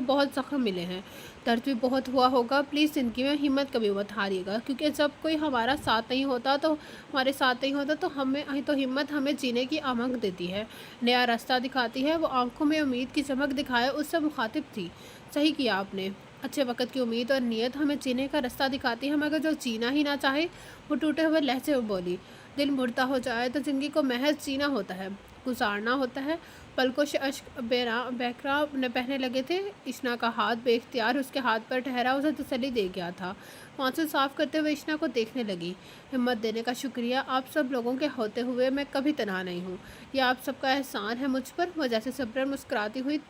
बहुत ज़ख्म मिले हैं, दर्द भी बहुत हुआ होगा। प्लीज़ ज़िंदगी में हिम्मत कभी मत हारिएगा, क्योंकि जब कोई हमारा साथ नहीं होता तो हिम्मत हमें जीने की आमक देती है, नया रास्ता दिखाती है। वो आंखों में उम्मीद की चमक दिखाए उससे मुखातिब थी। सही किया आपने। अच्छे वक्त की उम्मीद और नीयत हमें जीने का रास्ता दिखाती है, मगर जो जीना ही ना चाहे, वो टूटे हुए लहजे में बोली, दिल मुर्दा हो जाए तो ज़िंदगी को महज जीना होता है, गुजारना होता है। पलकों से अश्क बहरा न बहने लगे थे। इशना का हाथ बेख्तियार उसके हाथ पर ठहरा उसे तसल्ली दे गया था। आंसू साफ करते हुए इशना को देखने लगी। हिम्मत देने का शुक्रिया। आप सब लोगों के होते हुए मैं कभी तनहा नहीं हूँ। यह आप सबका एहसान है मुझ पर। वो जैसे सब्र मुस्कुराती हुई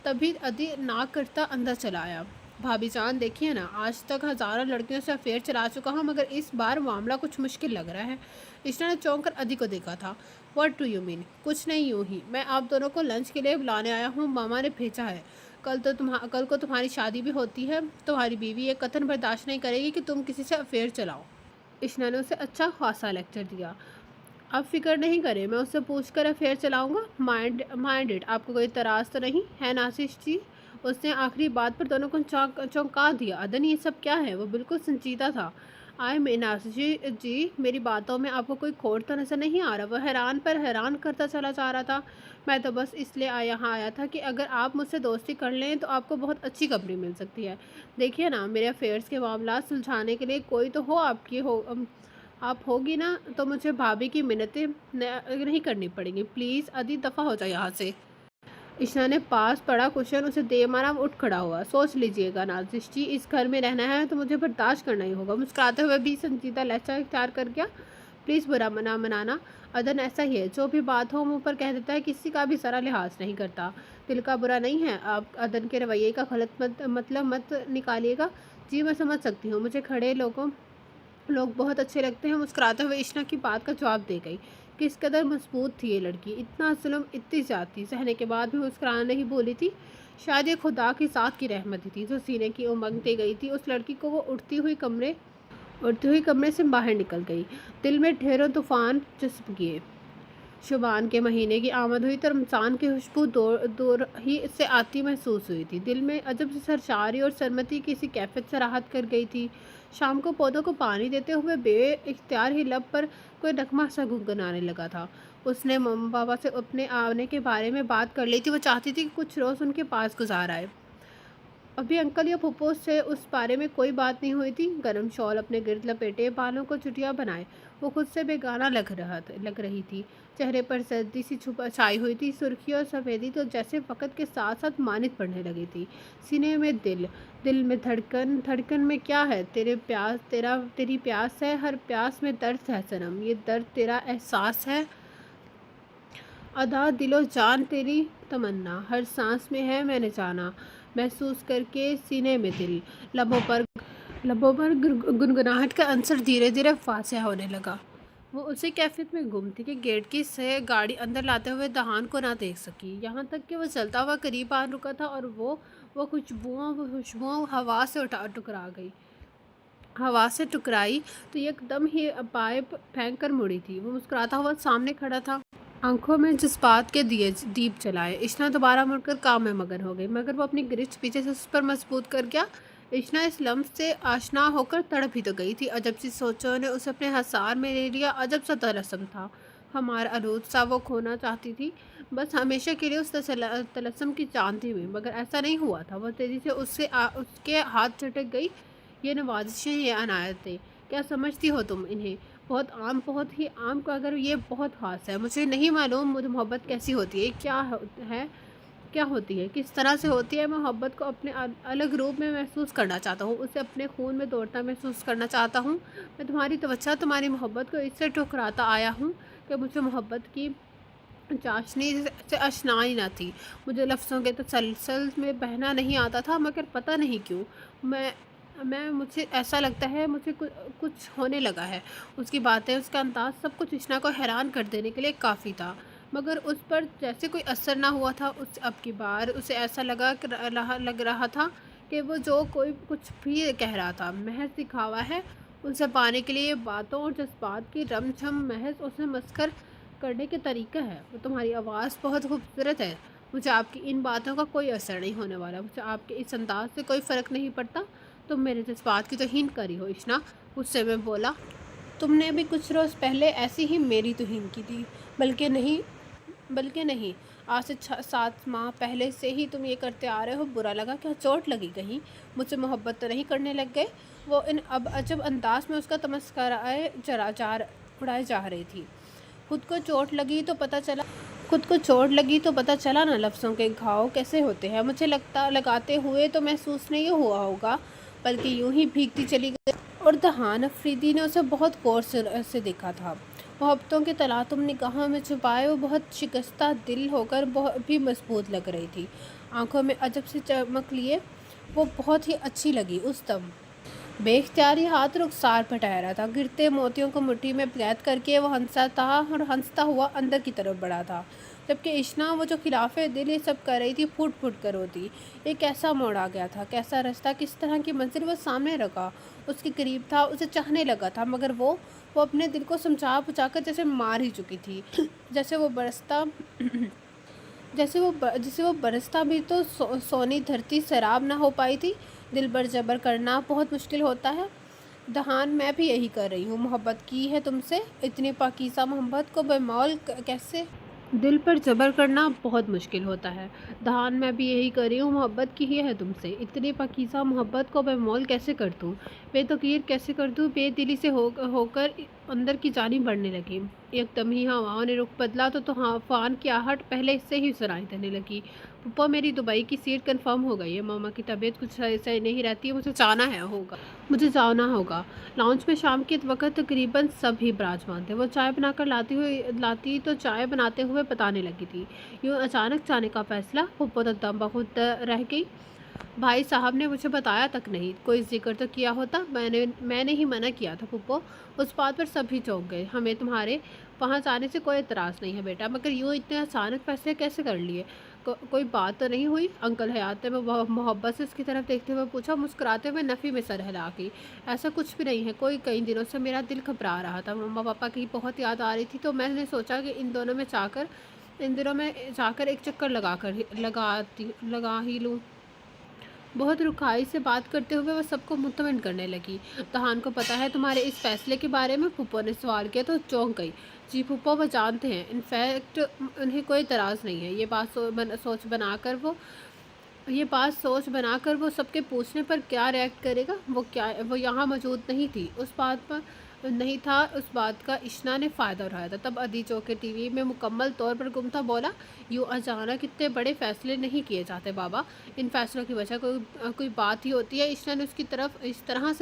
तभी अदी नाक करता अंदर चला आया। भाभी जान, देखिए ना, आज तक हज़ारों लड़कियों से अफेयर चला चुका हूँ, मगर इस बार मामला कुछ मुश्किल लग रहा है। इशना ने चौंक कर अदी को देखा था। What do you mean? कुछ नहीं, यूँ ही। मैं आप दोनों को लंच के लिए बुलाने आया हूँ, मामा ने भेजा है। कल को तुम्हारी शादी भी होती है। तुम्हारी बीवी ये कतन बर्दाश्त नहीं करेगी कि तुम किसी से अफेयर चलाओ। इशना ने उसे अच्छा खासा लेक्चर दिया। आप फिक्र नहीं करें, मैं उससे पूछ कर अफेयर चलाऊँगा। माइंडेड, आपको कोई तराज तो नहीं है नासिश जी? उसने आखिरी बात पर दोनों को चौंका दिया। अदन, ये सब क्या है? वो बिल्कुल संजीदा था। आए मैं नासिश जी, मेरी बातों में आपको कोई खोट तो नजर नहीं आ रहा? वह हैरान पर हैरान करता चला जा रहा था। मैं तो बस इसलिए यहाँ आया था कि अगर आप मुझसे दोस्ती कर लें तो आपको बहुत अच्छी कंपनी मिल सकती है। देखिए ना, मेरे अफेयर्स के मामला सुलझाने के लिए कोई तो हो, आप होगी ना, तो मुझे भाभी की मिन्नतें नहीं करनी पड़ेंगी। प्लीज़ अदी, दफ़ा हो जाए यहाँ से। ईशा ने पास पड़ा कुशन उसे दे मारा, वो उठ खड़ा हुआ। सोच लीजिएगा नाजिश जी, इस घर में रहना है तो मुझे बर्दाश्त करना ही होगा। मुस्कुराते हुए भी संजीदा लहजा इख्तियार कर गया। प्लीज़ बुरा मना मनाना, अदन ऐसा ही है, जो भी बात हो मुंह पर कह देता है, किसी का भी ज़रा लिहाज नहीं करता। दिल का बुरा नहीं है, आप अदन के रवैये का गलत मतलब मत निकालिएगा। जी मैं समझ सकती हूँ, मुझे खड़े लोग बहुत अच्छे लगते हैं। मुस्कुराते हुए इशना की बात का जवाब दे गई। किस कदर मजबूत थी ये लड़की, इतना जुल्म इतनी ज़्यादती सहने के बाद भी मुस्कुराना नहीं भूली थी। शायद ये खुदा की साथ की रहमत ही थी जो सीने की उमंग दे गई थी उस लड़की को। वो उड़ती हुई कमरे से बाहर निकल गई। दिल में ढेरों तूफान चुस्प किए। शुबान के महीने की आमद हुई तो रमज़ान की खुशबू दूर दूर ही से आती महसूस हुई थी। दिल में अजब से सरशारी और सरमती किसी कैफियत से राहत कर गई थी। शाम को पौधों को पानी देते हुए बे इख्तियार ही लब पर कोई नगमा सा गुनगुनाने लगा था। उसने मम्मा पापा से अपने आने के बारे में बात कर ली थी। वो चाहती थी कि कुछ रोज़ उनके पास गुजार आए। अभी अंकल या फूफो से उस बारे में कोई बात नहीं हुई थी। गरम शॉल अपने गिर्द लपेटे, बालों को चुटिया बनाए वो खुद से बेगाना लग रही थी। चेहरे पर सर्दी सी छाई हुई थी, सुर्खी और सफ़ेदी तो जैसे वक़्त के साथ साथ मानित पड़ने लगी थी। सीने में दिल में धड़कन में क्या है, तेरी प्यास है, हर प्यास में दर्द है सनम, ये दर्द तेरा एहसास है। अदा दिलो जान तेरी तमन्ना, हर सांस में है मैंने जाना, महसूस करके सीने में दिल। लबों पर गुनगुनाहट का अंसर धीरे धीरे वाज़ेह होने लगा। वो उसी कैफियत में गुम थी कि गेट की से गाड़ी अंदर लाते हुए दहान को ना देख सकी। यहाँ तक कि वो चलता हुआ करीब आ रुका था और वो खुशबुओं हवा से टकराई तो एकदम ही पाइप फेंक कर मुड़ी थी। वो मुस्कुराता हुआ सामने खड़ा था, आंखों में जज्बात के दीप जलाए। इशना दोबारा मुड़कर काम में मगन हो गई, मगर वो अपनी गिरफ्त पीछे से उस पर मजबूत कर गया। इशना इस लम्स से आशना होकर तड़प ही तो गई थी। अजब सी सोचों ने उसे अपने हसार में ले लिया। अजब सा तलस्सम था, हमारा आरूद सा वो खोना चाहती थी, बस हमेशा के लिए उस तलस्सम की जानती हुई। मगर ऐसा नहीं हुआ था। वह तेज़ी से उसके हाथ झटक गई। ये नवाजिशें, ये अनायतें, क्या समझती हो तुम इन्हें? बहुत ही आम को, अगर ये बहुत ख़ास है। मुझे नहीं मालूम मुझे मोहब्बत कैसी होती है, क्या होती है, किस तरह से होती है। मोहब्बत को अपने अलग रूप में महसूस करना चाहता हूँ, उसे अपने खून में दौड़ता महसूस करना चाहता हूँ। मैं तुम्हारी तवज्जो, तुम्हारी मोहब्बत को इससे ठुकराता आया हूँ कि मुझे मोहब्बत की चाशनी से आशनाई न थी। मुझे लफ्ज़ों के तसलसल में बहना नहीं आता था, मगर पता नहीं क्यों मुझे ऐसा लगता है मुझे कुछ होने लगा है। उसकी बातें, उसका अंदाज़, सब कुछ इशना को हैरान कर देने के लिए काफ़ी था, मगर उस पर जैसे कोई असर ना हुआ था। अब की बार उसे ऐसा लग रहा था कि वो जो कोई कुछ भी कह रहा था महज दिखावा है। उसे पाने के लिए बातों और जज्बात की रमझम महज उसे मस्खर करने के तरीका है। वो तुम्हारी आवाज़ बहुत खूबसूरत है, मुझे आपकी इन बातों का कोई असर नहीं होने वाला, मुझे आपके इस अंदाज से कोई फ़र्क नहीं पड़ता। तुम मेरे जज्बात की तौहीन करी हो इशना, गुस्से में बोला। तुमने अभी कुछ रोज़ पहले ऐसी ही मेरी तौहीन की थी। बल्कि नहीं, आज से 7 माह पहले से ही तुम ये करते आ रहे हो। बुरा लगा क्या? चोट लगी कहीं? मुझसे मोहब्बत तो नहीं करने लग गए? वो इन अब अजब अंदाज में उसका तमस्कराए उड़ाए जा रही थी। खुद को चोट लगी तो पता चला ना लफ्ज़ों के घाव कैसे होते हैं। मुझे लगाते हुए तो महसूस नहीं हुआ होगा, बल्कि यूं ही भीगती चली गई। और दहान अफरीदी ने उसे बहुत गौर से देखा था। मोहब्बतों के तलातुम निगाहों में छुपाए वो बहुत शिकस्ता दिल होकर भी मजबूत लग रही थी। आंखों में अजब से चमक लिए वो बहुत ही अच्छी लगी। उस दम बेख्तियारी हाथ रुखसार पर ठहरा था। गिरते मोतियों को मुट्ठी में कैद करके वो हंसता हुआ अंदर की तरफ बढ़ा था, जबकि इशना, वो जो खिलाफे दिल ये सब कर रही थी, फूट फूट कर रोती। ये कैसा मोड़ आ गया था, कैसा रास्ता, किस तरह की मंजिल वो सामने रखा, उसके करीब था, उसे चाहने लगा था, मगर वो अपने दिल को समझा बुझाकर जैसे मार ही चुकी थी। जिसे वो बरसता भी तो सोनी धरती सैराब ना हो पाई थी। दिल पर जबर करना बहुत मुश्किल होता है दहान, मैं भी यही कर रही हूँ। मोहब्बत की है तुमसे, इतनी पाकीज़ा मोहब्बत को बेमौल कैसे दिल पर जबर करना बहुत मुश्किल होता है। दहान मैं भी यही कर रही हूँ, मोहब्बत की ही है तुमसे। इतनी पाकीज़ा मोहब्बत को बेमोल कैसे कर दूँ? बेतकीर कैसे कर दूँ? बेदिली से होकर अंदर की जानिब बढ़ने लगी। एकदम ही हवाओं ने रुख बदला तो तूफ़ान की आहट पहले से ही सुनाई देने लगी। पप्पा, मेरी दुबई की सीट कंफर्म हो गई है। मामा की तबीयत कुछ सही नहीं रहती है, मुझे जाना होगा। लाउंज में शाम के वक़्त तकरीबन सभी विराजमान थे। वो चाय बनाकर लाती तो चाय बनाते हुए बताने लगी थी। यूँ अचानक जाने का फ़ैसला? फुप्पो तो दम बहुत रह गई। भाई साहब ने मुझे बताया तक नहीं, कोई ज़िक्र तो किया होता। मैंने ही मना किया था फुप्पो। उस बात पर सभी चौंक गए। हमें तुम्हारे वहाँ जाने से कोई एतराज़ नहीं है बेटा, मगर यूँ इतने अचानक फ़ैसले कैसे कर लिए? कोई बात तो नहीं हुई? अंकल हयात ने मोहब्बत से उसकी तरफ देखते हुए पूछा। मुस्कुराते हुए नफ़ी में सर हिला गई। ऐसा कुछ भी नहीं है। कई दिनों से मेरा दिल घबरा रहा था। मम्मा पापा की बहुत याद आ रही थी, तो मैंने सोचा कि इन दिनों में जाकर एक चक्कर लगा ही लूँ। बहुत रुखाई से बात करते हुए वह सबको मुतमिन करने लगी। तहान को पता है तुम्हारे इस फैसले के बारे में? फूफो ने सवाल किया तो चौंक गई। जी फूफो, वो जानते हैं। इनफैक्ट उन्हें कोई एतराज़ नहीं है। ये बात सोच बनाकर वो सबके पूछने पर क्या रिएक्ट करेगा? वो यहाँ मौजूद नहीं थी। उस बात का इशना ने फ़ायदा उठाया था। तब अदी चौके टीवी में मुकम्मल तौर पर गुम था। बोला, यूँ अचानक इतने बड़े फ़ैसले नहीं किए जाते बाबा। इन फ़ैसलों की वजह कोई बात ही होती है। इशना ने उसकी तरफ इस तरह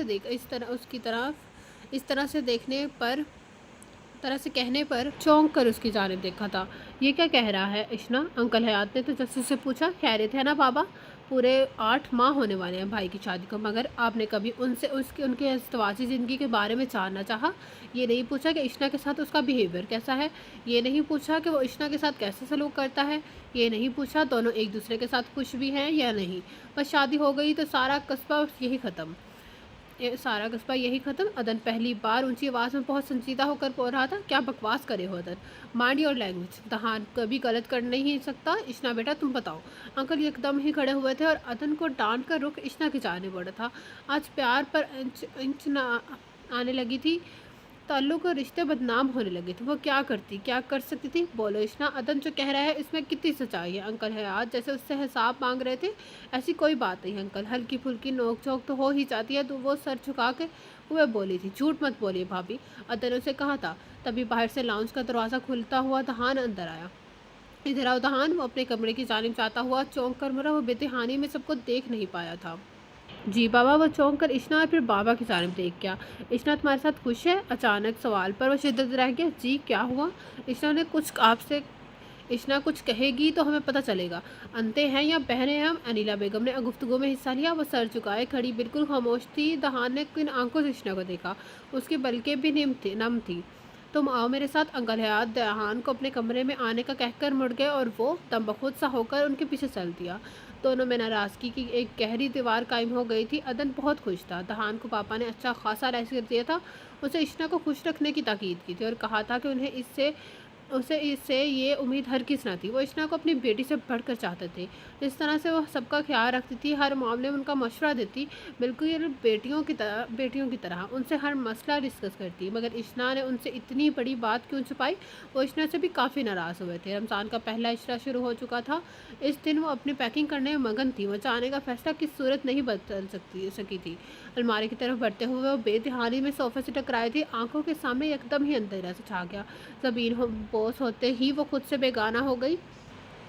से कहने पर चौंक कर उसकी जानिब देखा था। ये क्या कह रहा है इशना? अंकल हयात ने तो जस्टिस से पूछा। खैरियत है ना बाबा? पूरे 8 माह होने वाले हैं भाई की शादी को, मगर आपने कभी उनसे उनके अस्तवासी ज़िंदगी के बारे में जानना चाहा? ये नहीं पूछा कि इशना के साथ उसका बिहेवियर कैसा है? ये नहीं पूछा कि वो इशना के साथ कैसे सलूक करता है? ये नहीं पूछा दोनों एक दूसरे के साथ खुश भी हैं या नहीं? बस शादी हो गई तो सारा कस्बा यही ख़त्म। अदन पहली बार ऊंची आवाज़ में बहुत संजीदा होकर बोल रहा था। क्या बकवास करे हो अदन? Mind your language. दहान कभी गलत कर नहीं सकता। इशना बेटा तुम बताओ। अंकल एकदम ही खड़े हुए थे और अदन को डांट कर रुख इशना की जानिब बढ़ा था। आज प्यार पर इंच इंच न आने लगी थी। ताल्लुक और रिश्ते बदनाम होने लगे थे। वो क्या कर सकती थी? बोलो इशना, अदन जो कह रहा है इसमें कितनी सच्चाई है? अंकल हयात जैसे उससे हिसाब मांग रहे थे। ऐसी कोई बात नहीं अंकल, हल्की फुल्की नोक झोंक तो हो ही जाती है। तो वो सर झुका के हुए बोली थी। झूठ मत बोलिए भाभी, अदन उसे कहा था। तभी बाहर से लाउंज का दरवाज़ा खुलता हुआ दहान अंदर आया। इधर आओ दहान। वो अपने कमरे की जानिब जाता हुआ चौंक कर मुड़ा। वो बेतिहानी में सबको देख नहीं पाया था। जी बाबा। वो चौंक कर इशना और फिर बाबा की जानिब देख गया। इशना तुम्हारे साथ खुश है? अचानक सवाल पर वो शिद्दत रह गया। जी क्या हुआ? इशना ने कुछ आपसे इशना कुछ कहेगी तो हमें पता चलेगा। अंते हैं या बहनें हैं हम? अनिला बेगम ने गुफ्तगू में हिस्सा लिया। वो सर झुकाए खड़ी बिल्कुल खामोश थी। दहान ने किन आंखों से इशना को देखा। उसकी बल्कि भी नम थी। तुम आओ मेरे साथ। अंकल हयात दहान को अपने कमरे में आने का कहकर मुड़ गए और वो तंबखुद सा होकर उनके पीछे चल दिया। दोनों में नाराज़गी की एक गहरी दीवार कायम हो गई थी। अदन बहुत खुश था। दहान को पापा ने अच्छा खासा रेस्ट दिया था। उसे इशना को खुश रखने की ताकीद की थी और कहा था कि उसे इससे ये उम्मीद हरगिज़ ना थी। वो इशना को अपनी बेटी से बढ़कर चाहते थे। जिस तरह से वह सबका ख्याल रखती थी, हर मामले में उनका मशवरा देती, बिल्कुल बेटियों की तरह उनसे हर मसला डिस्कस करती। मगर इशना ने उनसे इतनी बड़ी बात क्यों छुपाई? वो इशना से भी काफ़ी नाराज़ हुए थे। रमज़ान का पहला इशरा शुरू हो चुका था। इस दिन वो अपनी पैकिंग करने में मगन थी। वो जाने का फैसला किस सूरत नहीं बदल सकी थी। अलमारी की तरफ बढ़ते हुए वो बेतहानी में सोफे से टकराई थी। आंखों के सामने एकदम ही अंधेरा से छा गया। ज़मीन बोस होते ही वो खुद से बेगाना हो गई।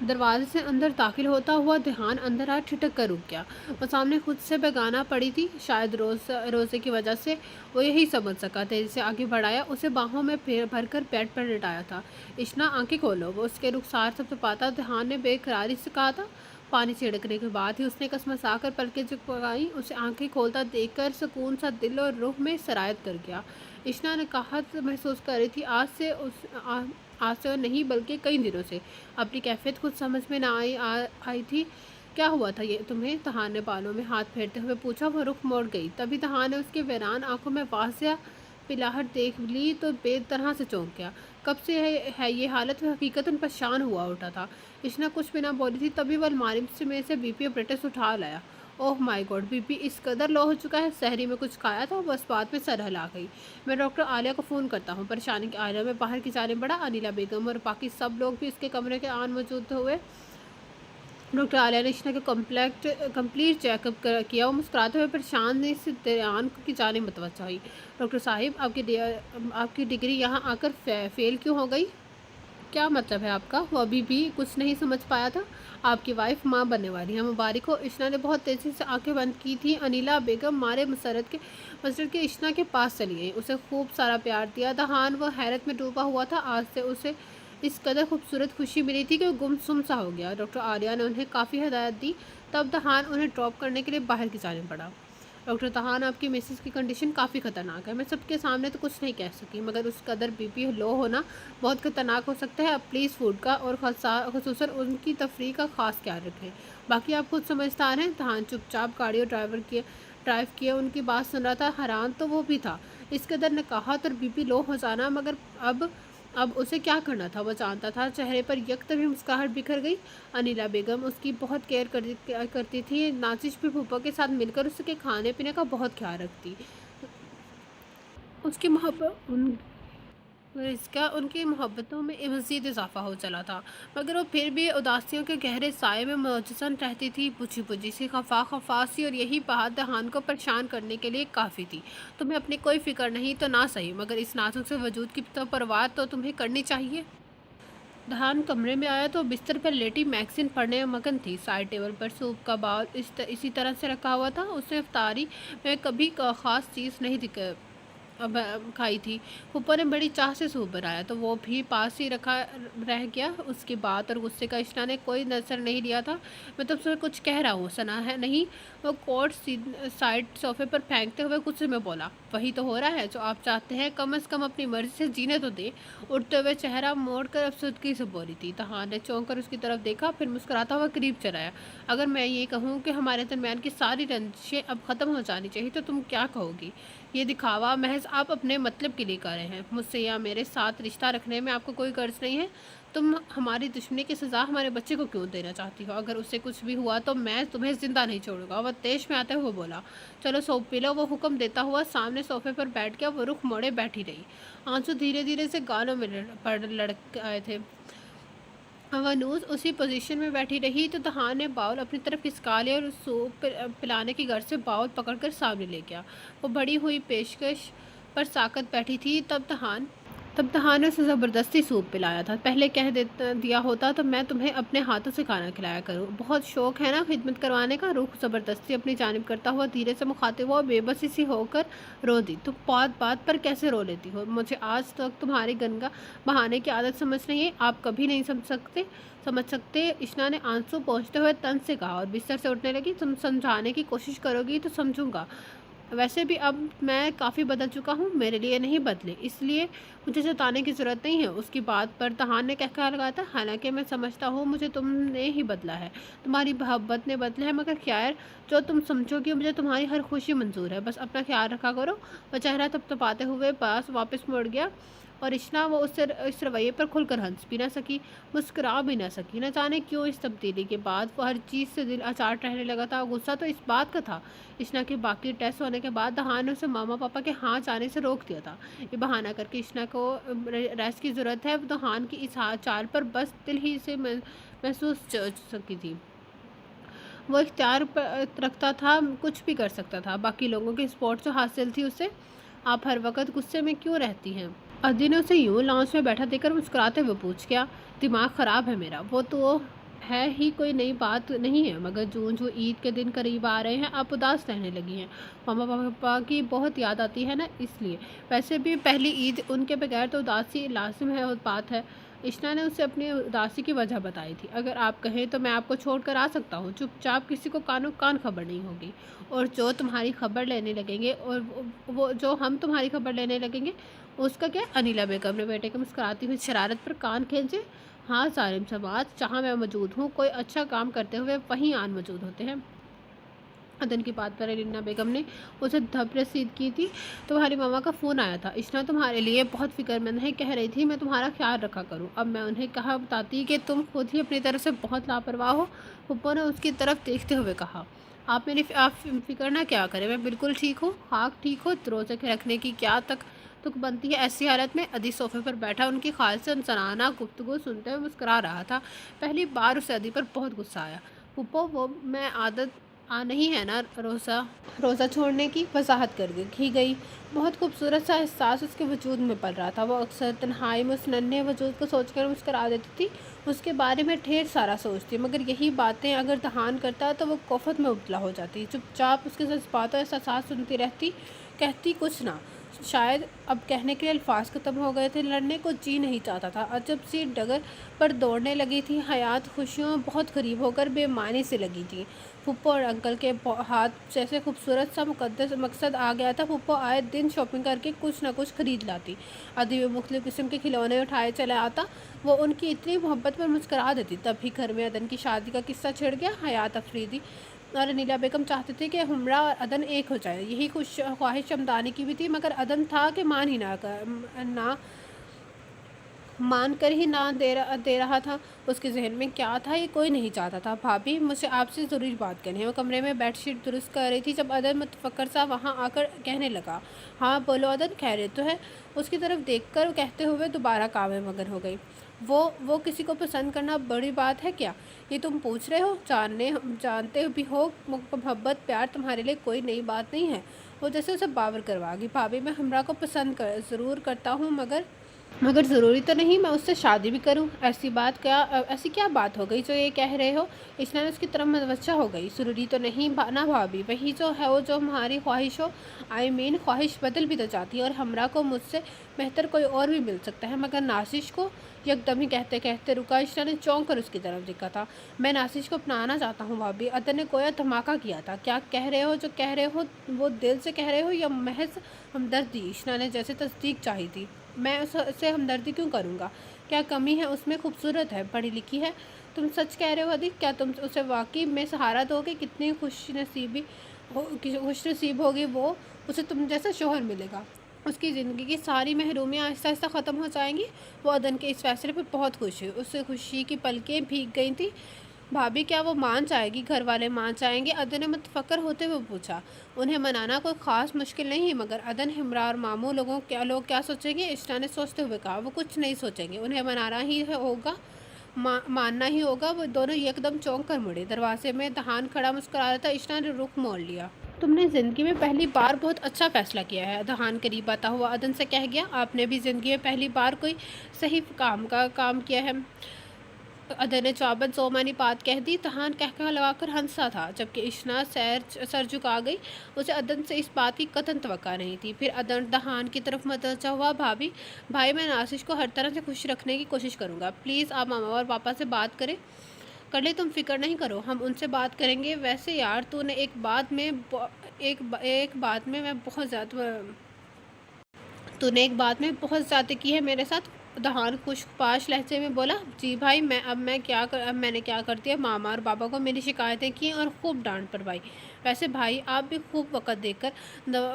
दरवाजे से अंदर दाखिल होता हुआ ध्यान अंदर आ ठिठक कर रुक गया। वो सामने खुद से बेगाना पड़ी थी। शायद रोज़े की वजह से वो यही समझ सका। तेजी से आगे बढ़ाया, उसे बाहों में भरकर बेड पर लिटाया था। इशना आंखें खोलो। वो उसके रुखसार से पाता ध्यान ने बेकरारी से कहा था। पानी छिड़कने के बाद ही उसने कसमसा कर पलकें झपकाई। उसे आंखें खोलता देखकर सुकून सा दिल और रूह में सरायत कर गया। इशना ने कहा महसूस कर रही थी आज से और नहीं बल्कि कई दिनों से। अपनी कैफियत कुछ समझ में ना आई थी। क्या हुआ था ये तुम्हें? तहान ने बालों में हाथ फेरते हुए पूछा। वो रुख मोड़ गई। तभी तहान ने उसके वीरान आंखों में वासिया पिलाहट देख ली तो बेतरह से चौंक गया। कब से है ये हालत? वह हकीकतन परेशान हुआ उठा था। इशना कुछ भी ना बोली थी। तभी वह अलमारी से में से बीपी ब्रिटिश उठा लाया ओह माय गॉड, बीपी इस कदर लो हो चुका है। शहरी में कुछ खाया था, बस बात में सरहल आ गई। मैं डॉक्टर आलिया को फ़ोन करता हूँ। परेशानी के आलिया में बाहर की जाने पड़ा। अनिला बेगम और बाकी सब लोग भी इसके कमरे के आन मौजूद हुए। डॉक्टर आलिया ने इश्ना का कंप्लीट चेकअप किया। वो मुस्कुराते हुए परेशान ने इस दरियान की जाने मतवज्जा। डॉक्टर साहिब, आपकी डिग्री यहाँ आकर फेल क्यों हो गई? क्या मतलब है आपका? वो अभी भी कुछ नहीं समझ पाया था। आपकी वाइफ माँ बनने वाली है, मुबारक हो। इश्ना ने बहुत तेज़ी से आंखें बंद की थी। अनिला बेगम मारे मसरत के इश्ना के पास चली गई। उसे खूब सारा प्यार दिया। दहान वो हैरत में डूबा हुआ था। आज से उसे इस कदर खूबसूरत खुशी मिली थी कि वो गुमसुम सा हो गया। डॉक्टर आलिया ने उन्हें काफ़ी हिदायत दी। तब दहान उन्हें ड्रॉप करने के लिए बाहर की जाने पड़ा। डॉक्टर तहान, आपकी मिसेस की कंडीशन काफ़ी ख़तरनाक है। मैं सबके सामने तो कुछ नहीं कह सकी, मगर उस कदर बीपी लो होना बहुत ख़तरनाक हो सकता है। अब प्लीज़ फूड का और ख़ुसूसन उनकी तफरीह का ख़ास ख्याल रखें। बाकी आप खुद समझदार हैं। तहान चुपचाप गाड़ी और ड्राइव किए उनकी बात सुन रहा था। हैरान तो वो भी था, इस कदर नकाहत और बीपी लो हो जाना। मगर अब उसे क्या करना था, वो जानता था। चेहरे पर यकदम मुस्कुराहट बिखर गई। अनिला बेगम उसकी बहुत करती थी। नाजिश भी फूफा के साथ मिलकर उसके खाने पीने का बहुत ख्याल रखती। उसकी मोहब्बत उन इसका उनकी मोहब्बतों में मज़ीद इजाफा हो चला था। मगर वो फिर भी उदासियों के गहरे साए में मुलतज़म रहती थी। पूछी पूछी सी खफासी, और यही बात दहान को परेशान करने के लिए काफ़ी थी। तुम्हें अपनी कोई फ़िक्र नहीं तो ना सही, मगर इस नाजुक से वजूद की तो परवाह तो तुम्हें करनी चाहिए। दहान कमरे में आया तो बिस्तर पर लेटी मैगज़ीन पढ़ने में मगन थी। साइड टेबल पर सूप का बाउल इसी तरह से रखा हुआ था। उसने इफ्तारी में कभी ख़ास चीज़ नहीं खाई थी। फूफा ने बड़ी चाह से सूप बनाया तो वो भी पास ही रखा रह गया। उसकी बात और गुस्से का इश्ना ने कोई नजर नहीं लिया था। मैं तुमसे कुछ कह रहा हूँ, सुना है नहीं? वो कोट साइड सोफे पर फेंकते हुए गुस्से में बोला। वही तो हो रहा है जो आप चाहते हैं, कम से कम अपनी मर्जी से जीने तो दे। उठते हुए चेहरा मोड़कर अफसुदगी से बोली थी। तहान ने चौंक कर उसकी तरफ देखा, फिर मुस्कुराता हुआ करीब चलाया। अगर मैं ये कहूँ कि हमारे दरमियान की सारी रंजिशें अब ख़त्म हो जानी चाहिए तो तुम क्या कहोगी? ये दिखावा महज आप अपने मतलब के लिए कर रहे हैं। मुझसे या मेरे साथ रिश्ता रखने में आपको कोई गर्ज नहीं है। तुम हमारी दुश्मनी की सज़ा हमारे बच्चे को क्यों देना चाहती हो? अगर उससे कुछ भी हुआ तो मैं तुम्हें ज़िंदा नहीं छोड़ूंगा। वह तेज में आते हुए बोला। चलो सूप पी लो। वो हुक्म देता हुआ सामने सोफे पर बैठ गया। वो रुख मोड़े बैठी रही। आंसू धीरे धीरे से गालों में लड़क आए थे। हवानूस उसी पोजीशन में बैठी रही तो दहान ने बाउल अपनी तरफ खिसका लिया और उस सूप पिलाने की गर्ज से बाउल पकड़कर सामने ले गया। वो बड़ी हुई पेशकश पर साकत बैठी थी। तब दहान ने उसे ज़बरदस्ती सूप पिलाया था। पहले कह दिया होता तो मैं तुम्हें अपने हाथों से खाना खिलाया करूँ। बहुत शौक है ना खिदमत करवाने का? रूह ज़बरदस्ती अपनी जानिब करता हुआ धीरे से मुखातिब हुआ। बेबसी सी होकर रो दी। तुम बात बात पर कैसे रो लेती हो? मुझे आज तक तुम्हारी गंगा बहाने की आदत समझ नहीं है। आप कभी नहीं समझ सकते। इश्ना ने आंसू पोंछते हुए तन से कहा और बिस्तर से उठने लगी। तुम समझाने की कोशिश करोगी तो समझूंगा। वैसे भी अब मैं काफ़ी बदल चुका हूँ। मेरे लिए नहीं बदले, इसलिए मुझे जताने की ज़रूरत नहीं है। उसकी बात पर तहान ने कहकर लगाया था। हालांकि मैं समझता हूँ मुझे तुमने ही बदला है, तुम्हारी मोहब्बत ने बदला है। मगर खैर, जो तुम समझोगी, मुझे तुम्हारी हर खुशी मंजूर है। बस अपना ख्याल रखा करो। वह चेहरा थपथपाते हुए पास वापस मुड़ गया और इश्ना वो उससे इस रवैये पर खुलकर हंस भी ना सकी, मुस्कुरा भी ना सकी। न जाने क्यों इस तब्दीली के बाद वो हर चीज़ से दिल अचाट रहने लगा था। गुस्सा तो इस बात का था, इश्ना के बाकी टेस्ट होने के बाद दहान ने उसे मामा पापा के यहाँ जाने से रोक दिया था। ये बहाना करके इश्ना को रेस्ट की ज़रूरत है। दहान की इस चाल पर बस दिल ही से महसूस सकी थी। वो इख्तियार रखता था, कुछ भी कर सकता था। बाकी लोगों की सपोर्ट जो हासिल थी उसे। आप हर वक्त गुस्से में क्यों रहती हैं? अदी ने उसे यूं लाउंज में बैठा देखकर मुस्कुराते हुए पूछ गया। दिमाग ख़राब है मेरा। वो तो है ही, कोई नई बात नहीं है, मगर जो ईद के दिन करीब आ रहे हैं आप उदास रहने लगी हैं। मामा पापा की बहुत याद आती है ना, इसलिए। वैसे भी पहली ईद उनके बगैर तो उदासी लाजिम है और बात है। इश्ना ने उसे अपनी उदासी की वजह बताई थी। अगर आप कहें तो मैं आपको छोड़कर आ सकता हूँ। चुपचाप, किसी को कानो कान खबर नहीं होगी। और जो तुम्हारी खबर लेने लगेंगे और वो जो हम तुम्हारी खबर लेने लगेंगे उसका क्या? अनिला बेगम ने बेटे को मुस्कुराती हुई शरारत पर कान खींचे। हाँ जालिम समाज, जहाँ मैं मौजूद हूँ कोई अच्छा काम करते हुए वहीं आन मौजूद होते हैं। अदन की बात पर अलीना बेगम ने उसे धप रसीद की थी। तुम्हारी मामा का फ़ोन आया था। इश्ना तुम्हारे लिए बहुत फिक्रमंद है, कह रही थी मैं तुम्हारा ख्याल रखा करूं। अब मैं उन्हें कहा बताती कि तुम खुद ही अपनी तरफ से बहुत लापरवाह हो। पप्पो ने उसकी तरफ देखते हुए कहा। आप फ़िक्र ना क्या करें, मैं बिल्कुल ठीक हूँ। आप ठीक हो तो रोज़े के रखने की क्या तुक बनती है। ऐसी हालत में अदी सोफ़े पर बैठा उनकी खाल से सराहना गुफ्तगू सुनते हुए मुस्कुरा रहा था। पहली बार उसे अदी पर बहुत गुस्सा आया। फूफो, वो मैं आदत नहीं है ना रोज़ा रोज़ा छोड़ने की, वजाहत कर की गई। बहुत खूबसूरत सा एहसास उसके वजूद में पल रहा था। वो अक्सर तन्हाई में उस नन्हे वजूद को सोचकर मुस्कुरा देती थी। उसके बारे में ढेर सारा सोचती, मगर यही बातें अगर दहान करता तो वो कोफत में मुब्तला हो जाती। चुपचाप उसके जज्बात और एहसास सुनती रहती, कहती कुछ ना। शायद अब कहने के लिए अल्फाज ख़त्म हो गए थे। लड़ने को जी नहीं चाहता था। अजब सी डगर पर दौड़ने लगी थी। हयात खुशियों बहुत करीब होकर बेमानी से लगी थी। फूफो और अंकल के हाथ जैसे खूबसूरत सा मुकद्दस मकसद आ गया था। फूफो आए दिन शॉपिंग करके कुछ ना कुछ ख़रीद लाती। अदी में मुख्तलिफ़ किस्म के खिलौने उठाए चले आता। वो उनकी इतनी मोहब्बत पर मुस्करा देती। तभी घर में अदन की शादी का किस्सा छिड़ गया। हयात अफरीदी और अनीला बेगम चाहते थे कि हमरा और अदन एक हो जाए। यही ख्वाहिश हमदानी की भी थी, मगर अदन था कि ना मान कर ही ना दे रहा था। उसके जहन में क्या था ये कोई नहीं चाहता था। भाभी, मुझे आपसे ज़रूरी बात करनी है। वो कमरे में बेडशीट दुरुस्त कर रही थी जब अदन मुतफक्कर सा वहाँ आकर कहने लगा, हाँ बोलो अदन, खैरियत तो है। उसकी तरफ देखकर वो कहते हुए दोबारा काम में मगन हो गई। वो किसी को पसंद करना बड़ी बात है क्या? ये तुम पूछ रहे हो? जानते भी हो मोहब्बत प्यार तुम्हारे लिए कोई नई बात नहीं है। वो जैसे उसे बावर करवागी। भाभी, मैं हमरा को पसंद ज़रूर करता हूँ, मगर ज़रूरी तो नहीं मैं उससे शादी भी करूं। ऐसी क्या बात हो गई जो ये कह रहे हो? इसने उसकी तरफ मतवज्जा हो गई। ज़रूरी तो नहीं ना भाभी, वही जो है वो जो हमारी ख्वाहिश हो। ख्वाहिश बदल भी तो जाती है और हमरा को मुझसे बेहतर कोई और भी मिल सकता है। मगर नासिश को यकदम ही कहते कहते रुका। इश्ना ने चौंक कर उसकी तरफ देखा था। मैं नासिश को अपनाना चाहता हूँ भाभी। अदन ने कोया धमाका किया था। क्या कह रहे हो? जो कह रहे हो वो दिल से कह रहे हो या महज हमदर्दी? इश्ना ने जैसे तस्दीक चाही थी। मैं उससे हमदर्दी क्यों करूँगा? क्या कमी है उसमें? खूबसूरत है, पढ़ी लिखी है। तुम सच कह रहे हो अदी? क्या तुम उसे वाकई में सहारा दोगे? कितनी खुश नसीब होगी वो, उसे तुम जैसा शोहर मिलेगा। उसकी ज़िंदगी की सारी महरूमियाँ आहिस्ता आहिस्ता ख़त्म हो जाएंगी। वो अदन के इस फैसले पर बहुत खुश हुई। उससे खुशी की पलकें भीग गई थी। भाभी, क्या वो मान जाएगी? घर वाले मान जाएंगे? अदन ने मुतफक्कर होते हुए पूछा। उन्हें मनाना कोई ख़ास मुश्किल नहीं है, मगर अदन, हमरा और मामू लोग क्या सोचेंगे? इश्ना ने सोचते हुए कहा। वो कुछ नहीं सोचेंगे, उन्हें मनाना ही होगा, मानना ही होगा। वो दोनों एकदम चौंक कर मुड़े। दरवाजे में दहान खड़ा मुस्कुरा रहा था। इश्ना ने रुख मोड़ लिया। तुमने ज़िंदगी में पहली बार बहुत अच्छा फ़ैसला किया है, दहान करीब आता हुआ अदन से कह गया। आपने भी ज़िंदगी में पहली बार कोई सही काम किया है। अदर ने चाबन जोमानी बात कह दी। दहान कह लगाकर हंसा था, जबकि इश्ना सर झुका गई। उसे अदन से इस बात की कतन तवक्का नहीं थी। फिर अदन दहान की तरफ मतवज्जा हुआ। भाई, मैं नासिश को हर तरह से खुश रखने की कोशिश करूँगा। प्लीज़ आप मामा और पापा से बात कर ले। तुम फिक्र नहीं करो, हम उनसे बात करेंगे। वैसे यार, तूने एक बात में मैं बहुत ज़्यादा तूने एक बात में बहुत ज़्यादा की है मेरे साथ। दहान खुशपाश लहजे में बोला। जी भाई, अब मैंने क्या कर दिया? मामा और बाबा को मेरी शिकायतें की और खूब डांट पड़वाई। वैसे भाई, आप भी खूब वक़्त देकर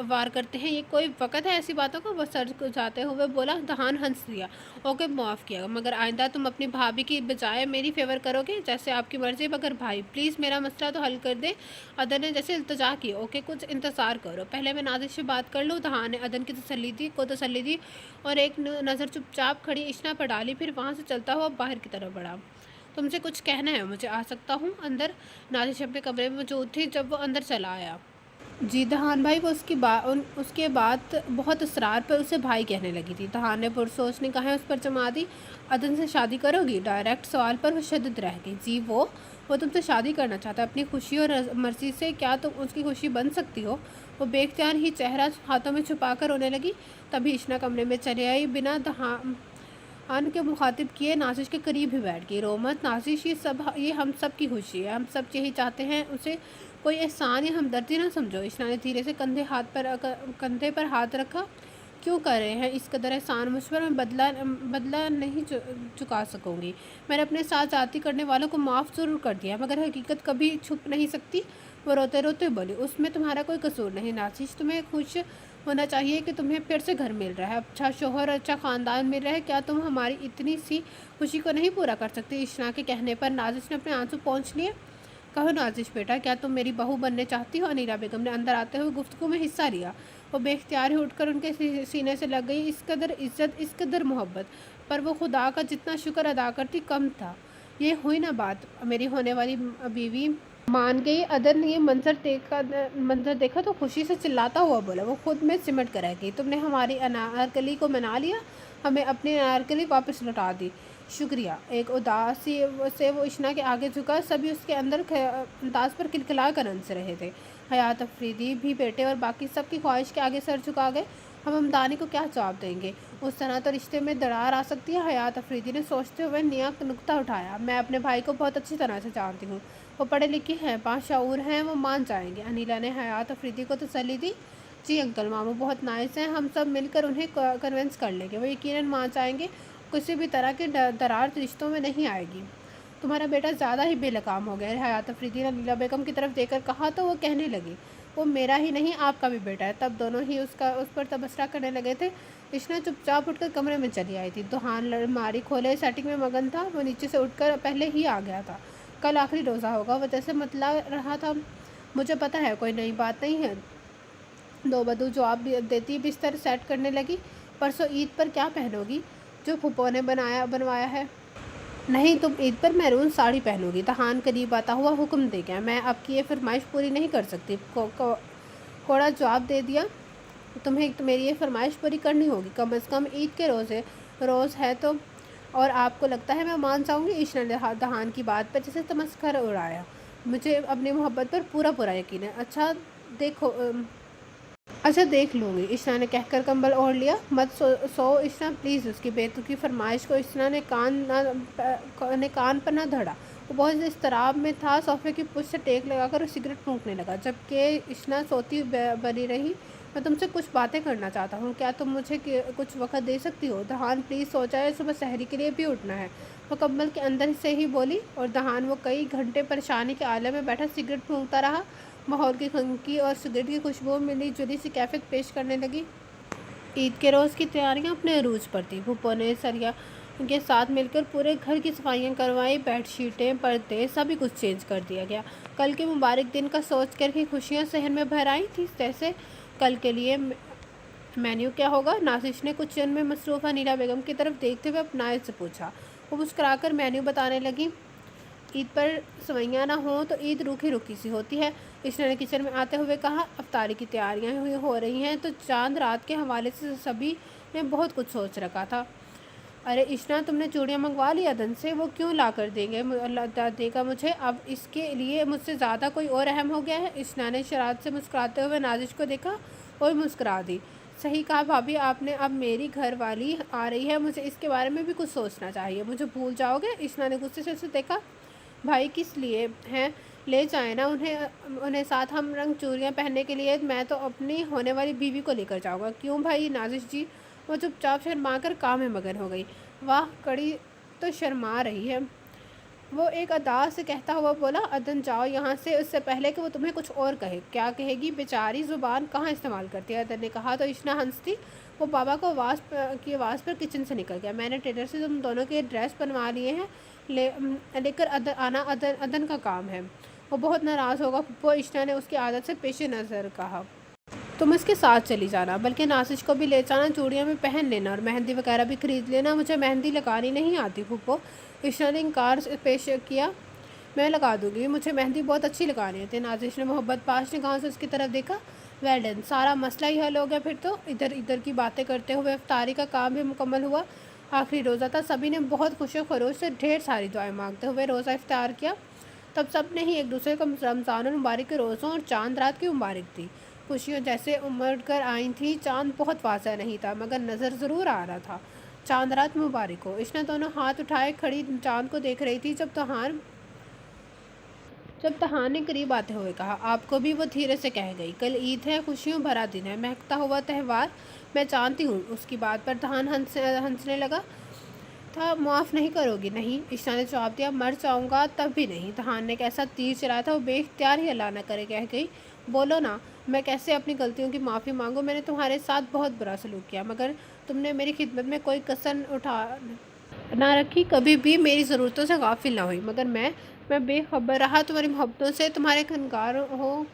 वार करते हैं। ये कोई वक़्त है ऐसी बातों का? वह सर जाते हुए बोला। दहान हंस दिया। ओके, माफ़ किया, मगर आइंदा तुम अपनी भाभी की बजाय मेरी फेवर करोगे। जैसे आपकी मर्ज़ी, मगर भाई प्लीज़ मेरा मसला तो हल कर दे। अदन ने जैसे इल्तजा की। ओके, कुछ इंतज़ार करो, पहले मैं नाज़िश से बात कर लूँ। दहान ने अदन की तसल्ली दी और एक नज़र चुपचाप खड़ी इश्ना पर डाली। फिर वहाँ से चलता हुआ बाहर की तरफ बढ़ा। तुमसे कुछ कहना है? मुझे आ सकता हूँ अंदर? नाज़िश अपने कमरे में मौजूद थी जब वो अंदर चला आया। जी दहान भाई। वो उसके बात बहुत इसरार पर उसे भाई कहने लगी थी। दहान ने पुरसोच निगाहें उस पर जमा दी। अदन से शादी करोगी? डायरेक्ट सवाल पर वो शदीद रह गई। जी, वो तुमसे शादी करना चाहता है अपनी खुशी और मर्ज़ी से। क्या तुम उसकी खुशी बन सकती हो? वो बेख्तियार ही चेहरा हाथों में छुपा कर रोने लगी। तभी इश्ना कमरे में चले आई। बिना दहान के मुखातिब किए नासिश के करीब ही बैठ गई। रो मत नासिश, ये हम सब की खुशी है। हम सब यही चाहते हैं। उसे कोई एहसान या हमदर्दी ना समझो। इश्ना ने धीरे से कंधे पर हाथ रखा। क्यों कर रहे हैं इस कदर एहसान मुझ पर? मैं बदला नहीं चुका सकूँगी। मैंने अपने साथ जाती करने वालों को माफ़ ज़रूर कर दिया, मगर हकीकत कभी छुप नहीं सकती। वो रोते रोते बोली। उसमें तुम्हारा कोई कसूर नहीं नासिश। तुम्हें खुश होना चाहिए कि तुम्हें फिर से घर मिल रहा है, अच्छा शोहर, अच्छा ख़ानदान मिल रहा है। क्या तुम हमारी इतनी सी खुशी को नहीं पूरा कर सकती? इश्ना के कहने पर नासिश ने अपने आंसू पोंछ लिए। कहो नाजिश बेटा, क्या तुम मेरी बहू बनने चाहती हो? अनिला बेगम ने अंदर आते हुए गुफ्तगू में हिस्सा लिया। वो बेख्तियार ही उठकर उनके सीने से लग गई। इस कदर इज्जत, इस कदर मोहब्बत, पर वो खुदा का जितना शुक्र अदा करती कम था। ये हुई ना बात, मेरी होने वाली बीवी मान गई। अदन ने ये मंजर देखा तो खुशी से चिल्लाता हुआ बोला। वो खुद में सिमट कर रह गई। तुमने हमारी अनारकली को मना लिया, हमें अपनी अनारकली वापस लौटा दी। शुक्रिया। एक उदासी से वो इशना के आगे झुका। सभी उसके अंदर अंदाज पर खिलखिला कर हंस रहे थे। हयात अफरीदी भी बेटे और बाकी सब की ख्वाहिश के आगे सर झुका गए। हम हमदानी को क्या जवाब देंगे? उस तरह तो रिश्ते में दरार आ सकती है। हयात अफरीदी ने सोचते हुए नया नुक्ता उठाया। मैं अपने भाई को बहुत अच्छी तरह से जानती हूँ। वो पढ़े लिखे हैं, बाशऊर हैं, वो मान जाएंगे। अनिला ने हयात अफरीदी को तसल्ली दी। जी अंकल, मामू बहुत नाइस हैं, हम सब मिलकर उन्हें कन्विंस कर लेंगे, वो यकीनन मान जाएंगे। किसी भी तरह की दरार रिश्तों में नहीं आएगी। तुम्हारा बेटा ज़्यादा ही बेलगाम हो गया है, हयात अफरीदी ने अनिला बेगम की तरफ देखकर कहा तो वो कहने लगी, वो मेरा ही नहीं आपका भी बेटा है। तब दोनों ही उस पर तबसरा करने लगे थे। इशना चुपचाप उठकर कमरे में चली आई थी। दुहान अलमारी खोले सेटिंग में मगन था। वो नीचे से उठकर पहले ही आ गया था। कल आखिरी रोज़ा होगा, वो जैसे मतला रहा था। मुझे पता है कोई नई बात नहीं है, दो बदू जवाब देती बिस्तर सेट करने लगी। परसों ईद पर क्या पहनोगी जो फूफो ने बनवाया है? नहीं, तुम ईद पर मैरून साड़ी पहनोगी। तहान करीब आता हुआ हुक्म दे गया। मैं आपकी ये फरमाइश पूरी नहीं कर सकती। कोड़ा जवाब दे दिया। तुम्हें मेरी ये फरमाइश पूरी करनी होगी, कम अज़ कम ईद के रोज़ है तो। और आपको लगता है मैं मान जाऊँगी? इशना ने दहान की बात पर जैसे तमस्कर उड़ाया। मुझे अपनी मोहब्बत पर पूरा यकीन है। अच्छा देख लूँगी, इशना ने कहकर कंबल ओढ़ लिया। मत सो इशना प्लीज़। उसकी बेतुकी फरमाइश को इशना ने कान पर न धरा। वो बहुत इस्तराब में था। सोफे की पुश से टेक लगाकर सिगरेट फूंकने लगा। जबकि इशना सोती बनी रही। मैं तुमसे कुछ बातें करना चाहता हूँ, क्या तुम मुझे कुछ वक्त दे सकती हो? दहान प्लीज़ सो जाए, सुबह सहरी के लिए भी उठना है, वो कंबल के अंदर से ही बोली। और दहान वो कई घंटे परेशानी के आलम में बैठा सिगरेट फूंकता रहा। माहौल की खंकी और सिगरेट की खुशबू मिली जुली सी कैफियत पेश करने लगी। ईद के रोज़ की तैयारियां अपने अरूज पर थी। फूफो ने सरिया के साथ मिलकर पूरे घर की सफाइयां करवाई। बेडशीटें, पर्दे, सभी कुछ चेंज कर दिया गया। कल के मुबारक दिन का सोच कर ही खुशियाँ सहन में भर आई थी। जैसे कल के लिए मेन्यू क्या होगा? नासिश ने कुछ में मसरूफ़ अनिला बेगम की तरफ देखते हुए अपनाए से पूछा। वो मुस्कुराकर मेन्यू बताने लगी। ईद पर सवैयाँ ना हो तो ईद रूखी रूखी सी होती है। इशना ने किचन में आते हुए कहा। अफ्तारी की तैयारियां हो रही हैं तो चांद रात के हवाले से सभी ने बहुत कुछ सोच रखा था। अरे इशना, तुमने चूड़ियाँ मंगवा ली अदन से? वो क्यों ला कर देगा मुझे? अब इसके लिए मुझसे ज़्यादा कोई और अहम हो गया है? इशना ने शरारत से मुस्कुराते हुए नाजिश को देखा और मुस्कुरा दी। सही कहा भाभी आपने, अब मेरी घर वाली आ रही है, मुझे इसके बारे में भी कुछ सोचना चाहिए। मुझे भूल जाओगे? इशना ने गुस्से से उसे देखा। भाई किस लिए हैं? ले जाए ना उन्हें साथ हम रंग चूड़ियाँ पहनने के लिए। मैं तो अपनी होने वाली बीवी को लेकर जाऊँगा। क्यों भाई? नाजिश जी। वो चुपचाप शर्मा कर काम में मगन हो गई। वाह, कड़ी तो शर्मा रही है, वो एक अदा से कहता हुआ बोला। अदन जाओ यहाँ से, उससे पहले कि वो तुम्हें कुछ और कहे। क्या कहेगी? बेचारी ज़ुबान कहाँ इस्तेमाल करती है, अदन ने कहा तो इशना हंसती। वो बाबा को की आवाज़ पर किचन से निकल गया। मैंने टेलर से तुम दोनों के ड्रेस बनवा लिए हैं, लेकर आना अदन का काम है। वो बहुत नाराज़ होगा फुप्पो, इशना ने उसकी आदत से पेश नज़र कहा। तुम इसके साथ चली जाना, बल्कि नासिश को भी ले जाना, चूड़ियाँ भी पहन लेना और मेहंदी वगैरह भी ख़रीद लेना। मुझे मेहंदी लगानी नहीं आती फुप्पो, इशना ने इनकार पेश किया। मैं लगा दूँगी, मुझे मेहंदी बहुत अच्छी लगानी है। नाजिश ने मोहब्बत पाश निगाहों से उसकी तरफ देखा। वेल डन, सारा मसला ही हल हो गया। फिर तो इधर की बातें करते हुए इफ्तारी का काम भी मुकम्मल हुआ। आखिरी रोज़ा था। सभी ने बहुत खुशी खरोश से ढेर सारी दुआएं मांगते हुए रोज़ा इफ्तार किया। तब सब ने ही एक दूसरे को रमज़ान मुबारक के रोज़ों और चांद रात की मुबारक दी। खुशियों जैसे उमड़ कर आई थी। चांद बहुत वाज़ह नहीं था, मगर नज़र ज़रूर आ रहा था। चांद रात मुबारक हो। इशना दोनों हाथ उठाए खड़ी चांद को देख रही थी। जब तहान ने करीब आते हुए कहा, आपको भी? वो धीरे से कह गई, कल ईद है, खुशियों भरा दिन है, महकता हुआ त्यौहार। मैं जानती हूँ। उसकी बात पर तहान हंसने लगा था। माफ़ नहीं करोगी? नहीं, इशना ने जवाब दिया। मर जाऊँगा तब भी नहीं। तहान ने कैसा तीर चलाया था, वो बेख्तियार ही अल्लाह न करे कह गई। बोलो ना, मैं कैसे अपनी गलतियों की माफ़ी मांगूँ? मैंने तुम्हारे साथ बहुत बुरा सलूक किया, मगर तुमने मेरी खिदमत में कोई कसर उठा ना रखी, कभी भी मेरी ज़रूरतों से गाफिल ना हुई। मगर मैं मैं बेखबर रहा तुम्हारी मोहब्बतों से, तुम्हारे खनकार हो,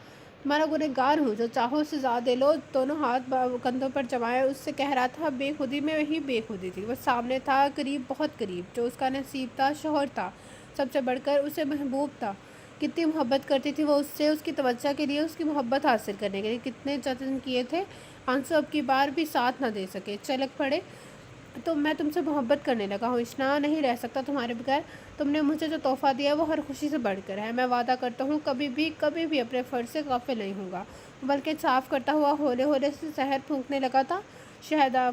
तुम्हारा गुनहगार हूँ, जो चाहो उससे ज़्यादा लो। दोनों हाथ कंधों पर जमाए उससे कह रहा था, बेखुदी में वही बेखुदी थी। वो सामने था, करीब, बहुत करीब। जो उसका नसीब था, शोहर था, सबसे बढ़कर उसे महबूब था। कितनी मोहब्बत करती थी वो उससे, उसकी तवज्जो के लिए, उसकी मोहब्बत हासिल करने के लिए कितने जतन किए थे। आंसू अब की बार भी साथ न दे सके, चलक पड़े। तो मैं तुमसे मोहब्बत करने लगा हूँ इशना, नहीं रह सकता तुम्हारे बगैर। तुमने मुझे जो तोहफ़ा दिया वो हर खुशी से बढ़कर है। मैं वादा करता हूँ कभी भी अपने फ़र्ज से गाफिल नहीं होगा। बल्कि साफ़ करता हुआ होले होले से जहर फूंकने लगा था। शहदा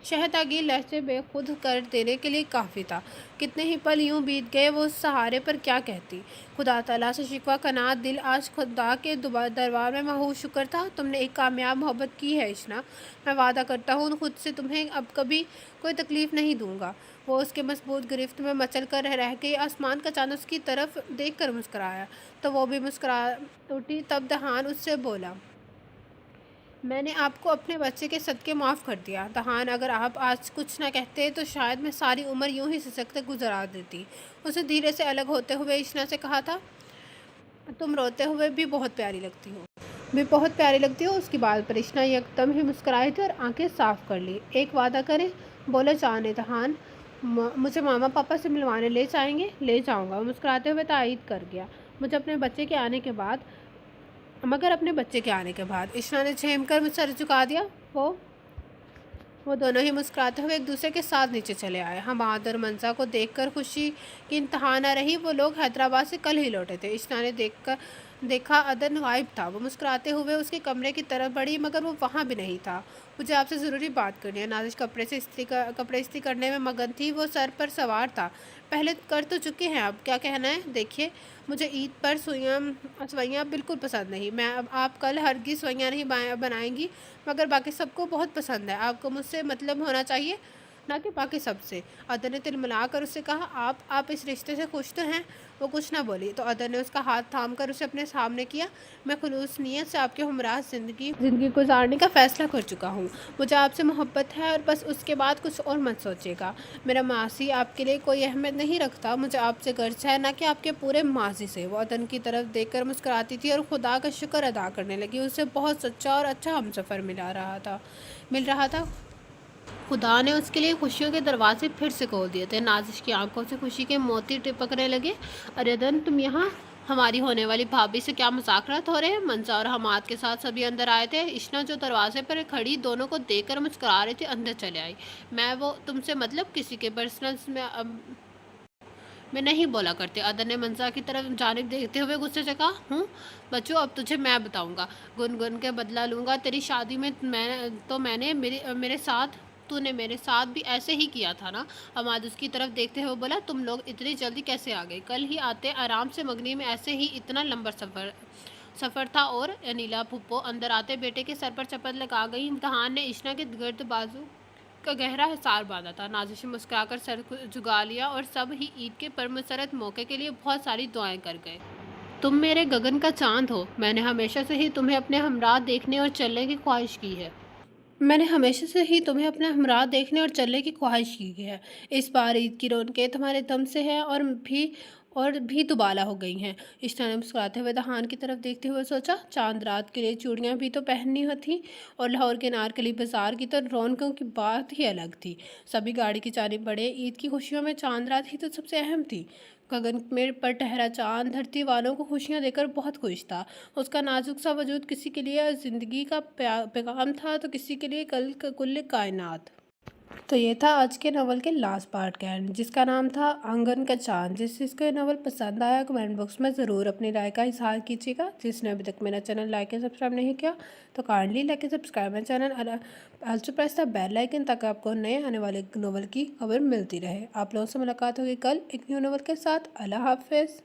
शहदागी लहजे बेखुद कर देने के लिए काफ़ी था। कितने ही पल यूं बीत गए, वो उस सहारे पर क्या कहती। खुदा ताला से शिकवा कनात दिल आज खुदा के दरबार में महू शुक्र था, तुमने एक कामयाब मोहब्बत की है इशना। मैं वादा करता हूँ खुद से तुम्हें अब कभी कोई तकलीफ़ नहीं दूंगा। वो उसके मजबूत गिरफ्त में मचल कर रह गई। आसमान का चांद उसकी तरफ देख कर मुस्कराया, तो वो भी मुस्करा उठी। तब दहान उससे बोला, मैंने आपको अपने बच्चे के सदक़े माफ़ कर दिया दहान। अगर आप आज कुछ ना कहते तो शायद मैं सारी उम्र यूं ही सिसकते गुजरा देती। उसने धीरे से अलग होते हुए इशना से कहा था, तुम रोते हुए भी बहुत प्यारी लगती हो, भी बहुत प्यारी लगती हो। उसकी बात पर इशना एकदम ही मुस्कुराई थी और आंखें साफ कर ली। एक वादा करें, बोले जाने दहान। मुझे मामा पापा से मिलवाने ले जाएंगे? ले जाऊंगा, मुस्कुराते हुए तायद कर गया। मुझे अपने बच्चे के आने के बाद मगर अपने बच्चे के आने के बाद इशना ने झेम कर सर झुका दिया। वो दोनों ही मुस्कुराते हुए एक दूसरे के साथ नीचे चले आए। हमाद और मंजा को देखकर खुशी की इंतहा न रही। वो लोग हैदराबाद से कल ही लौटे थे। इशना ने देखा अदन गायब था। वो मुस्कुराते हुए उसके कमरे की तरफ बढ़ी, मगर वो वहाँ भी नहीं था। मुझे आपसे ज़रूरी बात करनी है। नाजिश कपड़े इस्त्री करने में मगन थी। वो सर पर सवार था। पहले कर तो चुके हैं, अब क्या कहना है? देखिए, मुझे ईद पर सवैयाँ बिल्कुल पसंद नहीं। मैं अब आप कल हरगिज़ सवैयाँ नहीं बनाएंगी, मगर बाकी सबको बहुत पसंद है। आपको मुझसे मतलब होना चाहिए, ना कि बाकी सबसे। अदर ने तिलमिला कर उससे कहा, आप इस रिश्ते से खुश तो हैं? वो कुछ ना बोली तो अदर ने उसका हाथ थाम कर उसे अपने सामने किया। मैं खुलूस नीयत से आपके हमराह ज़िंदगी गुजारने का फ़ैसला कर चुका हूँ। मुझे आपसे मोहब्बत है और बस उसके बाद कुछ और मत सोचिएगा। मेरा मासी आपके लिए कोई अहमियत नहीं रखता। मुझे आपसे गर्ज है, ना कि आपके पूरे माजी से। वो अदन की तरफ देखकर मुस्कुराती थी और खुदा का शुक्र अदा करने लगी। उसे बहुत सच्चा और अच्छा हमसफ़र मिल रहा था। खुदा ने उसके लिए खुशियों के दरवाजे फिर से खोल दिए थे। नाजिश की आंखों से खुशी के मोती टपकने लगे। अरे अदन, तुम यहाँ हमारी होने वाली भाभी से क्या मुज़ाकरात हो रहे हैं? मंजा और हमाद के साथ सभी अंदर आए थे। इशना जो दरवाजे पर खड़ी दोनों को देखकर मुस्कुरा रही थी, अंदर चले आई। मैं वो तुमसे मतलब किसी के पर्सनल्स में नहीं बोला करते। अदर ने मंजा की तरफ जानिब देखते हुए गुस्से से कहा, हूँ बच्चों, अब तुझे मैं बताऊंगा, गुन के बदला लूँगा। तेरी शादी में मैंने मेरे साथ तूने मेरे साथ भी ऐसे ही किया था ना? हमाद उसकी तरफ देखते हुए बोला, तुम लोग इतनी जल्दी कैसे आ गए? कल ही आते आराम से मगनी में ऐसे ही इतना लंबा सफ़र था। और अनिला फुप्पो अंदर आते बेटे के सर पर चपत लगा गई। इम्तहान ने इशना के गर्द बाजू का गहरा हिसार बांधा था। नाजिश ने मुस्कुराकर सर को झुका लिया और सब ही ईद के परमसरत मौके के लिए बहुत सारी दुआएं कर गए। तुम मेरे गगन का चांद हो। मैंने हमेशा से ही तुम्हें अपने हमराह देखने और चलने की ख्वाहिश की है। मैंने हमेशा से ही तुम्हें अपना हमराह देखने और चलने की ख्वाहिश की है। इस बार ईद की रौनकें तुम्हारे दम से है और भी दुबाला हो गई हैं। इश्ना ने मुस्कुराते हुए दहान की तरफ देखते हुए सोचा, चांद रात के लिए चूड़ियाँ भी तो पहननी थी, और लाहौर के नारकली बाजार की तो रौनकों की बात ही अलग थी। सभी गाड़ी की जानिब बढ़े। ईद की खुशियों में चांद रात ही तो सबसे अहम थी। गगन में पर ठहरा चांद धरती वालों को खुशियाँ देकर बहुत खुश था। उसका नाजुक सा वजूद किसी के लिए ज़िंदगी का पैगाम था, तो किसी के लिए कुल्ल कायनात। तो ये था आज के नावल के लास्ट पार्ट का, जिसका नाम था आंगन का चांद। जिसको ये नावल पसंद आया, कमेंट बॉक्स में ज़रूर अपनी राय का इजहार कीजिएगा। जिसने अभी तक मेरा चैनल लाइक एंड सब्सक्राइब नहीं किया, तो kindly like and subscribe my channel, also press the bell icon, ताकि आपको नए आने वाले नावल की खबर मिलती रहे। आप लोगों से मुलाकात होगी कल एक न्यू नावल के साथ। अल्लाह हाफिज़।